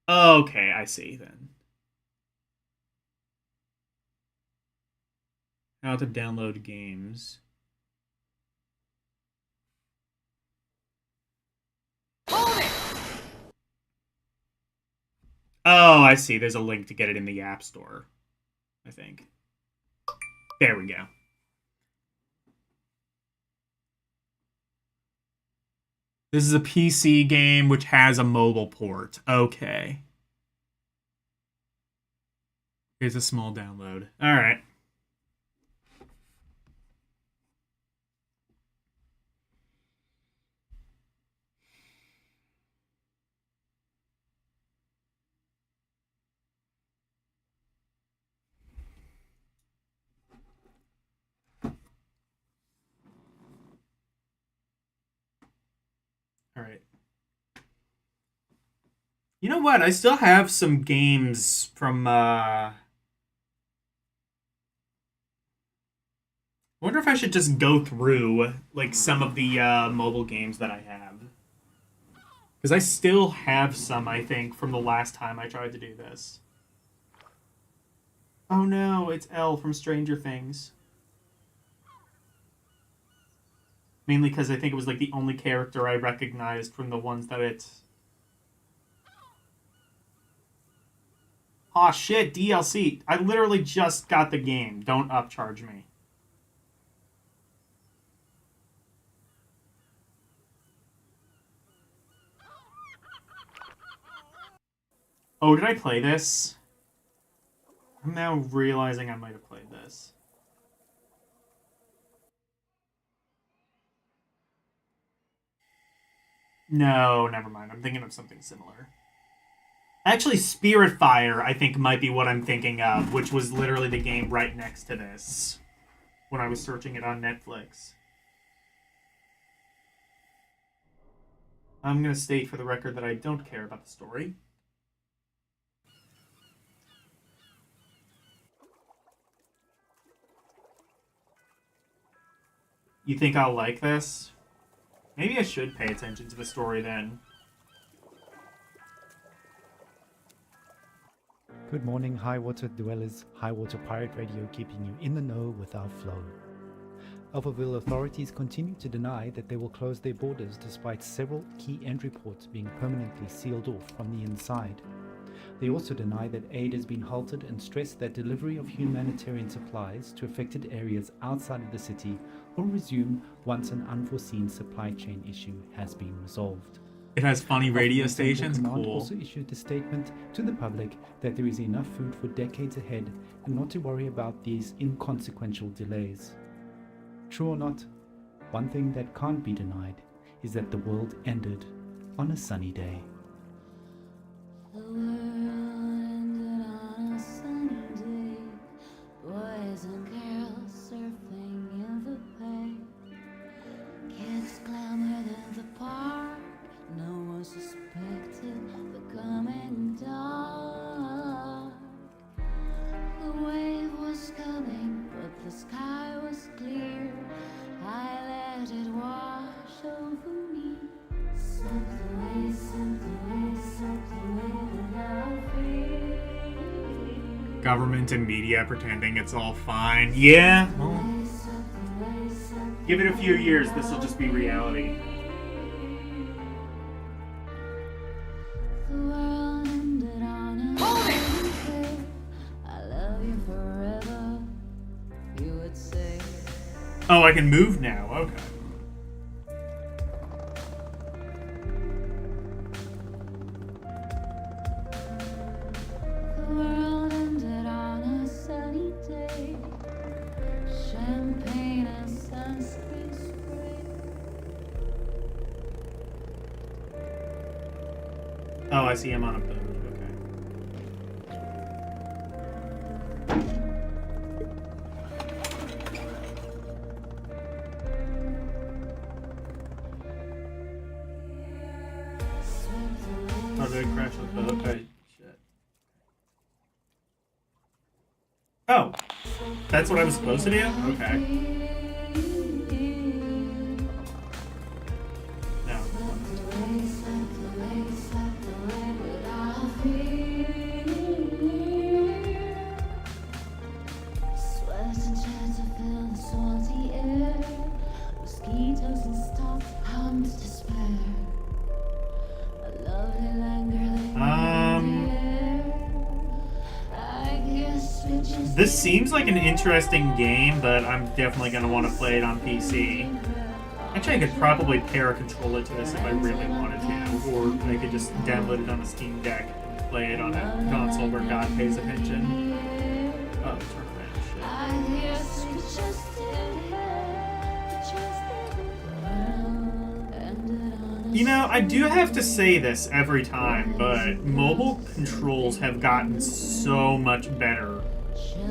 Okay, I see then. How to download games. Oh, I see. There's a link to get it in the App Store, I think. There we go. This is a PC game which has a mobile port. Okay. Here's a small download. All right. All right. You know what? I still have some games from, I wonder if I should just go through, like, some of the, mobile games that I have. Because I still have some, I think, from the last time I tried to do this. Oh no, it's Elle from Stranger Things. Mainly because I think it was, like, the only character I recognized from the ones that it's... Aw, shit, DLC. I literally just got the game. Don't upcharge me. Oh, did I play this? I'm now realizing I might have played this. No, never mind. I'm thinking of something similar. Actually, Spiritfire, I think, might be what I'm thinking of, which was literally the game right next to this when I was searching it on Netflix. I'm going to state for the record that I don't care about the story. You think I'll like this? Maybe I should pay attention to the story then. Good morning, high water dwellers. High Water Pirate Radio keeping you in the know with our flow. Alphaville authorities continue to deny that they will close their borders despite several key entry ports being permanently sealed off from the inside. They also deny that aid has been halted and stress that delivery of humanitarian supplies to affected areas outside of the city will resume once an unforeseen supply chain issue has been resolved. It has funny radio Alphaville Central stations. Command Cool. also issued a statement to the public that there is enough food for decades ahead and not to worry about these inconsequential delays. True or not, one thing that can't be denied is that the world ended on a sunny day. The world ended on a sunny day. Boys and girls surfing in the bay. Kids clamored in the park. No one suspected the coming dark. The wave was coming, but the sky was clear. I let it wash over me. Swept away, swept away, swept away without fear. Government and media pretending it's all fine. Yeah. Well, give it a few years. This will just be reality. The world ended on a sunny day. I love you forever, you would say. Oh, I can move now. Okay. The world ended on a sunny day. Champagne and sunscreen spray. Oh, I see him on a boat. Okay. Oh, did I crash the boat? Okay. Shit. Oh, that's what I was supposed to do? Okay. No. Sweat and chance to fill the salty air. Mosquitoes and stuff hummed despair. A lovely languor lay in the air. I guess we just This seems like an interesting game, but I'm definitely going to want to play it on PC. Actually, I could probably pair a controller to this if I really wanted to, or I could just download it on a Steam Deck and play it on a console where God pays attention. Oh, it's shit. I guess we just didn't have to trust the world ended on a You know, I do have to say this every time, but mobile controls have gotten so much better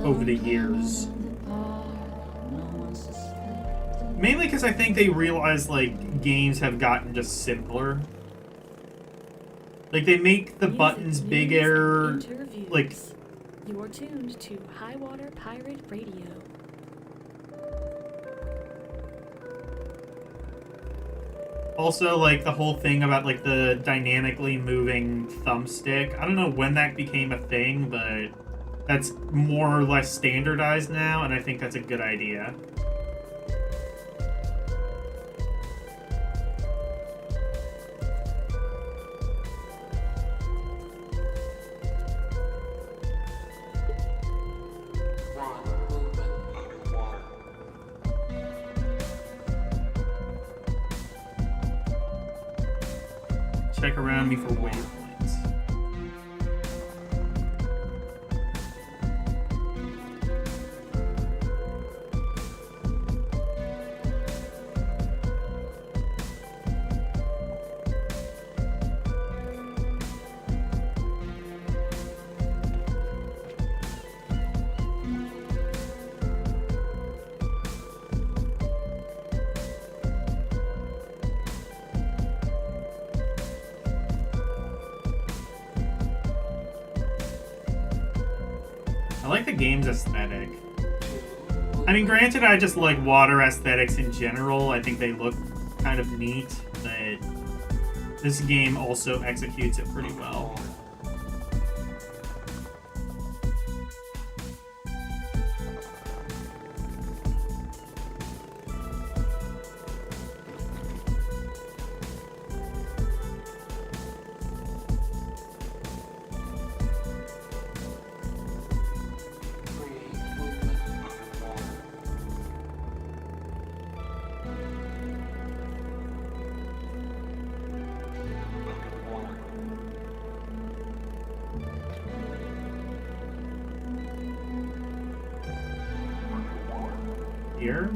over the years. no one suspected Mainly because I think they realize, like, games have gotten just simpler. Like, they make the Music, buttons news, bigger. and interviews. Like, You're tuned to High Water Pirate Radio. also, like, the whole thing about, like, the dynamically moving thumbstick. I don't know when that became a thing, but that's more or less standardized now, and I think that's a good idea. Check around me for waypoints. I like the game's aesthetic. I mean, granted, I just like water aesthetics in general. I think they look kind of neat, but this game also executes it pretty well. Here.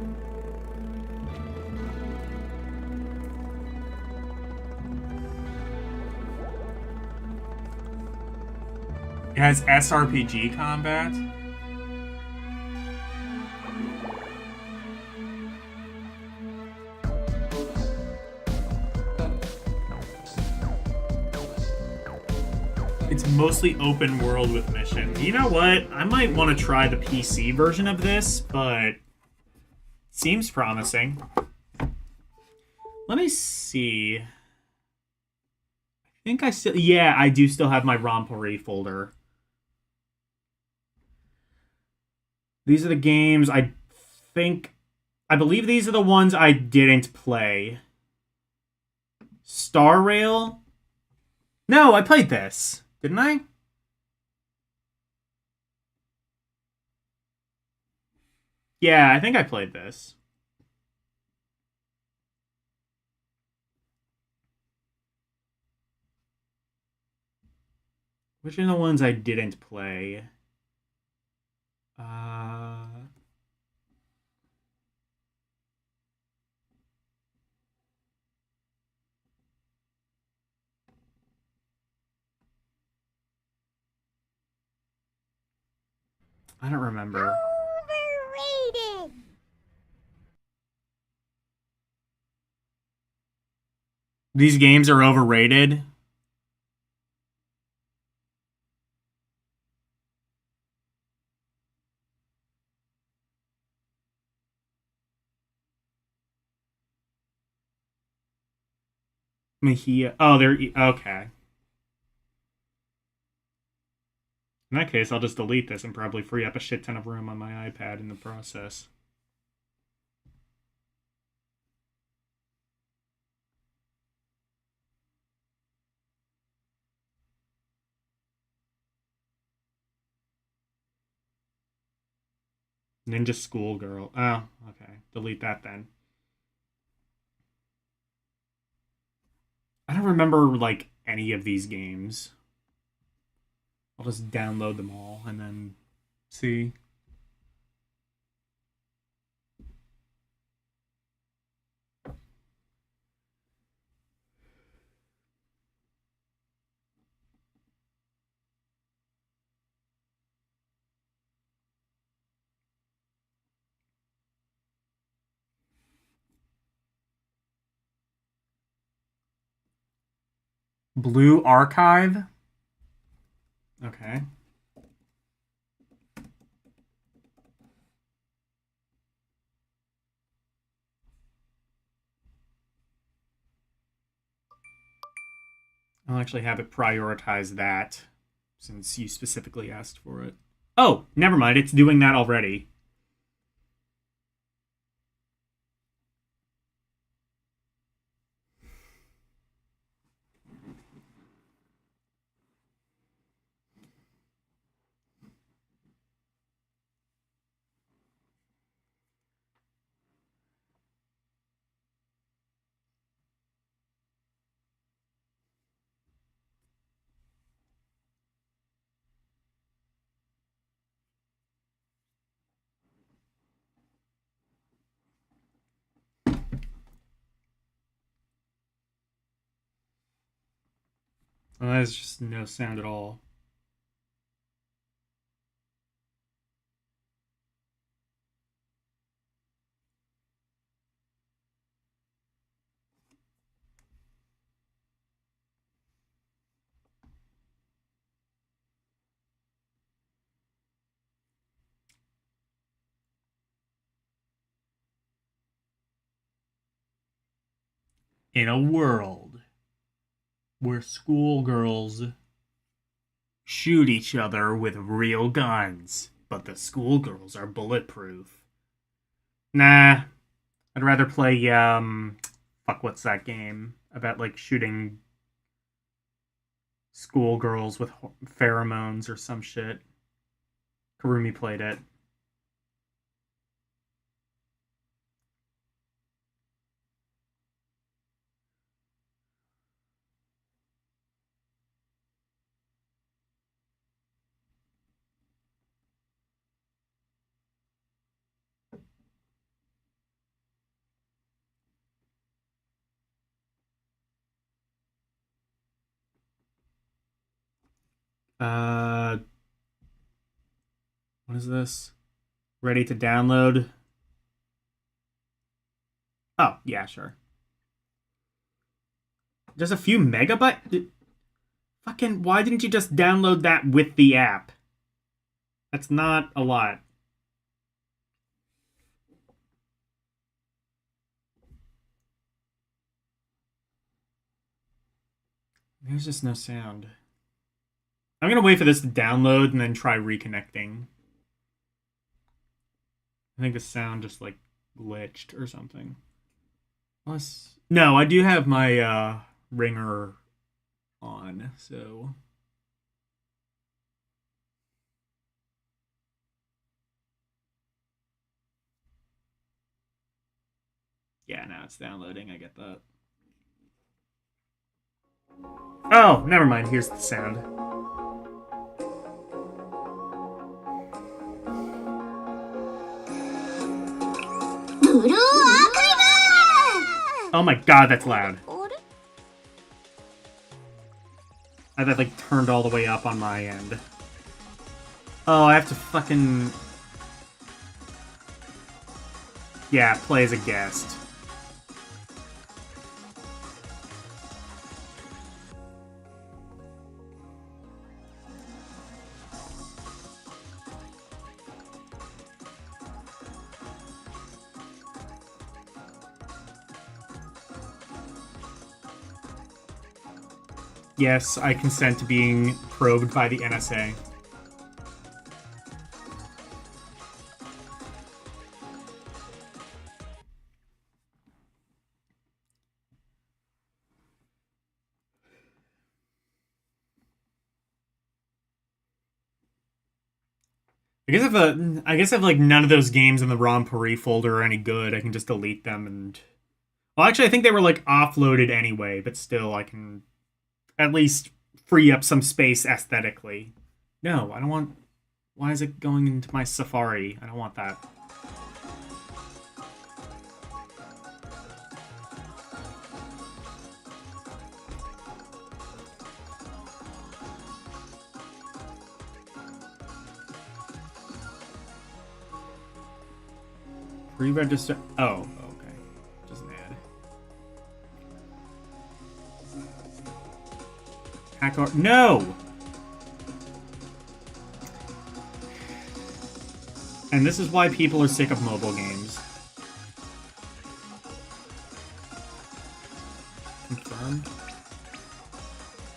It has SRPG combat. It's mostly open world with missions. You know what? I might want to try the PC version of this, but seems promising. Let me see. I think I still... Yeah, I do still have my ROM Porrige folder. These are the games I think... I believe these are the ones I didn't play. Star Rail? No, I played this. Didn't I? Yeah, I think I played this. Which are the ones I didn't play? I don't remember. Overrated. These games are overrated. Mejia. Oh, they're... Okay. In that case, I'll just delete this and probably free up a shit ton of room on my iPad in the process. Ninja Schoolgirl. Oh, okay. Delete that then. I don't remember, like, any of these games. I'll just download them all and then see. Blue archive? Okay. I'll actually have it prioritize that, since you specifically asked for it. Oh, never mind. It's doing that already. Well, that's just no sound at all. In a world where schoolgirls shoot each other with real guns, but the schoolgirls are bulletproof. Nah, I'd rather play, fuck, what's that game? About, like, shooting schoolgirls with pheromones or some shit. Karumi played it. What is this? Ready to download? Oh, yeah, sure. Just a few megabytes? Fucking, why didn't you just download that with the app? That's not a lot. There's just no sound. I'm gonna wait for this to download and then try reconnecting. I think the sound just, like, glitched or something. Plus, no, I do have my, ringer on, so... Yeah, now it's downloading, I get that. Oh, never mind, here's the sound. Oh my god, that's loud. I had that, like, turned all the way up on my end. Oh, I have to fucking... Yeah, play as a guest. Yes, I consent to being probed by the NSA. I guess if like none of those games in the ROM Porrige folder are any good, I can just delete them and... Well, actually, I think they were like offloaded anyway, but still, I can at least free up some space aesthetically. No, I don't want... Why is it going into my Safari? I don't want that. Pre-register... Oh, okay. Just an ad. No! And this is why people are sick of mobile games. Confirm.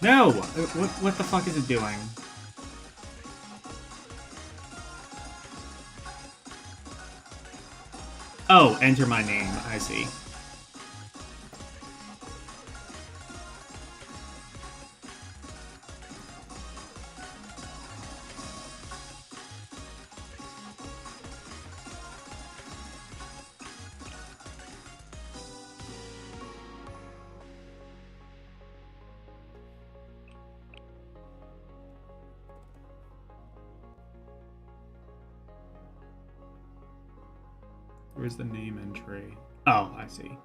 No! What the fuck is it doing? Oh, enter my name. I see. Where's the name entry? Oh, I see.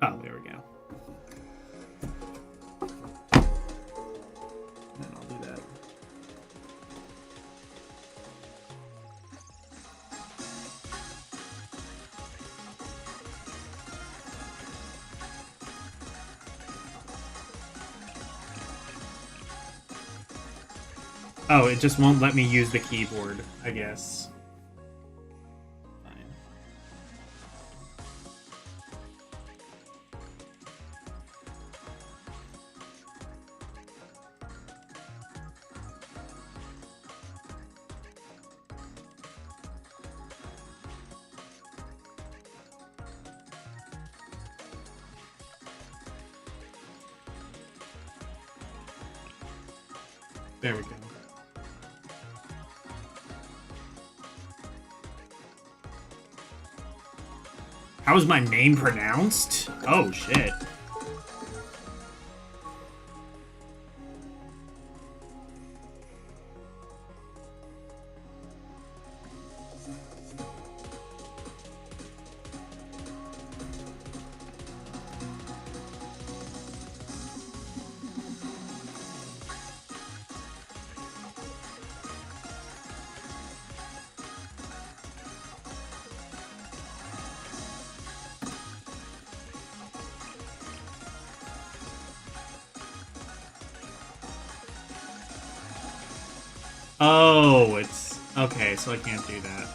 Oh, there we go. And I'll do that. Oh, it just won't let me use the keyboard, I guess. Fine. There we go. How is my name pronounced? Oh, shit. Oh, it's... Okay, so I can't do that.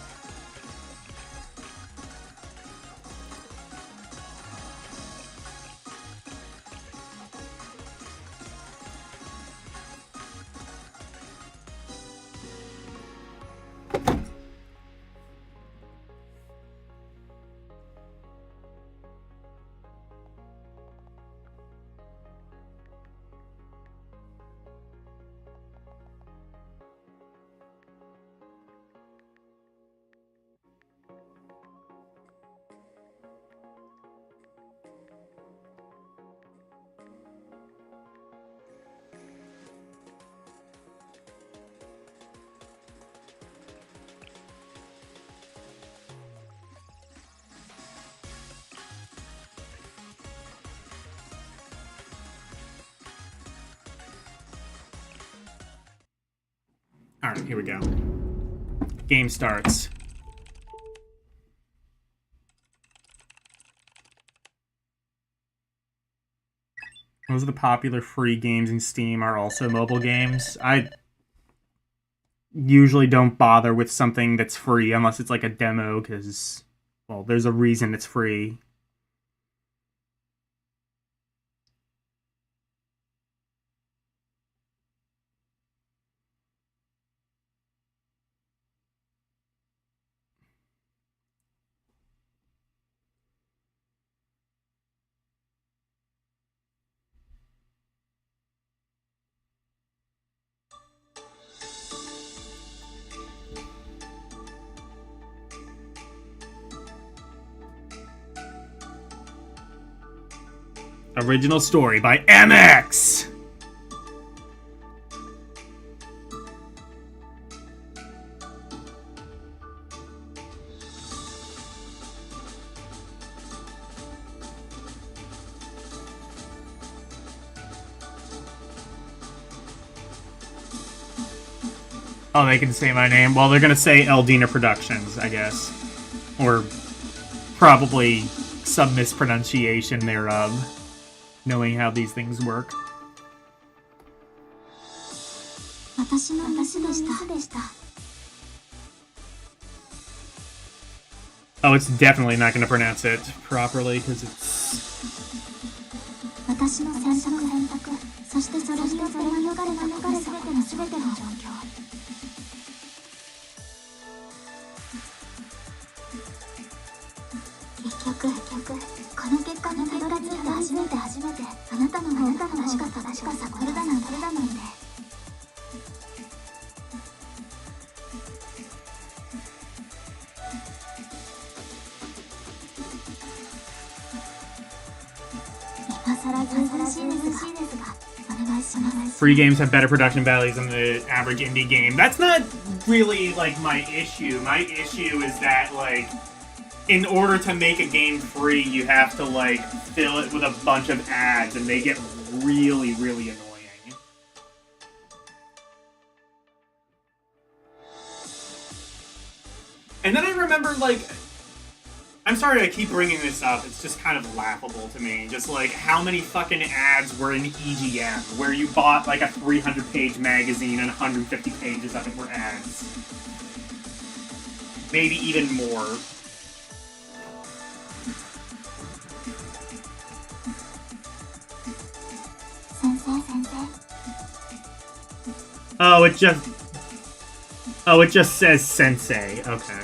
Alright, here we go. Game starts. Most of the popular free games in Steam are also mobile games. I usually don't bother with something that's free unless it's like a demo, because, well, there's a reason it's free. Original story by MX! Oh, they can say my name. Well, they're gonna say Eldina Productions, I guess. Or probably some mispronunciation thereof, knowing how these things work. Oh, it's definitely not gonna pronounce it properly, because it's... Free games have better production values than the average indie game. That's not really, like, my issue. My issue is that, like, in order to make a game free, you have to, like, fill it with a bunch of ads, and they get really, really annoying. And then I remember, like... I'm sorry I keep bringing this up, it's just kind of laughable to me. Just, like, how many fucking ads were in EGM, where you bought, like, a 300-page magazine and 150 pages of it were ads. Maybe even more. Oh, it just says sensei. Okay.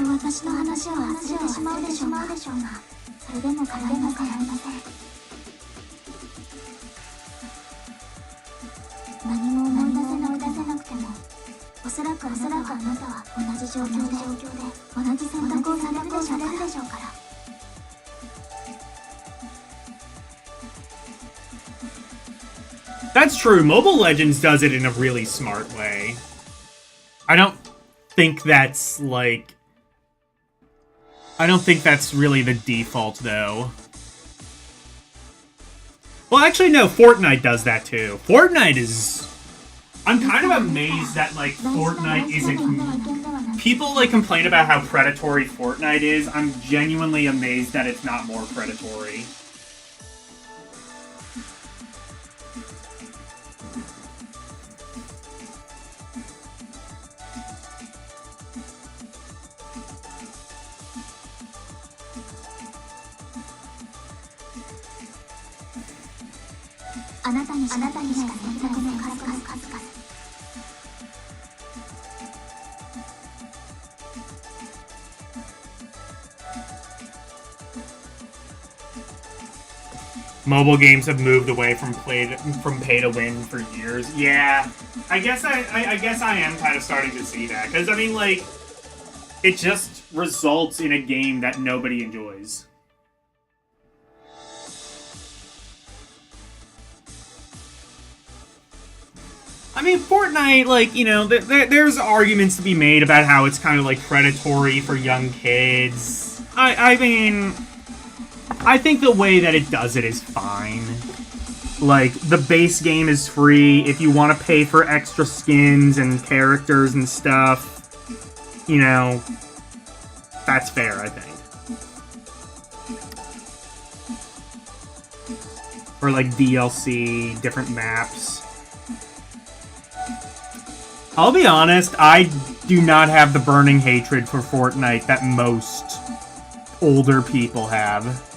That's true. Mobile Legends does it in a really smart way. I don't think that's, like... I don't think that's really the default, though. Well, actually, no, Fortnite does that, too. Fortnite is... I'm kind of amazed that, like, Fortnite isn't... People, like, complain about how predatory Fortnite is. I'm genuinely amazed that it's not more predatory. Mobile games have moved away from pay to win for years. Yeah, I guess I am kind of starting to see that, because I mean, like, it just results in a game that nobody enjoys. I mean, Fortnite, like, you know, there's arguments to be made about how it's kind of, like, predatory for young kids. I mean, I think the way that it does it is fine. Like, the base game is free. If you want to pay for extra skins and characters and stuff, you know, that's fair, I think. Or, like, DLC, different maps. I'll be honest, I do not have the burning hatred for Fortnite that most older people have.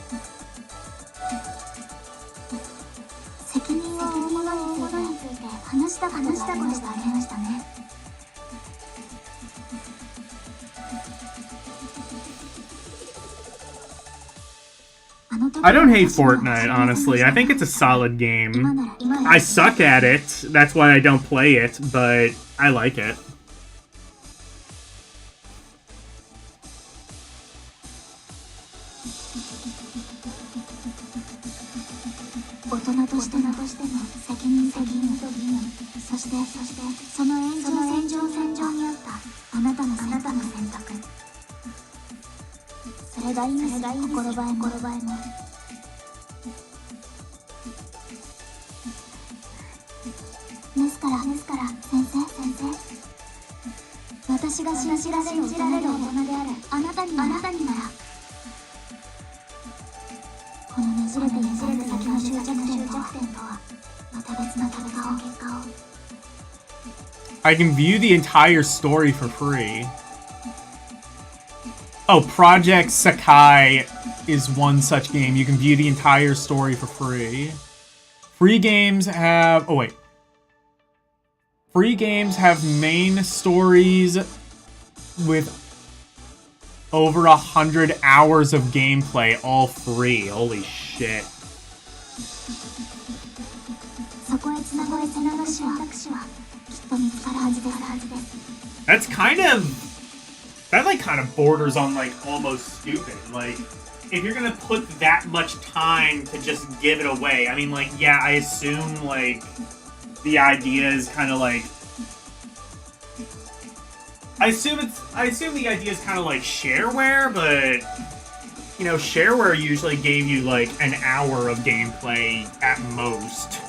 I don't hate Fortnite, honestly. I think it's a solid game. I suck at it, that's why I don't play it, but I like it. 私が信じられる大人であるあなたにならこのねじれて先の終着点とはまた別の結果をI can view the entire story for free. Oh, Project Sakai is one such game. You can view the entire story for free. Free games have... Oh, wait. Free games have main stories with over 100 hours of gameplay, all free. Holy shit. That's kind of... That, like, kind of borders on, like, almost stupid. Like, if you're gonna put that much time to just give it away, I mean, like, yeah, I assume, like, the idea is kind of, like... I assume the idea is kind of like shareware, but... You know, shareware usually gave you, like, an hour of gameplay at most.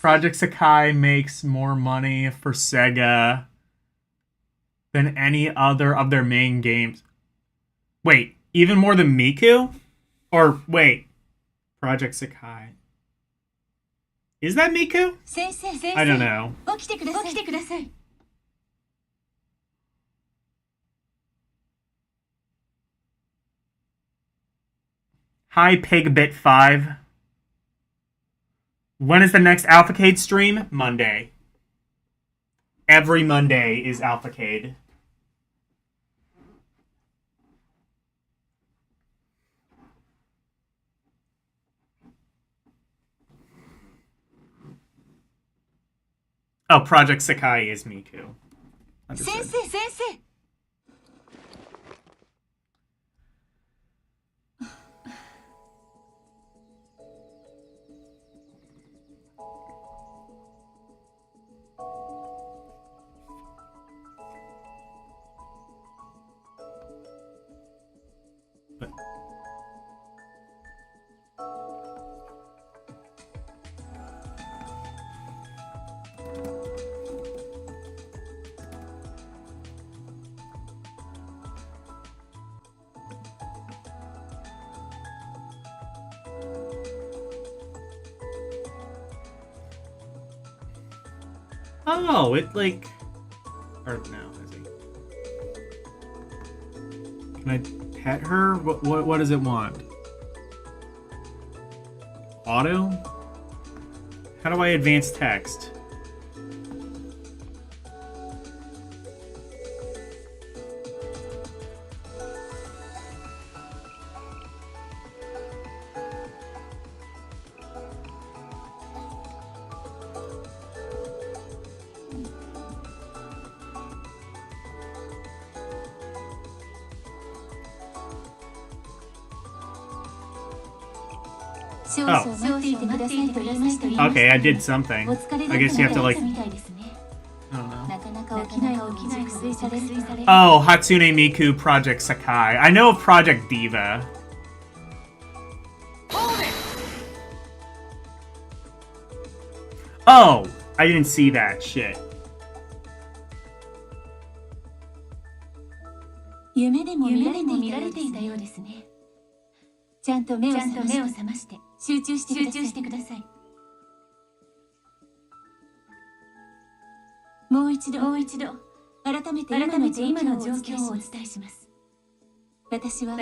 Project Sakai makes more money for Sega than any other of their main games. Wait, even more than Miku? Or, wait, Project Sakai. Is that Miku? I don't know. Hi, Pigbit5. When is the next Alphacade stream? Monday. Every Monday is Alphacade. Oh, Project Sakai is Miku. Understood. Sensei! Oh, it like... Or no, is it? Can I pet her? What does it want? Auto? How do I advance text? Oh. Okay, I did something. I guess you have to, like... I don't know. Oh, Hatsune Miku Project Sakai. I know of Project Diva. Oh! I didn't see that. Shit. 夢でも見られていたようですね。ちゃんと目を覚まして集中してください。もう一度改めて今の状況をお伝えします。私は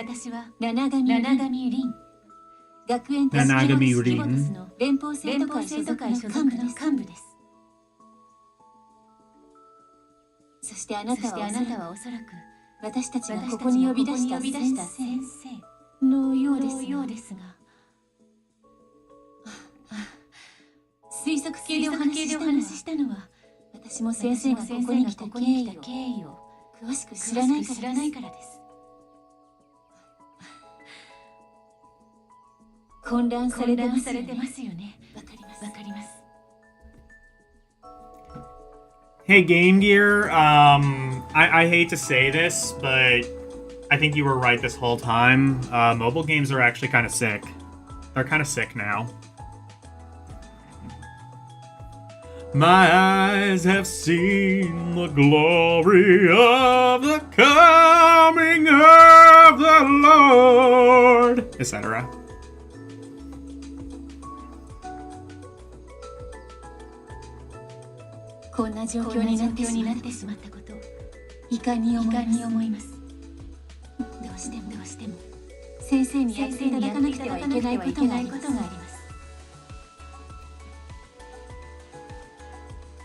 七神凛、学園都市規模都市の連邦生徒会所属の幹部です。そしてあなたはおそらく私たちがここに呼び出した先生のようですが、推測系でお話ししたのは、私も先生がここに来た経緯を詳しく知らないからです。混乱されてますよね。わかります。 Hey, Game Gear, I hate to say this, but I think you were right this whole time. Mobile games are actually kind of sick. They're kind of sick now. My eyes have seen the glory of the coming of the Lord, etc. こんな状況になってしまったこと、遺憾に思います。どうしても先生にやっていただかなくてはいけないことがあります。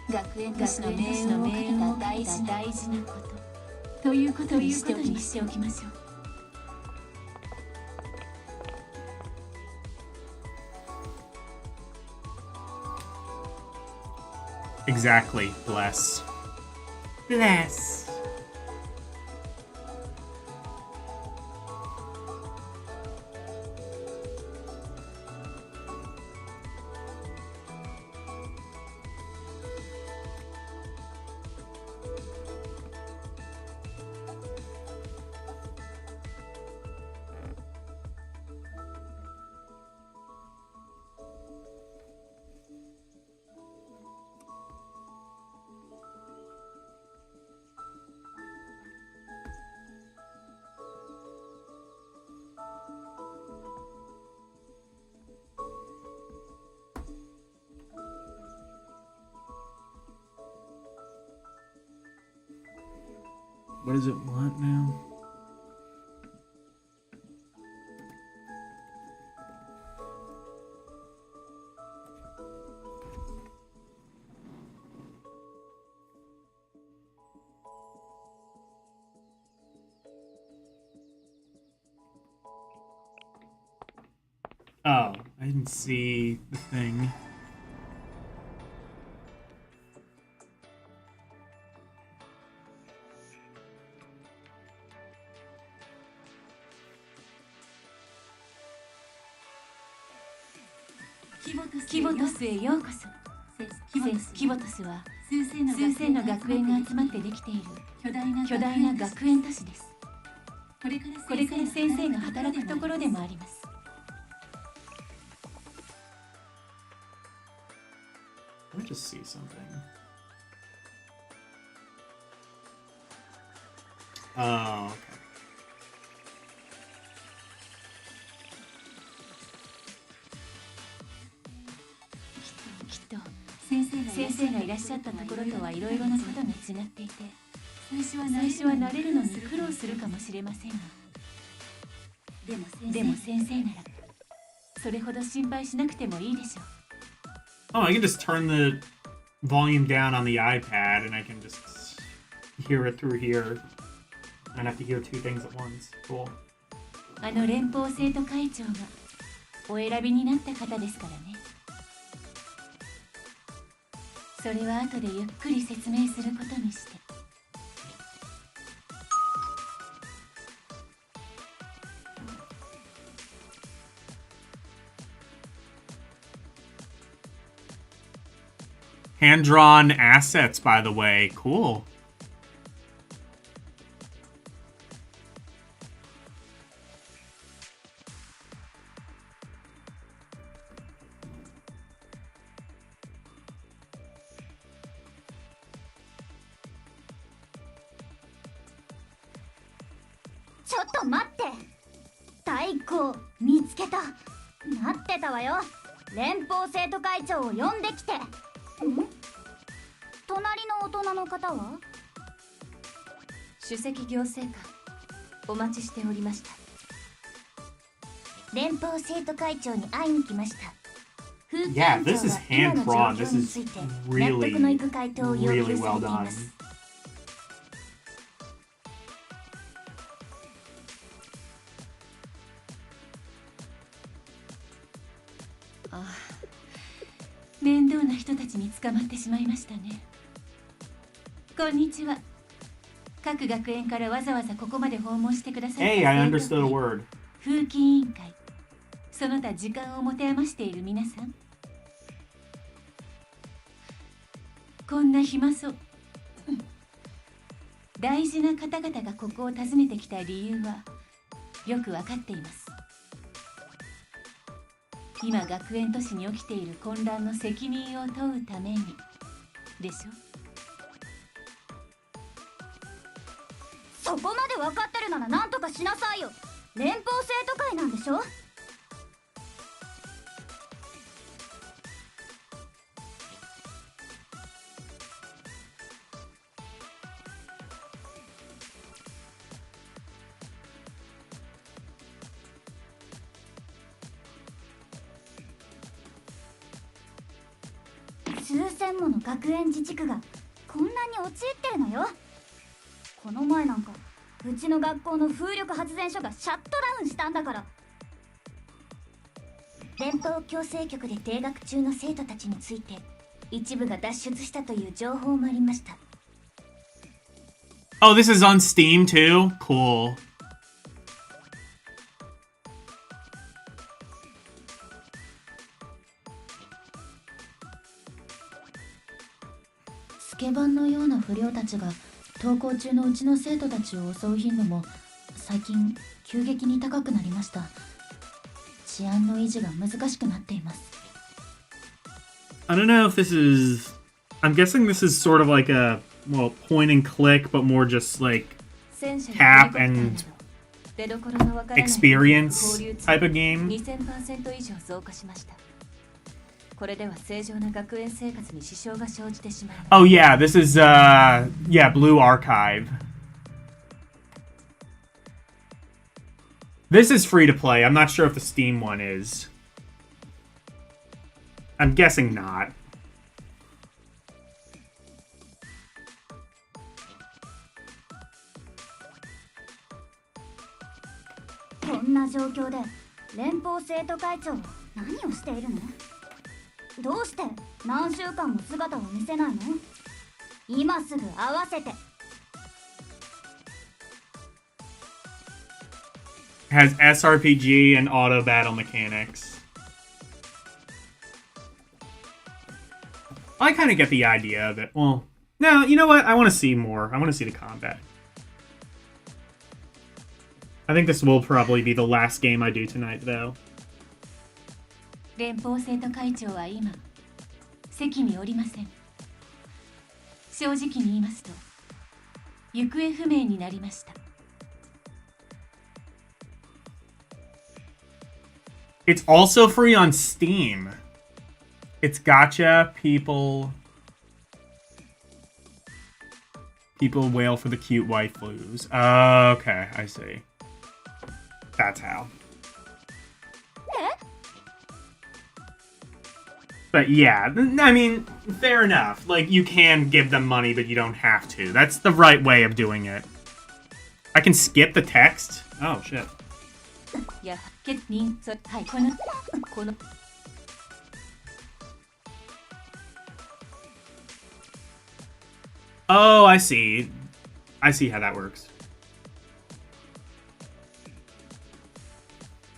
学園都市の命運をかけた大事なことということにしておきましょう。Exactly. Bless. What does it want now? Oh, I didn't see the thing. Kibotos へようこそ。Kibotos は数千の学園が集まってできている巨大な学園都市です。これから先生が働くところでもあります。Let me just see something. Oh, okay. きっと先生がいらっしゃったところとはいろいろなことが違っていて、最初は慣れるのに苦労するかもしれませんが、でも先生ならそれほど心配しなくてもいいでしょう。Oh, I can just turn the volume down on the iPad and I can just hear it through here. I don't have to hear two things at once. Cool. 連邦生徒会長がお選びになった方ですからね。それは後でゆっくり説明することにして。Hand-drawn assets, by the way. Cool. Taiko, 見つけた。待ってたわよ。連邦生徒会長を呼んできて。隣の大人の方は？首席行政官、お待ちしておりました。連邦生徒会長に会いに来ました。Yeah, this is hand-drawn. This is really, really well done. 面倒な人たちに捕まってしまいましたね。こんにちは。各学園からわざわざここまで訪問してくださった Hey, I understood a word. 風紀委員会、その他時間を持て余している皆さん、こんな暇そう大事な方々がここを訪ねてきた理由はよくわかっています。今学園都市に起きている混乱の責任を問うためにでしょ。そこまで分かってるなら何とかしなさいよ。連邦生徒会なんでしょ。数千もの学園自治区が混乱に陥ってるのよ。この前なんかうちの学校の風力発電所がシャットダウンしたんだから。連邦矯正局で停学中の生徒たちについて一部が脱出したという情報もありました。 Oh, this is on Steam too? Cool. スケバンのような不良たちが登校中のうちの生徒たちを襲う頻度も最近急激に高くなりました。治安の維持が難しくなっています。 I don't know if this is... I'm guessing this is sort of like a, well, point and click, but more just like tap and experience type of game. 2000% 以上増加しました。これでは正常な学園生活に支障が生じてしまいます。 Oh yeah, this is, yeah, Blue Archive. This is free to play. I'm not sure if the Steam one is. I'm guessing not. こんな状況で連邦生徒会長は何をしているの？どうして何週間も姿を見せないの？今すぐ会わせて。 Has SRPG and auto battle mechanics. I kind of get the idea of it. Well, no, you know what? I want to see more. I want to see the combat. I think this will probably be the last game I do tonight, though. 連邦生徒会長は今席におりません。正直に言いますと行方不明になりました。 It's also free on Steam. It's gotcha. People wail for the cute waifus. Okay, I see. That's how. But yeah, I mean, fair enough. Like, you can give them money, but you don't have to. That's the right way of doing it. I can skip the text? Oh, shit. いや、はい、この Oh, I see. I see how that works.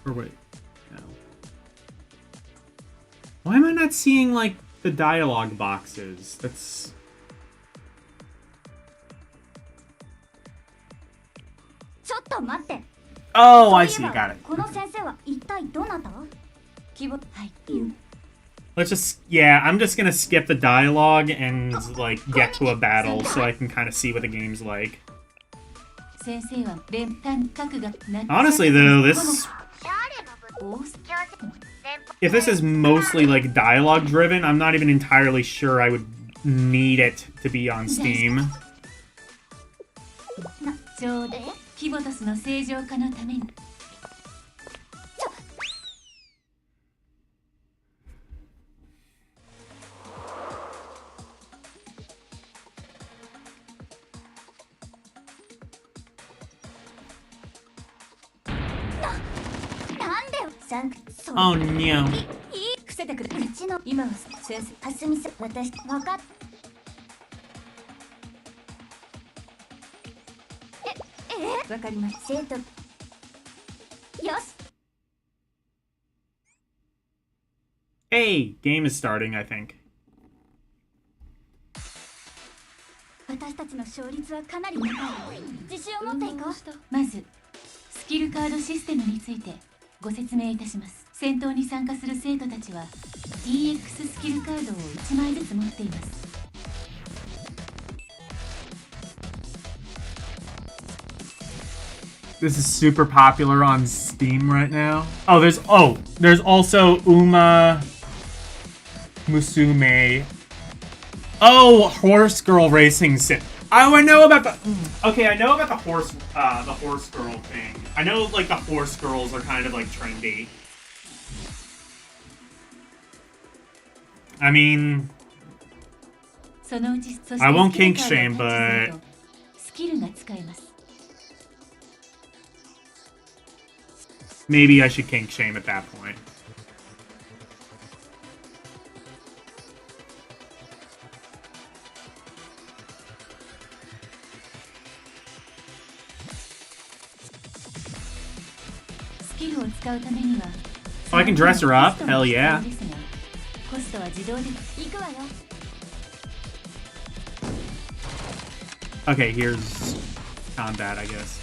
Or wait. No. Why am I not seeing, like, the dialogue boxes? That's... Oh, I see. Got it. この先生は一体どなた？希望、はい。 Let's just... Yeah, I'm just gonna skip the dialogue and, like, get to a battle so I can kind of see what the game's like. Honestly, though, this... If this is mostly, like, dialogue-driven, I'm not even entirely sure I would need it to be on Steam. ちょうどキボトスの正常化のために。Oh no. 伏せてくれ。うちの今は先生。あすみさん、私分かっ。わかりました。生徒。よし。 Hey, game is starting, I think. 私たちの勝率はかなり高い。自信を持っていこう。まずスキルカードシステムについてご説明いたします。戦闘に参加する生徒たちは TX スキルカードを1枚ずつ持っています。 This is super popular on Steam right now. Oh, there's also Uma Musume. Oh, Horse Girl Racing Sim. Oh, I know about the. Okay, I know about the horse girl thing. I know like the horse girls are kind of like trendy. I mean, I won't kink shame, but maybe I should kink shame at that point. Oh, I can dress her up? Hell yeah. Okay, here's combat, I guess.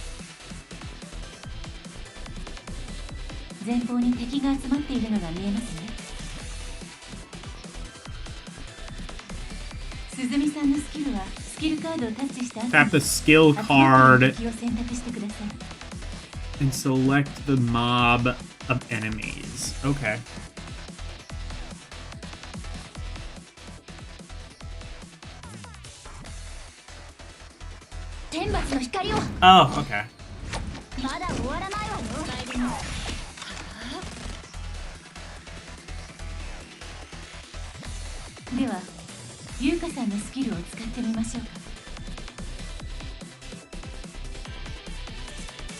Tap the skill card and select the mob of enemies. Okay. Oh, okay.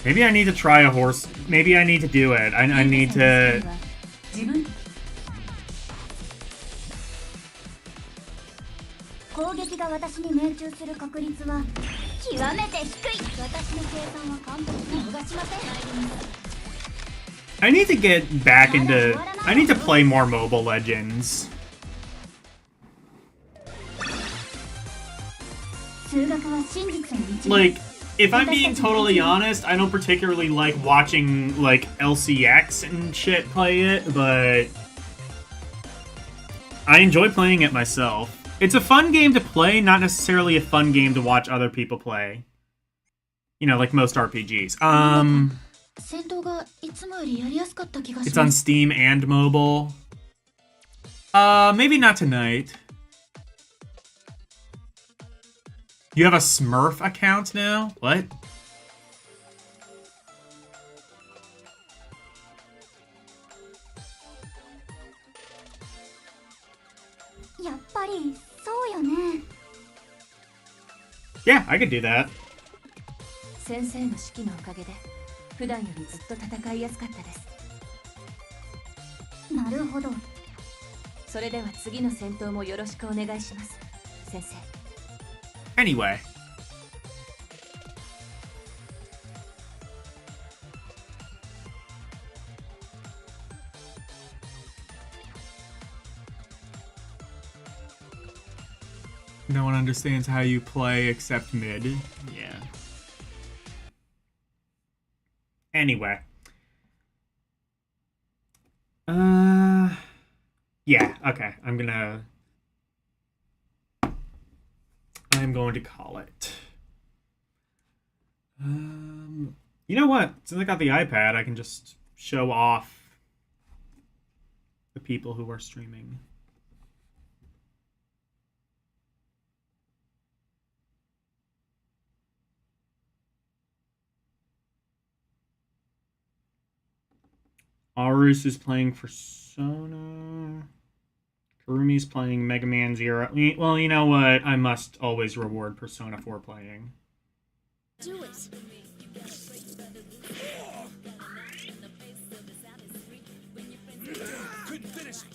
Maybe I need to try a horse. Maybe I need to do it. I need to. I need to get back into. I need to play more Mobile Legends. Like, if I'm being totally honest, I don't particularly like watching, like, LCX and shit play it, but I enjoy playing it myself. It's a fun game to play, not necessarily a fun game to watch other people play. You know, like most RPGs. It's on Steam and mobile. Maybe not tonight. You have a Smurf account now? What? Yeah, I could do that. Anyway. No one understands how you play except mid. Yeah. Anyway. Yeah, okay. I'm going to call it. You know what? Since I got the iPad, I can just show off the people who are streaming. Arus is playing Persona. Karumi's playing Mega Man Zero. Well, you know what? I must always reward Persona 4 playing. Do it. Couldn't finish it.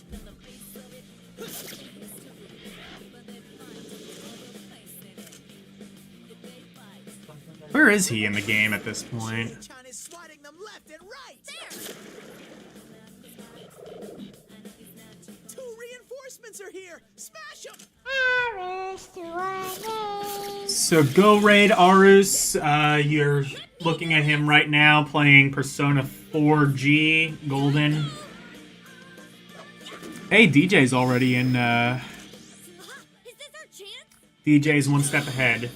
Where is he in the game at this point? Chan is swatting them left and right. Two reinforcements are here. Smash them. So go raid Arus. You're looking at him right now playing Persona 4G Golden. Hey, DJ's already in. DJ's one step ahead.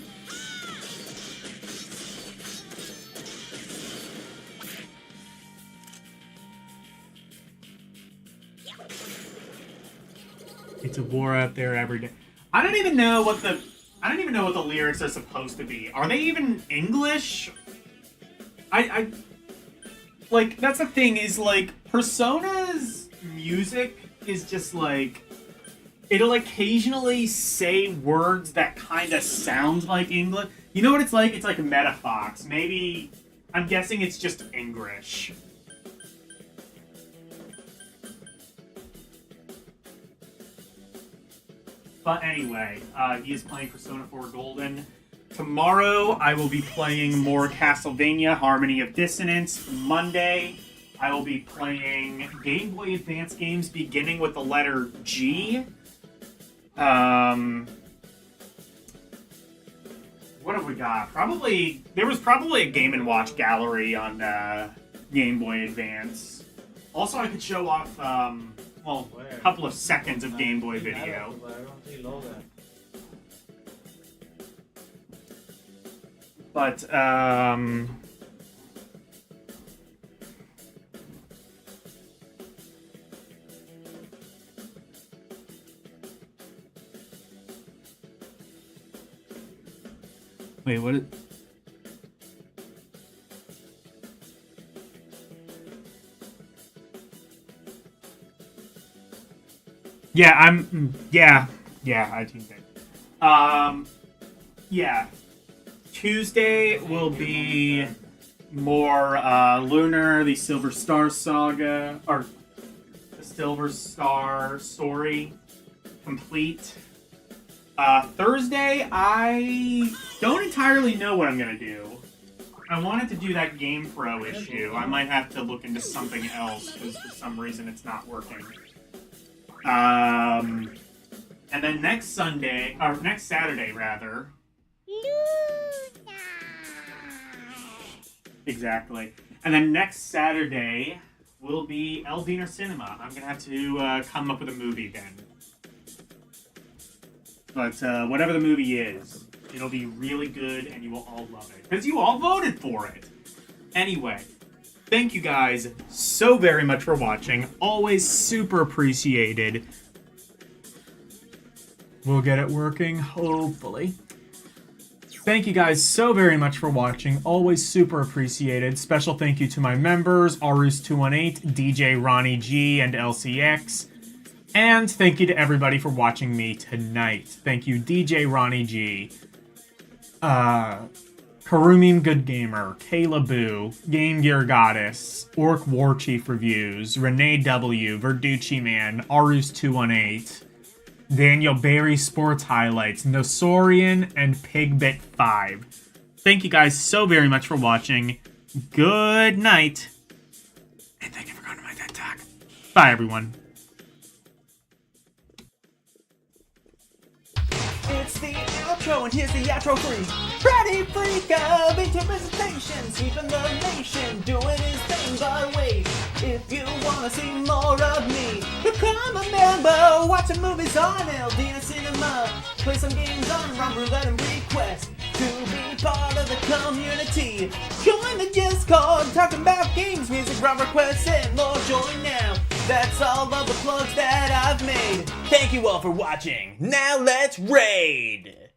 It's a war out there every day. I don't even know what the lyrics are supposed to be. Are they even English? I like, that's the thing, is like Persona's music is just like, it'll occasionally say words that kind of sound like English. You know what it's like? It's like Metafox. Maybe, I'm guessing it's just English. But anyway, he is playing Persona 4 Golden. Tomorrow, I will be playing more Castlevania Harmony of Dissonance. Monday, I will be playing Game Boy Advance games beginning with the letter G. What have we got? There was probably a Game & Watch gallery on Game Boy Advance. Also, I could show off, a couple of seconds of Game Boy video. But, wait, what is... Yeah, I tuned in. Yeah. Tuesday will be more Lunar, the Silver Star Saga, or the Silver Star story complete. Thursday, I don't entirely know what I'm gonna do. I wanted to do that Game Pro issue. I might have to look into something else because for some reason it's not working. And then next Saturday, rather. Exactly. And then next Saturday will be El Diener Cinema. I'm gonna have to come up with a movie then. But whatever the movie is, it'll be really good and you will all love it. Because you all voted for it! Anyway, thank you guys so very much for watching. Always super appreciated. We'll get it working, hopefully. Thank you guys so very much for watching. Always super appreciated. Special thank you to my members, Arus218, DJ Ronnie G, and LCX. And thank you to everybody for watching me tonight. Thank you, DJ Ronnie G, Karumin Good Gamer, Kayla Boo, Game Gear Goddess, Orc War Chief Reviews, Renee W, Verducci Man, Arus218, Daniel Barry Sports Highlights, Nosorian, and Pigbit5. Thank you guys so very much for watching. Good night. And thank you for going to my TED Talk. Bye, everyone. It's the outro, and here's the outro free. Pretty freak of into presentations, keeping the nation doing his thing. But wait, if you wanna see more of me, become a member. Watching movies on El Diener Cinema, play some games on ROM Roulette and request to be part of the community. Join the Discord, talking about games, music, ROM requests, and more. Join now. That's all of the plugs that I've made. Thank you all for watching. Now let's raid!